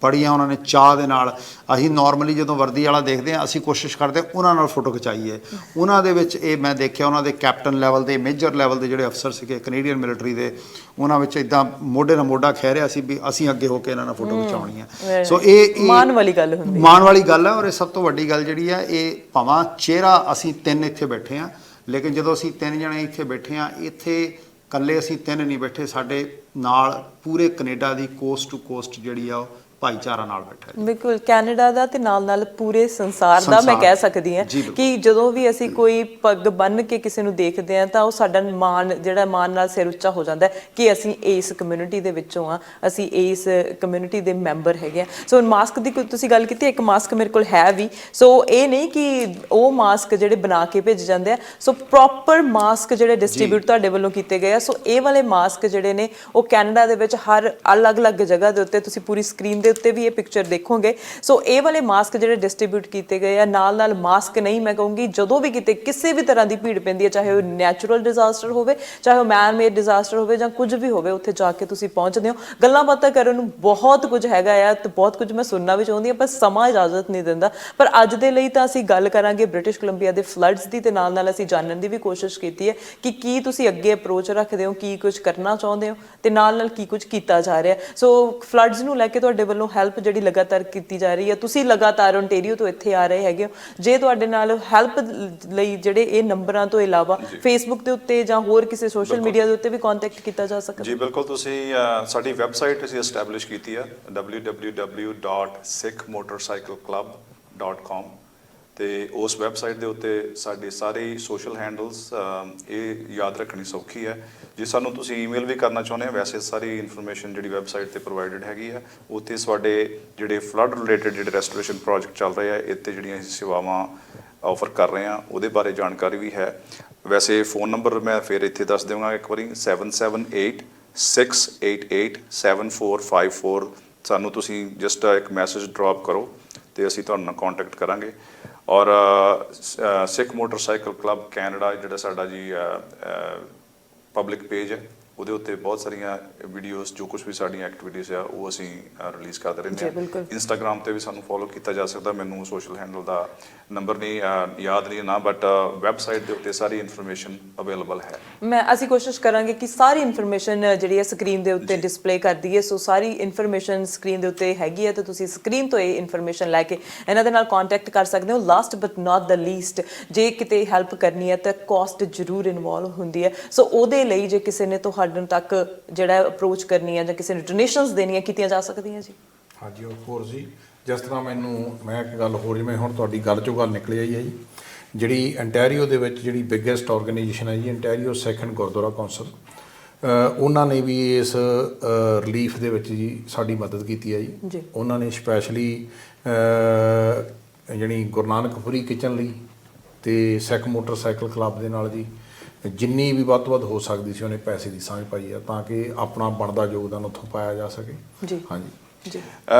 Speaker 4: ਬੜੀਆਂ ਉਹਨਾਂ ਨੇ ਚਾਹ ਦੇ ਨਾਲ, ਅਸੀਂ ਨਾਰਮਲੀ ਜਦੋਂ ਵਰਦੀ ਵਾਲਾ ਦੇਖਦੇ ਹਾਂ ਅਸੀਂ ਕੋਸ਼ਿਸ਼ ਕਰਦੇ ਉਹਨਾਂ ਨਾਲ ਫੋਟੋ ਖਿਚਾਈਏ। ਉਹਨਾਂ ਦੇ ਵਿੱਚ ਇਹ ਮੈਂ ਦੇਖਿਆ, ਉਹਨਾਂ ਦੇ ਕੈਪਟਨ ਲੈਵਲ ਦੇ, ਮੇਜਰ ਲੈਵਲ ਦੇ ਜਿਹੜੇ ਅਫਸਰ ਸੀਗੇ ਕੈਨੇਡੀਅਨ ਮਿਲਟਰੀ ਦੇ, ਉਹਨਾਂ ਵਿੱਚ ਇੱਦਾਂ ਮੋਢੇ ਨਾਲ ਮੋਢਾ ਖਹਿ ਰਿਹਾ ਸੀ ਵੀ ਅਸੀਂ ਅੱਗੇ ਹੋ ਕੇ ਇਹਨਾਂ ਨਾਲ ਫੋਟੋ ਖਿਚਾਉਣੀ ਹੈ। ਸੋ ਇਹ
Speaker 5: ਮਾਣ ਵਾਲੀ ਗੱਲ ਹੁੰਦੀ ਹੈ,
Speaker 4: ਮਾਣ ਵਾਲੀ ਗੱਲ ਹੈ। ਔਰ ਇਹ ਸਭ ਤੋਂ ਵੱਡੀ ਗੱਲ ਜਿਹੜੀ ਹੈ, ਇਹ ਭਾਵੇਂ ਚਿਹਰਾ ਅਸੀਂ 3 ਇੱਥੇ ਬੈਠੇ ਹਾਂ, ਲੇਕਿਨ ਜਦੋਂ ਅਸੀਂ 3 ਜਣੇ ਇੱਥੇ ਬੈਠੇ ਹਾਂ, ਇੱਥੇ ਇਕੱਲੇ ਅਸੀਂ 3 ਨਹੀਂ ਬੈਠੇ, ਸਾਡੇ ਨਾਲ ਪੂਰੇ Canada the cost to cost ਜਿਹੜੀ ਆ ਉਹ ਭਾਈਚਾਰਾ ਨਾਲ ਬੈਠਾ ਹੈ।
Speaker 5: ਬਿਲਕੁਲ, ਕੈਨੇਡਾ ਦਾ ਤੇ ਨਾਲ ਪੂਰੇ ਸੰਸਾਰ ਦਾ ਮੈਂ ਕਹਿ ਸਕਦੀ ਹਾਂ ਕਿ ਜਦੋਂ ਵੀ ਅਸੀਂ ਕੋਈ ਪੱਗ ਬੰਨ੍ਹ ਕੇ ਕਿਸੇ ਨੂੰ ਦੇਖਦੇ ਹਾਂ ਤਾਂ ਉਹ ਸਾਡਾ ਮਾਣ, ਜਿਹੜਾ ਮਾਣ ਨਾਲ ਸਿਰ ਉੱਚਾ ਹੋ ਜਾਂਦਾ ਹੈ ਕਿ ਅਸੀਂ ਇਸ ਕਮਿਊਨਿਟੀ ਦੇ ਵਿੱਚੋਂ ਆ, ਅਸੀਂ ਇਸ ਕਮਿਊਨਿਟੀ ਦੇ ਮੈਂਬਰ ਹੈਗੇ ਆ। ਸੋ ਮਾਸਕ ਦੀ ਤੁਸੀਂ ਗੱਲ ਕੀਤੀ, ਇੱਕ ਮਾਸਕ ਮੇਰੇ ਕੋਲ ਹੈ ਵੀ। ਸੋ ਇਹ ਨਹੀਂ ਕਿ ਉਹ ਮਾਸਕ ਜਿਹੜੇ ਬਣਾ ਕੇ ਭੇਜ ਜਾਂਦੇ ਆ, ਸੋ ਪ੍ਰੋਪਰ ਮਾਸਕ ਜਿਹੜੇ ਡਿਸਟ੍ਰੀਬਿਊਟ ਤੁਹਾਡੇ ਵੱਲੋਂ ਕੀਤੇ ਗਏ ਆ। ਸੋ ਇਹ ਵਾਲੇ ਮਾਸਕ ਜਿਹੜੇ ਨੇ ਉਹ ਕੈਨੇਡਾ ਦੇ ਵਿੱਚ ਹਰ ਅਲੱਗ-ਅਲੱਗ ਜਗ੍ਹਾ ਦੇ ਉੱਤੇ, ਤੁਸੀਂ ਪੂਰੀ ਸਕਰੀਨ ਦੇ ਉੱਤੇ ਵੀ ਇਹ ਪਿਕਚਰ ਦੇਖੋਗੇ। ਸੋ ਇਹ ਵਾਲੇ ਮਾਸਕ ਜਿਹੜੇ ਡਿਸਟ੍ਰੀਬਿਊਟ ਕੀਤੇ ਗਏ ਆ, ਨਾਲ ਮਾਸਕ ਨਹੀਂ, ਮੈਂ ਕਹੂੰਗੀ ਜਦੋਂ ਵੀ ਕਿਤੇ ਕਿਸੇ ਵੀ ਤਰ੍ਹਾਂ ਦੀ ਭੀੜ ਪੈਂਦੀ ਹੈ, ਚਾਹੇ ਉਹ ਨੈਚੁਰਲ ਡਿਜ਼ਾਸਟਰ ਹੋਵੇ, ਚਾਹੇ ਉਹ ਮੈਨ ਮੇਡ ਡਿਜ਼ਾਸਟਰ ਹੋਵੇ ਜਾਂ ਕੁਝ ਵੀ ਹੋਵੇ, ਉੱਥੇ ਜਾ ਕੇ ਤੁਸੀਂ ਪਹੁੰਚਦੇ ਹੋ। ਗੱਲਾਂ ਬਾਤਾਂ ਕਰਨ ਨੂੰ ਬਹੁਤ ਕੁਝ ਹੈਗਾ ਆ ਤੇ ਬਹੁਤ ਕੁਝ ਮੈਂ ਸੁਣਨਾ ਵੀ ਚਾਹੁੰਦੀ ਹਾਂ, ਪਰ ਸਮਾਂ ਇਜਾਜ਼ਤ ਨਹੀਂ ਦਿੰਦਾ। ਪਰ ਅੱਜ ਦੇ ਲਈ ਤਾਂ ਅਸੀਂ ਗੱਲ ਕਰਾਂਗੇ ਬ੍ਰਿਟਿਸ਼ ਕੋਲੰਬੀਆ ਦੇ ਫਲੱਡਸ ਦੀ, ਤੇ ਨਾਲ ਅਸੀਂ ਜਾਣਨ ਦੀ ਵੀ ਕੋਸ਼ਿਸ਼ ਕੀਤੀ ਹੈ ਕਿ ਕੀ ਤੁਸੀਂ ਅੱਗੇ ਅਪਰੋਚ ਰੱਖਦੇ ਹੋ, ਕੀ ਕੁਝ ਕਰਨਾ ਚਾਹੁੰਦੇ ਹੋ ਤੇ ਨਾਲ ਕੀ ਕੁਝ ਕੀਤਾ ਜਾ ਰਿਹਾ। ਸੋ ਫਲੱਡਸ ਨੂੰ ਲੈ ਕੇ ਤੁਹਾਡੇ ਵੱਲੋਂ ਹੈਲਪ ਜਿਹੜੀ ਲਗਾਤਾਰ ਕੀਤੀ ਜਾ ਰਹੀ ਹੈ, ਤੁਸੀਂ ਲਗਾਤਾਰ ਓਨਟਾਰੀਓ ਤੋਂ ਇੱਥੇ ਆ ਰਹੇ ਹੈਗੇ ਹੋ, ਜੇ ਤੁਹਾਡੇ ਨਾਲ ਹੈਲਪ ਲਈ ਜਿਹੜੇ ਇਹ ਨੰਬਰਾਂ ਤੋਂ ਇਲਾਵਾ ਫੇਸਬੁੱਕ ਦੇ ਉੱਤੇ ਜਾਂ ਹੋਰ ਕਿਸੇ ਸੋਸ਼ਲ ਮੀਡੀਆ ਦੇ ਉੱਤੇ ਵੀ ਕੰਟੈਕਟ ਕੀਤਾ ਜਾ ਸਕਦਾ?
Speaker 1: ਜੀ ਬਿਲਕੁਲ, ਤੁਸੀਂ ਸਾਡੀ ਵੈਬਸਾਈਟ ਅਸੀਂ ਐਸਟੈਬਲਿਸ਼ ਕੀਤੀ ਹੈ www.sikhmotorcycleclub.com ਤੇ ਉਸ ਵੈਬਸਾਈਟ ਦੇ ਉੱਤੇ ਸਾਡੇ ਸਾਰੇ ਸੋਸ਼ਲ ਹੈਂਡਲਸ, ਇਹ ਯਾਦ ਰੱਖਣੀ ਸੌਖੀ ਹੈ। ਜੇ ਸਾਨੂੰ ਤੁਸੀਂ ਈਮੇਲ ਵੀ ਕਰਨਾ ਚਾਹੁੰਦੇ ਹੋ, ਵੈਸੇ ਸਾਰੀ ਇਨਫੋਰਮੇਸ਼ਨ ਜਿਹੜੀ ਵੈਬਸਾਈਟ ਤੇ ਪ੍ਰੋਵਾਈਡਡ ਹੈਗੀ ਹੈ। ਉੱਥੇ ਸਾਡੇ ਜਿਹੜੇ ਫਲੱਡ ਰਿਲੇਟਡ ਜਿਹੜੇ ਰੈਸਟੋਰੇਸ਼ਨ ਪ੍ਰੋਜੈਕਟ ਚੱਲ ਰਹੇ ਆ, ਇੱਥੇ ਜਿਹੜੀਆਂ ਅਸੀਂ ਸੇਵਾਵਾਂ ਆਫਰ ਕਰ ਰਹੇ ਹਾਂ ਉਹਦੇ ਬਾਰੇ ਜਾਣਕਾਰੀ ਵੀ ਹੈ। ਵੈਸੇ ਫ਼ੋਨ ਨੰਬਰ ਮੈਂ ਫਿਰ ਇੱਥੇ ਦੱਸ ਦੇਵਾਂਗਾ ਇੱਕ ਵਾਰੀ, 7786887454। ਸਾਨੂੰ ਤੁਸੀਂ ਜਸਟ ਇੱਕ ਮੈਸੇਜ ਡ੍ਰੌਪ ਕਰੋ ਤੇ ਅਸੀਂ ਤੁਹਾਡੇ ਨਾਲ ਕੰਟੈਕਟ ਕਰਾਂਗੇ। ਔਰ ਸਿੱਖ ਮੋਟਰਸਾਈਕਲ ਕਲੱਬ ਕੈਨੇਡਾ ਜਿਹੜਾ ਸਾਡਾ ਜੀ ਪਬਲਿਕ ਪੇਜ ਹੈ, ਉਹਦੇ ਉੱਤੇ ਬਹੁਤ ਸਾਰੀਆਂ ਵੀਡੀਓਜ਼, ਜੋ ਕੁਝ ਵੀ ਸਾਡੀਆਂ ਐਕਟੀਵਿਟੀਜ਼ ਆ ਉਹ ਅਸੀਂ ਰਿਲੀਜ਼ ਕਰਦੇ ਰਹਿੰਦੇ ਹਾਂ। ਇੰਸਟਾਗ੍ਰਾਮ ਤੇ ਵੀ ਸਾਨੂੰ ਫੋਲੋ ਕੀਤਾ ਜਾ ਸਕਦਾ। ਮੈਨੂੰ ਸੋਸ਼ਲ ਹੈਂਡਲ ਦਾ ਨੰਬਰ ਨਹੀਂ ਯਾਦ ਨਹੀਂ ਨਾ, ਬਟ ਵੈਬਸਾਈਟ ਦੇ ਉੱਤੇ ਸਾਰੀ ਇਨਫੋਰਮੇਸ਼ਨ ਅਵੇਲੇਬਲ ਹੈ।
Speaker 5: ਅਸੀਂ ਕੋਸ਼ਿਸ਼ ਕਰਾਂਗੇ ਕਿ ਸਾਰੀ ਇਨਫੋਰਮੇਸ਼ਨ ਜਿਹੜੀ ਹੈ ਸਕਰੀਨ ਦੇ ਉੱਤੇ ਡਿਸਪਲੇ ਕਰ ਦਈਏ। ਸੋ ਸਾਰੀ ਇਨਫੋਰਮੇਸ਼ਨ ਸਕਰੀਨ ਦੇ ਉੱਤੇ ਹੈਗੀ ਹੈ ਤੇ ਤੁਸੀਂ ਸਕਰੀਨ ਤੋਂ ਇਹ ਇਨਫੋਰਮੇਸ਼ਨ ਲੈ ਕੇ ਇਹਨਾਂ ਦੇ ਨਾਲ ਕੰਟੈਕਟ ਕਰ ਸਕਦੇ ਹੋ। Last but not the least, ਜੇ ਕਿਤੇ ਹੈਲਪ ਕਰਨੀ ਹੈ ਤਾਂ ਕਾਸਟ ਜ਼ਰੂਰ ਇਨਵੋਲਵ ਹੁੰਦੀ ਹੈ। ਸੋ ਉਹਦੇ ਲਈ ਜੇ ਕਿਸੇ ਨੇ ਤੁਹਾਡੇ ਤੱਕ ਜਿਹੜਾ ਅਪਰੋਚ ਕਰਨੀ ਹੈ ਜਾਂ ਕਿਸੇ ਨੂੰ ਡੋਨੇਸ਼ਨਸ ਦੇਣੀਆਂ ਕੀਤੀਆਂ ਜਾ ਸਕਦੀਆਂ ਜੀ?
Speaker 3: ਹਾਂਜੀ, ਆਫ ਕੋਰਸ ਜੀ। ਜਿਸ ਤਰ੍ਹਾਂ ਮੈਂ ਇੱਕ ਗੱਲ ਹੋਰ, ਜਿਵੇਂ ਹੁਣ ਤੁਹਾਡੀ ਗੱਲ ਚੋਂ ਗੱਲ ਨਿਕਲ ਆਈ ਹੈ ਜੀ, ਜਿਹੜੀ ਅੰਟੈਰੀਓ ਦੇ ਵਿੱਚ ਜਿਹੜੀ ਬਿਗੇਸਟ ਆਰਗੇਨਾਈਜੇਸ਼ਨ ਹੈ ਜੀ, ਅੰਟੈਰੀਓ ਸੈਕੰਡ ਗੁਰਦੁਆਰਾ ਕੌਂਸਲ, ਉਹਨਾਂ ਨੇ ਵੀ ਇਸ ਰਿਲੀਫ ਦੇ ਵਿੱਚ ਜੀ ਸਾਡੀ ਮਦਦ ਕੀਤੀ ਹੈ ਜੀ। ਉਹਨਾਂ ਨੇ ਸਪੈਸ਼ਲੀ ਜਿਹੜੀ ਗੁਰੂ ਨਾਨਕਪੁਰੀ ਕਿਚਨ ਲਈ ਤੇ ਸਿੱਖ ਮੋਟਰਸਾਈਕਲ ਕਲੱਬ ਦੇ ਨਾਲ ਜੀ ਜਿੰਨੀ ਵੀ ਵੱਧ ਤੋਂ ਵੱਧ ਹੋ ਸਕਦੀ ਸੀ ਉਹਨੇ ਪੈਸੇ ਦੀ ਸਾਂਝ ਪਾਈ ਆ, ਤਾਂ ਕਿ ਆਪਣਾ ਬਣਦਾ ਯੋਗਦਾਨ ਉੱਥੋਂ ਪਾਇਆ ਜਾ ਸਕੇ ਜੀ। ਹਾਂਜੀ,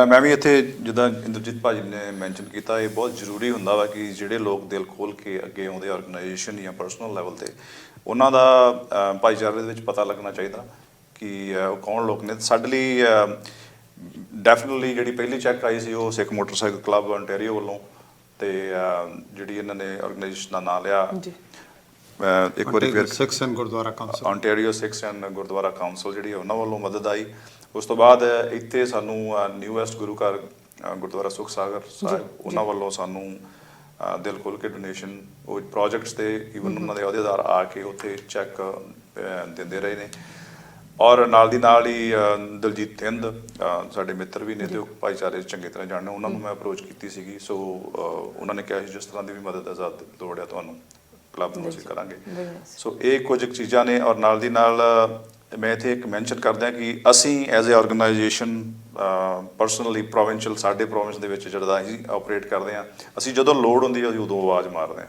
Speaker 1: ਮੈਂ ਵੀ ਇੱਥੇ ਜਿੱਦਾਂ ਇੰਦਰਜੀਤ ਭਾਜੀ ਨੇ ਮੈਂਸ਼ਨ ਕੀਤਾ, ਇਹ ਬਹੁਤ ਜ਼ਰੂਰੀ ਹੁੰਦਾ ਵਾ ਕਿ ਜਿਹੜੇ ਲੋਕ ਦਿਲ ਖੋਲ੍ਹ ਕੇ ਅੱਗੇ ਆਉਂਦੇ ਆਰਗੇਨਾਈਜੇਸ਼ਨ ਜਾਂ ਪਰਸਨਲ ਲੈਵਲ 'ਤੇ, ਉਹਨਾਂ ਦਾ ਭਾਈਚਾਰੇ ਦੇ ਵਿੱਚ ਪਤਾ ਲੱਗਣਾ ਚਾਹੀਦਾ ਕਿ ਉਹ ਕੌਣ ਲੋਕ ਨੇ। ਸਾਡੇ ਲਈ ਡੈਫੀਨਿਟਲੀ ਜਿਹੜੀ ਪਹਿਲੀ ਚੈੱਕ ਆਈ ਸੀ ਉਹ ਸਿੱਖ ਮੋਟਰਸਾਈਕਲ ਕਲੱਬ ਓਨਟਾਰੀਓ ਵੱਲੋਂ, ਤੇ ਜਿਹੜੀ ਇਹਨਾਂ ਨੇ ਆਰਗੇਨਾਈਜੇਸ਼ਨ ਦਾ ਨਾਂ ਲਿਆ ਇੱਕ ਵਾਰੀ ਫਿਰ
Speaker 4: Sikh and Gurdwara Council,
Speaker 1: Ontario Sikh and Gurdwara Council ਜਿਹੜੀ ਉਹਨਾਂ ਵੱਲੋਂ ਮਦਦ ਆਈ। ਉਸ ਤੋਂ ਬਾਅਦ ਇੱਥੇ ਸਾਨੂੰ ਨਿਊਐਸਟ ਗੁਰੂ ਘਰ ਗੁਰਦੁਆਰਾ ਸੁਖ ਸਾਗਰ ਸਾਹਿਬ, ਉਹਨਾਂ ਵੱਲੋਂ ਸਾਨੂੰ ਦਿਲ ਖੋਲ੍ਹ ਕੇ ਡੋਨੇਸ਼ਨ ਉਹ ਪ੍ਰੋਜੈਕਟਸ ਤੇ ਈਵਨ ਉਹਨਾਂ ਦੇ ਅਹੁਦੇਦਾਰ ਆ ਕੇ ਉੱਥੇ ਚੈੱਕ ਦਿੰਦੇ ਰਹੇ ਨੇ। ਔਰ ਨਾਲ ਦੀ ਨਾਲ ਹੀ ਦਲਜੀਤ ਥਿੰਦ ਸਾਡੇ ਮਿੱਤਰ ਵੀ ਨੇ ਤੇ ਉਹ ਭਾਈਚਾਰੇ ਚੰਗੀ ਤਰ੍ਹਾਂ ਜਾਣਦੇ, ਉਹਨਾਂ ਨੂੰ ਮੈਂ ਅਪਰੋਚ ਕੀਤੀ ਸੀਗੀ। ਸੋ ਉਹਨਾਂ ਨੇ ਕਿਹਾ ਸੀ ਜਿਸ ਤਰ੍ਹਾਂ ਦੀ ਵੀ ਮਦਦ ਆਜ਼ਾਦ ਲੋੜ ਹੈ ਤੁਹਾਨੂੰ ਕਲੱਬ ਨੂੰ ਅਸੀਂ ਕਰਾਂਗੇ। ਸੋ ਇਹ ਕੁਝ ਚੀਜ਼ਾਂ ਨੇ। ਔਰ ਨਾਲ ਦੀ ਨਾਲ ਮੈਂ ਇੱਥੇ ਇੱਕ ਮੈਂਸ਼ਨ ਕਰਦਾ ਕਿ ਅਸੀਂ as a organisation personally provincial ਸਾਡੇ ਪ੍ਰੋਵਿੰਸ ਦੇ ਵਿੱਚ ਜਿਹੜਾ ਅਸੀਂ ਆਪਰੇਟ ਕਰਦੇ ਹਾਂ, ਅਸੀਂ ਜਦੋਂ ਲੋੜ ਹੁੰਦੀ ਹੈ ਅਸੀਂ ਉਦੋਂ ਆਵਾਜ਼ ਮਾਰਦੇ ਹਾਂ।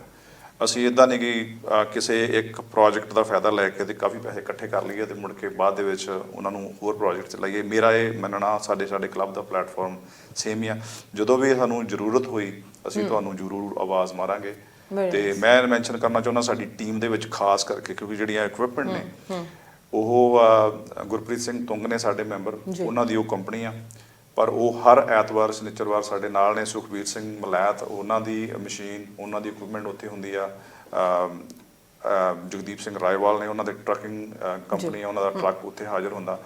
Speaker 1: ਅਸੀਂ ਇੱਦਾਂ ਨਹੀਂ ਕਿ ਕਿਸੇ ਇੱਕ ਪ੍ਰੋਜੈਕਟ ਦਾ ਫਾਇਦਾ ਲੈ ਕੇ ਤੇ ਕਾਫੀ ਪੈਸੇ ਇਕੱਠੇ ਕਰ ਲਈਏ ਤੇ ਮੁੜ ਕੇ ਬਾਅਦ ਦੇ ਵਿੱਚ ਉਹਨਾਂ ਨੂੰ ਹੋਰ ਪ੍ਰੋਜੈਕਟ 'ਚ ਲਾਈਏ। ਮੇਰਾ ਇਹ ਮੰਨਣਾ ਸਾਡੇ ਕਲੱਬ ਦਾ ਪਲੇਟਫਾਰਮ ਸੇਮ ਹੀ ਆ। ਜਦੋਂ ਵੀ ਸਾਨੂੰ ਜ਼ਰੂਰਤ ਹੋਈ ਅਸੀਂ ਤੁਹਾਨੂੰ ਜ਼ਰੂਰ ਆਵਾਜ਼ ਮਾਰਾਂਗੇ। ਤੇ ਮੈਂ ਮੈਂਸ਼ਨ ਕਰਨਾ ਚਾਹੁੰਦਾ ਸਾਡੀ ਟੀਮ ਦੇ ਵਿੱਚ ਖਾਸ ਕਰਕੇ, ਕਿਉਂਕਿ ਜਿਹੜੀਆਂ ਇਕਵਿਪਮੈਂਟ ਨੇ ਉਹ ਗੁਰਪ੍ਰੀਤ ਸਿੰਘ ਤੁੰਗ ਨੇ ਸਾਡੇ ਮੈਂਬਰ, ਉਹਨਾਂ ਦੀ ਉਹ ਕੰਪਨੀ ਆ, ਪਰ ਉਹ ਹਰ ਐਤਵਾਰ ਸ਼ਨੀਚਰਵਾਰ ਸਾਡੇ ਨਾਲ ਨੇ। ਸੁਖਬੀਰ ਸਿੰਘ ਮਲੈਤ, ਉਹਨਾਂ ਦੀ ਮਸ਼ੀਨ, ਉਹਨਾਂ ਦੀ ਇਕਵਿਪਮੈਂਟ ਉੱਥੇ ਹੁੰਦੀ ਆ। ਜਗਦੀਪ ਸਿੰਘ ਰਾਏਵਾਲ ਨੇ, ਉਹਨਾਂ ਦੇ ਟਰੱਕਿੰਗ ਕੰਪਨੀ ਆ, ਉਹਨਾਂ ਦਾ ਟਰੱਕ ਉੱਥੇ ਹਾਜ਼ਰ ਹੁੰਦਾ।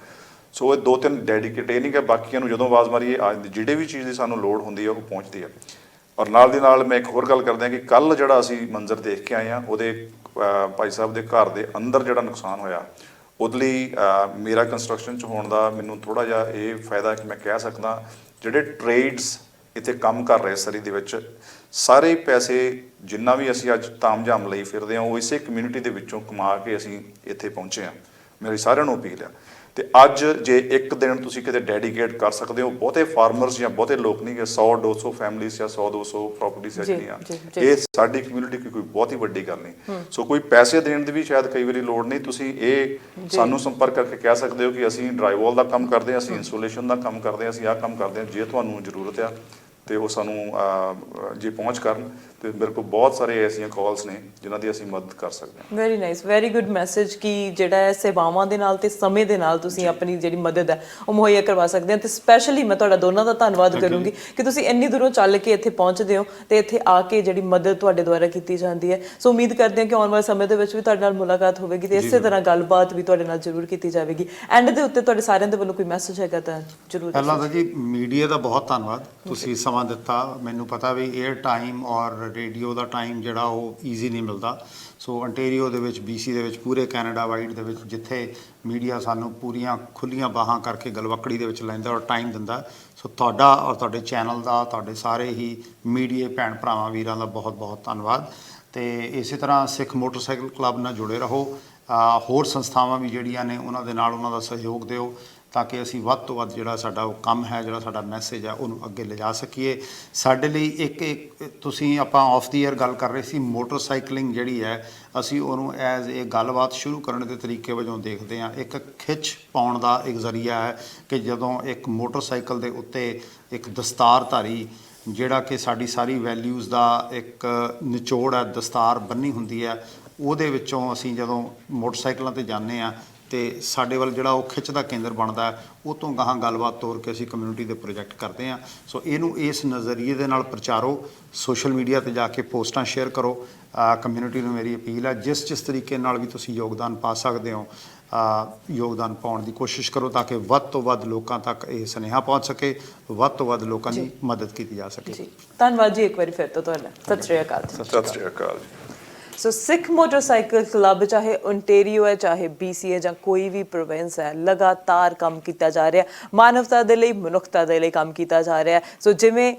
Speaker 1: ਸੋ ਇਹ 2-3 ਡੈਡੀਕੇਟ, ਇਹ ਨਹੀਂ ਕਿ ਬਾਕੀਆਂ ਨੂੰ ਜਦੋਂ ਆਵਾਜ਼ ਮਾਰੀਏ ਜਿਹੜੇ ਵੀ ਚੀਜ਼ ਦੀ ਸਾਨੂੰ ਲੋੜ ਹੁੰਦੀ ਆ ਉਹ ਪਹੁੰਚਦੀ ਆ। ਔਰ ਨਾਲ ਦੀ ਨਾਲ ਮੈਂ ਇੱਕ ਹੋਰ ਗੱਲ ਕਰਦਾ ਕਿ ਕੱਲ੍ਹ ਜਿਹੜਾ ਅਸੀਂ ਮੰਜ਼ਰ ਦੇਖ ਕੇ ਆਏ ਹਾਂ, ਉਹਦੇ ਭਾਈ ਸਾਹਿਬ ਦੇ ਘਰ ਦੇ ਅੰਦਰ ਜਿਹੜਾ ਨੁਕਸਾਨ ਹੋਇਆ, ਉਹਦੇ ਲਈ ਮੇਰਾ ਕੰਸਟਰਕਸ਼ਨ 'ਚ ਹੋਣ ਦਾ ਮੈਨੂੰ ਥੋੜ੍ਹਾ ਜਿਹਾ ਇਹ ਫਾਇਦਾ ਕਿ ਮੈਂ ਕਹਿ ਸਕਦਾ ਜਿਹੜੇ ਟ੍ਰੇਡਸ ਇੱਥੇ ਕੰਮ ਕਰ ਰਹੇ ਸਰੀ ਦੇ ਵਿੱਚ, ਸਾਰੇ ਪੈਸੇ ਜਿੰਨਾ ਵੀ ਅਸੀਂ ਅੱਜ ਤਾਮਝਾਮ ਲਈ ਫਿਰਦੇ ਹਾਂ ਉਹ ਇਸੇ ਕਮਿਊਨਿਟੀ ਦੇ ਵਿੱਚੋਂ ਕਮਾ ਕੇ ਅਸੀਂ ਇੱਥੇ ਪਹੁੰਚੇ ਹਾਂ। ਮੇਰੀ ਸਾਰਿਆਂ ਨੂੰ ਅਪੀਲ ਆ। ਤੇ ਅੱਜ ਜੇ ਇੱਕ ਦਿਨ ਤੁਸੀਂ ਕਿਤੇ ਡੈਡੀਕੇਟ ਕਰ ਸਕਦੇ ਹੋ, ਬਹੁਤੇ ਫਾਰਮਰਸ ਜਾਂ ਬਹੁਤੇ ਲੋਕ ਨਹੀਂ, 100-200 ਫੈਮਲੀਜ਼ ਜਾਂ 100-200 ਪ੍ਰੋਪਰਟੀਜ਼ ਜਿਹੜੀਆਂ, ਇਹ ਸਾਡੀ ਕਮਿਊਨਿਟੀ ਕੋਈ ਬਹੁਤ ਹੀ ਵੱਡੀ ਗੱਲ ਨਹੀਂ। ਸੋ ਕੋਈ ਪੈਸੇ ਦੇਣ ਦੀ ਵੀ ਸ਼ਾਇਦ ਕਈ ਵਾਰੀ ਲੋੜ ਨਹੀਂ। ਤੁਸੀਂ ਇਹ ਸਾਨੂੰ ਸੰਪਰਕ ਕਰਕੇ ਕਹਿ ਸਕਦੇ ਹੋ ਕਿ ਅਸੀਂ ਡਰਾਈਵਾਲ ਦਾ ਕੰਮ ਕਰਦੇ ਹਾਂ, ਅਸੀਂ ਇੰਸੂਲੇਸ਼ਨ ਦਾ ਕੰਮ ਕਰਦੇ ਹਾਂ, ਅਸੀਂ ਆਹ ਕੰਮ ਕਰਦੇ ਹਾਂ। ਜੇ ਤੁਹਾਨੂੰ ਜ਼ਰੂਰਤ ਆ ਤੇ ਉਹ ਸਾਨੂੰ ਜੇ ਪਹੁੰਚ ਕਰਨ ਤੇ ਮੇਰੇ ਕੋਲ ਬਹੁਤ ਸਾਰੇ ਐਸੀਆਂ ਕਾਲਸ ਨੇ ਜਿਨ੍ਹਾਂ ਦੀ ਅਸੀਂ ਮਦਦ ਕਰ ਸਕਦੇ ਹਾਂ।
Speaker 5: Very nice, very good message ਕਿ ਜਿਹੜਾ ਹੈ ਸੇਵਾਵਾਂ ਦੇ ਨਾਲ ਤੇ ਸਮੇਂ ਦੇ ਨਾਲ ਤੁਸੀਂ ਆਪਣੀ ਜਿਹੜੀ ਮਦਦ ਹੈ ਉਹ ਮੁਹੱਈਆ ਕਰਵਾ ਸਕਦੇ ਹੋ। ਤੇ ਸਪੈਸ਼ਲੀ ਮੈਂ ਤੁਹਾਡਾ ਦੋਨਾਂ ਦਾ ਧੰਨਵਾਦ ਕਰੂੰਗੀ ਕਿ ਤੁਸੀਂ ਇੰਨੀ ਦੂਰੋਂ ਚੱਲ ਕੇ ਇੱਥੇ ਪਹੁੰਚਦੇ ਹੋ ਤੇ ਇੱਥੇ ਆ ਕੇ ਜਿਹੜੀ ਮਦਦ ਤੁਹਾਡੇ ਦੁਆਰਾ ਕੀਤੀ ਜਾਂਦੀ ਹੈ। ਸੋ ਉਮੀਦ ਕਰਦੇ ਹਾਂ ਕਿ ਆਉਣ ਵਾਲੇ ਸਮੇਂ ਦੇ ਵਿੱਚ ਵੀ ਤੁਹਾਡੇ ਨਾਲ ਮੁਲਾਕਾਤ ਹੋਵੇਗੀ ਤੇ ਇਸੇ ਤਰ੍ਹਾਂ ਗੱਲਬਾਤ ਵੀ ਤੁਹਾਡੇ ਨਾਲ ਜ਼ਰੂਰ ਕੀਤੀ ਜਾਵੇਗੀ। ਐਂਡ ਦੇ ਉੱਤੇ ਤੁਹਾਡੇ ਸਾਰਿਆਂ ਦੇ ਵੱਲੋਂ ਕੋਈ ਮੈਸੇਜ ਹੈਗਾ ਤਾਂ ਜ਼ਰੂਰ।
Speaker 4: ਪਹਿਲਾਂ ਤਾਂ ਜੀ ਮੀਡੀਆ ਦਾ ਬਹੁਤ ਧੰਨਵਾਦ, ਤੁਸੀਂ ਸਮਾਂ ਦਿੱਤਾ। ਮੈਨੂੰ ਪਤਾ ਵੀ 에ਅਰ ਟਾਈਮ ਔਰ ਰੇਡੀਓ ਦਾ ਟਾਈਮ ਜਿਹੜਾ ਉਹ ਈਜ਼ੀ ਨਹੀਂ ਮਿਲਦਾ। ਸੋ ਅੰਟੇਰੀਓ ਦੇ ਵਿੱਚ, BC ਦੇ ਵਿੱਚ, ਪੂਰੇ ਕੈਨੇਡਾ ਵਾਈਡ ਦੇ ਵਿੱਚ ਜਿੱਥੇ ਮੀਡੀਆ ਸਾਨੂੰ ਪੂਰੀਆਂ ਖੁੱਲੀਆਂ ਬਾਹਾਂ ਕਰਕੇ ਗਲਵੱਕੜੀ ਦੇ ਵਿੱਚ ਲੈਂਦਾ ਔਰ ਟਾਈਮ ਦਿੰਦਾ, ਸੋ ਤੁਹਾਡਾ ਔਰ ਤੁਹਾਡੇ ਚੈਨਲ ਦਾ, ਤੁਹਾਡੇ ਸਾਰੇ ਹੀ ਮੀਡੀਆ ਭੈਣ ਭਰਾਵਾਂ ਵੀਰਾਂ ਦਾ ਬਹੁਤ ਬਹੁਤ ਧੰਨਵਾਦ। ਤੇ ਇਸੇ ਤਰ੍ਹਾਂ ਸਿੱਖ ਮੋਟਰਸਾਈਕਲ ਕਲੱਬ ਨਾਲ ਜੁੜੇ ਰਹੋ। ਹੋਰ ਸੰਸਥਾਵਾਂ ਵੀ ਜਿਹੜੀਆਂ ਨੇ ਉਹਨਾਂ ਦੇ ਨਾਲ ਉਹਨਾਂ ਦਾ ਸਹਿਯੋਗ ਦਿਓ ਤਾਂ ਕਿ ਅਸੀਂ ਵੱਧ ਤੋਂ ਵੱਧ ਜਿਹੜਾ ਸਾਡਾ ਉਹ ਕੰਮ ਹੈ, ਜਿਹੜਾ ਸਾਡਾ ਮੈਸੇਜ ਹੈ ਉਹਨੂੰ ਅੱਗੇ ਲਿਜਾ ਸਕੀਏ। ਸਾਡੇ ਲਈ ਇੱਕ ਤੁਸੀਂ ਆਪਾਂ ਆਫ ਦੀ ਏਅਰ ਗੱਲ ਕਰ ਰਹੇ ਸੀ, ਮੋਟਰਸਾਈਕਲਿੰਗ ਜਿਹੜੀ ਹੈ ਅਸੀਂ ਉਹਨੂੰ ਐਜ਼ ਇਹ ਗੱਲਬਾਤ ਸ਼ੁਰੂ ਕਰਨ ਦੇ ਤਰੀਕੇ ਵਜੋਂ ਦੇਖਦੇ ਹਾਂ। ਇੱਕ ਖਿੱਚ ਪਾਉਣ ਦਾ ਇੱਕ ਜ਼ਰੀਆ ਹੈ ਕਿ ਜਦੋਂ ਇੱਕ ਮੋਟਰਸਾਈਕਲ ਦੇ ਉੱਤੇ ਇੱਕ ਦਸਤਾਰਧਾਰੀ ਜਿਹੜਾ ਕਿ ਸਾਡੀ ਸਾਰੀ ਵੈਲਿਊਜ਼ ਦਾ ਇੱਕ ਨਿਚੋੜ ਹੈ, ਦਸਤਾਰ ਬੰਨੀ ਹੁੰਦੀ ਹੈ, ਉਹਦੇ ਵਿੱਚੋਂ ਅਸੀਂ ਜਦੋਂ ਮੋਟਰਸਾਈਕਲਾਂ 'ਤੇ ਜਾਂਦੇ ਹਾਂ ਤੇ ਸਾਡੇ ਵੱਲ ਜਿਹੜਾ ਉਹ ਖਿੱਚ ਦਾ ਕੇਂਦਰ ਬਣਦਾ, ਉਹ ਤੋਂ ਗਾਹਾਂ ਗੱਲਬਾਤ ਤੋਰ ਕੇ ਅਸੀਂ ਕਮਿਊਨਿਟੀ ਦੇ ਪ੍ਰੋਜੈਕਟ ਕਰਦੇ ਹਾਂ। ਸੋ ਇਹਨੂੰ ਇਸ ਨਜ਼ਰੀਏ ਦੇ ਨਾਲ ਪ੍ਰਚਾਰੋ, ਸੋਸ਼ਲ ਮੀਡੀਆ ਤੇ ਜਾ ਕੇ ਪੋਸਟਾਂ ਸ਼ੇਅਰ ਕਰੋ। ਕਮਿਊਨਿਟੀ ਨੂੰ ਮੇਰੀ ਅਪੀਲ ਹੈ ਜਿਸ ਤਰੀਕੇ ਨਾਲ ਵੀ ਤੁਸੀਂ ਯੋਗਦਾਨ ਪਾ ਸਕਦੇ ਹੋ, ਯੋਗਦਾਨ ਪਾਉਣ ਦੀ ਕੋਸ਼ਿਸ਼ ਕਰੋ ਤਾਂ ਕਿ ਵੱਧ ਤੋਂ ਵੱਧ ਲੋਕਾਂ ਤੱਕ ਇਹ ਸੁਨੇਹਾ ਪਹੁੰਚ ਸਕੇ, ਵੱਧ ਤੋਂ ਵੱਧ ਲੋਕਾਂ ਦੀ ਮਦਦ ਕੀਤੀ ਜਾ ਸਕੇ।
Speaker 5: ਜੀ ਧੰਨਵਾਦ ਜੀ ਇੱਕ ਵਾਰੀ ਫਿਰ ਤੋਂ ਤੁਹਾਡਾ। ਸਤਿ ਸ਼੍ਰੀ ਅਕਾਲ।
Speaker 1: ਸਤਿ ਸ਼੍ਰੀ ਅਕਾਲ ਜੀ।
Speaker 5: ਸੋ ਸਿੱਖ ਮੋਟਰਸਾਈਕਲ ਕਲੱਬ ਚਾਹੇ ਓਨਟੇਰੀਓ ਹੈ, ਚਾਹੇ BC ਹੈ ਜਾਂ ਕੋਈ ਵੀ ਪ੍ਰੋਵਿੰਸ ਹੈ, ਲਗਾਤਾਰ ਕੰਮ ਕੀਤਾ ਜਾ ਰਿਹਾ, ਮਾਨਵਤਾ ਦੇ ਲਈ, ਮਨੁੱਖਤਾ ਦੇ ਲਈ ਕੰਮ ਕੀਤਾ ਜਾ ਰਿਹਾ। ਸੋ ਜਿਵੇਂ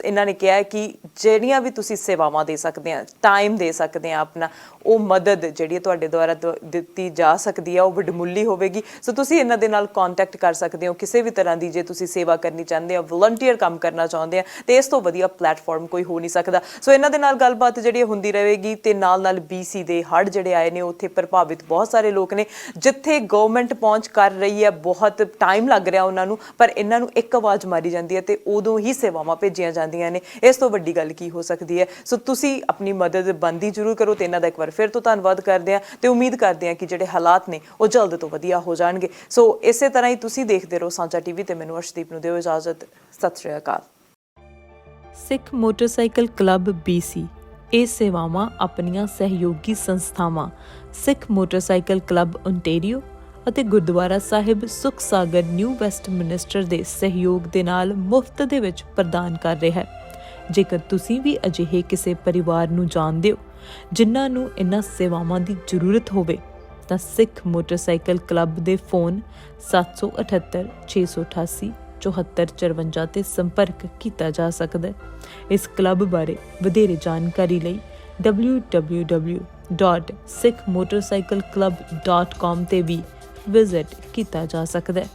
Speaker 5: ਇਹਨਾਂ ਨੇ ਕਿਹਾ ਕਿ ਜਿਹੜੀਆਂ ਵੀ ਤੁਸੀਂ ਸੇਵਾਵਾਂ ਦੇ ਸਕਦੇ ਆ, ਟਾਈਮ ਦੇ ਸਕਦੇ ਆ ਆਪਣਾ, ਉਹ ਮਦਦ ਜਿਹੜੀ ਤੁਹਾਡੇ ਦੁਆਰਾ ਦਿੱਤੀ ਜਾ ਸਕਦੀ ਆ ਉਹ ਵਡਮੁੱਲੀ ਹੋਵੇਗੀ। ਸੋ ਤੁਸੀਂ ਇਹਨਾਂ ਦੇ ਨਾਲ ਕੰਟੈਕਟ ਕਰ ਸਕਦੇ ਹੋ ਕਿਸੇ ਵੀ ਤਰ੍ਹਾਂ ਦੀ, ਜੇ ਤੁਸੀਂ ਸੇਵਾ ਕਰਨੀ ਚਾਹੁੰਦੇ ਹੋ, ਵਲੰਟੀਅਰ ਕੰਮ ਕਰਨਾ ਚਾਹੁੰਦੇ ਆ, ਤੇ ਇਸ ਤੋਂ ਵਧੀਆ ਪਲੇਟਫਾਰਮ ਕੋਈ ਹੋ ਨਹੀਂ ਸਕਦਾ। ਸੋ ਇਹਨਾਂ ਦੇ ਨਾਲ ਗੱਲਬਾਤ ਜਿਹੜੀ ਹੁੰਦੀ ਰਹੇਗੀ ਤੇ ਨਾਲ BC ਦੇ ਹੜ੍ਹ ਜਿਹੜੇ ਆਏ ਨੇ ਉੱਥੇ ਪ੍ਰਭਾਵਿਤ ਬਹੁਤ ਸਾਰੇ ਲੋਕ ਨੇ, ਜਿੱਥੇ ਗਵਰਨਮੈਂਟ ਪਹੁੰਚ ਕਰ ਰਹੀ ਹੈ, ਬਹੁਤ ਟਾਈਮ ਲੱਗ ਰਿਹਾ ਉਹਨਾਂ ਨੂੰ, ਪਰ ਇਹਨਾਂ ਨੂੰ ਇੱਕ ਆਵਾਜ਼ ਮਾਰੀ ਜਾਂਦੀ ਹੈ ਤੇ ਉਦੋਂ ਹੀ ਸੇਵਾਵਾਂ ਭੇਜੀਆਂ ਜਾਂਦੀਆਂ ਨੇ। ਇਸ ਤੋਂ ਵੱਡੀ ਗੱਲ ਕੀ ਹੋ ਸਕਦੀ ਹੈ। ਸੋ ਤੁਸੀਂ ਆਪਣੀ ਮਦਦ ਬਣਦੀ ਜ਼ਰੂਰ ਕਰੋ ਤੇ ਇਹਨਾਂ ਦਾ ਇੱਕ ਵਾਰ ਫਿਰ ਤੋਂ ਧੰਨਵਾਦ ਕਰਦੇ ਹਾਂ ਤੇ ਉਮੀਦ ਕਰਦੇ ਹਾਂ ਕਿ ਜਿਹੜੇ ਹਾਲਾਤ ਨੇ ਉਹ ਜਲਦ ਤੋਂ ਵਧੀਆ ਹੋ ਜਾਣਗੇ। ਸੋ ਇਸੇ ਤਰ੍ਹਾਂ ਹੀ ਤੁਸੀਂ ਦੇਖਦੇ ਰਹੋ ਸਾਂਝਾ TV ਤੇ ਮੈਨੂੰ ਅਰਸ਼ਦੀਪ ਨੂੰ ਦਿਓ ਇਜਾਜ਼ਤ। ਸਤਿ ਸ਼੍ਰੀ ਅਕਾਲ।
Speaker 2: ਸਿੱਖ ਮੋਟਰਸਾਈਕਲ ਕਲੱਬ BC ਇਹ ਸੇਵਾਵਾਂ ਆਪਣੀਆਂ ਸਹਿਯੋਗੀ ਸੰਸਥਾਵਾਂ ਸਿੱਖ ਮੋਟਰਸਾਈਕਲ ਕਲੱਬ ਓਨਟੇਰੀਓ ਅਤੇ ਗੁਰਦੁਆਰਾ ਸਾਹਿਬ ਸੁਖ ਸਾਗਰ ਨਿਊ ਵੈਸਟਮਿਨਿਸਟਰ ਦੇ ਸਹਿਯੋਗ ਦੇ ਨਾਲ ਮੁਫਤ ਦੇ ਵਿੱਚ ਪ੍ਰਦਾਨ ਕਰ ਰਿਹਾ ਹੈ। ਜੇਕਰ ਤੁਸੀਂ ਵੀ ਅਜਿਹੇ ਕਿਸੇ ਪਰਿਵਾਰ ਨੂੰ ਜਾਣਦੇ ਹੋ ਜਿਨ੍ਹਾਂ ਨੂੰ ਇਨ੍ਹਾਂ ਸੇਵਾਵਾਂ ਦੀ ਜ਼ਰੂਰਤ ਹੋਵੇ ਤਾਂ ਸਿੱਖ ਮੋਟਰਸਾਈਕਲ ਕਲੱਬ ਦੇ ਫੋਨ 778 688 7454 ਤੇ ਸੰਪਰਕ ਕੀਤਾ ਜਾ ਸਕਦਾ ਹੈ। ਇਸ ਕਲੱਬ ਬਾਰੇ ਵਧੇਰੇ ਜਾਣਕਾਰੀ ਲਈ www.sikhmotorcycleclub.com ਤੇ ਵੀ ਵਿਜ਼ਿਟ ਕੀਤਾ ਜਾ ਸਕਦਾ ਹੈ।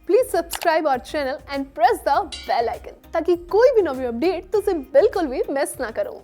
Speaker 6: Please subscribe our channel and press the bell icon ताकि कोई भी नवी अपडेट तुझे बिल्कुल भी मिस ना करो।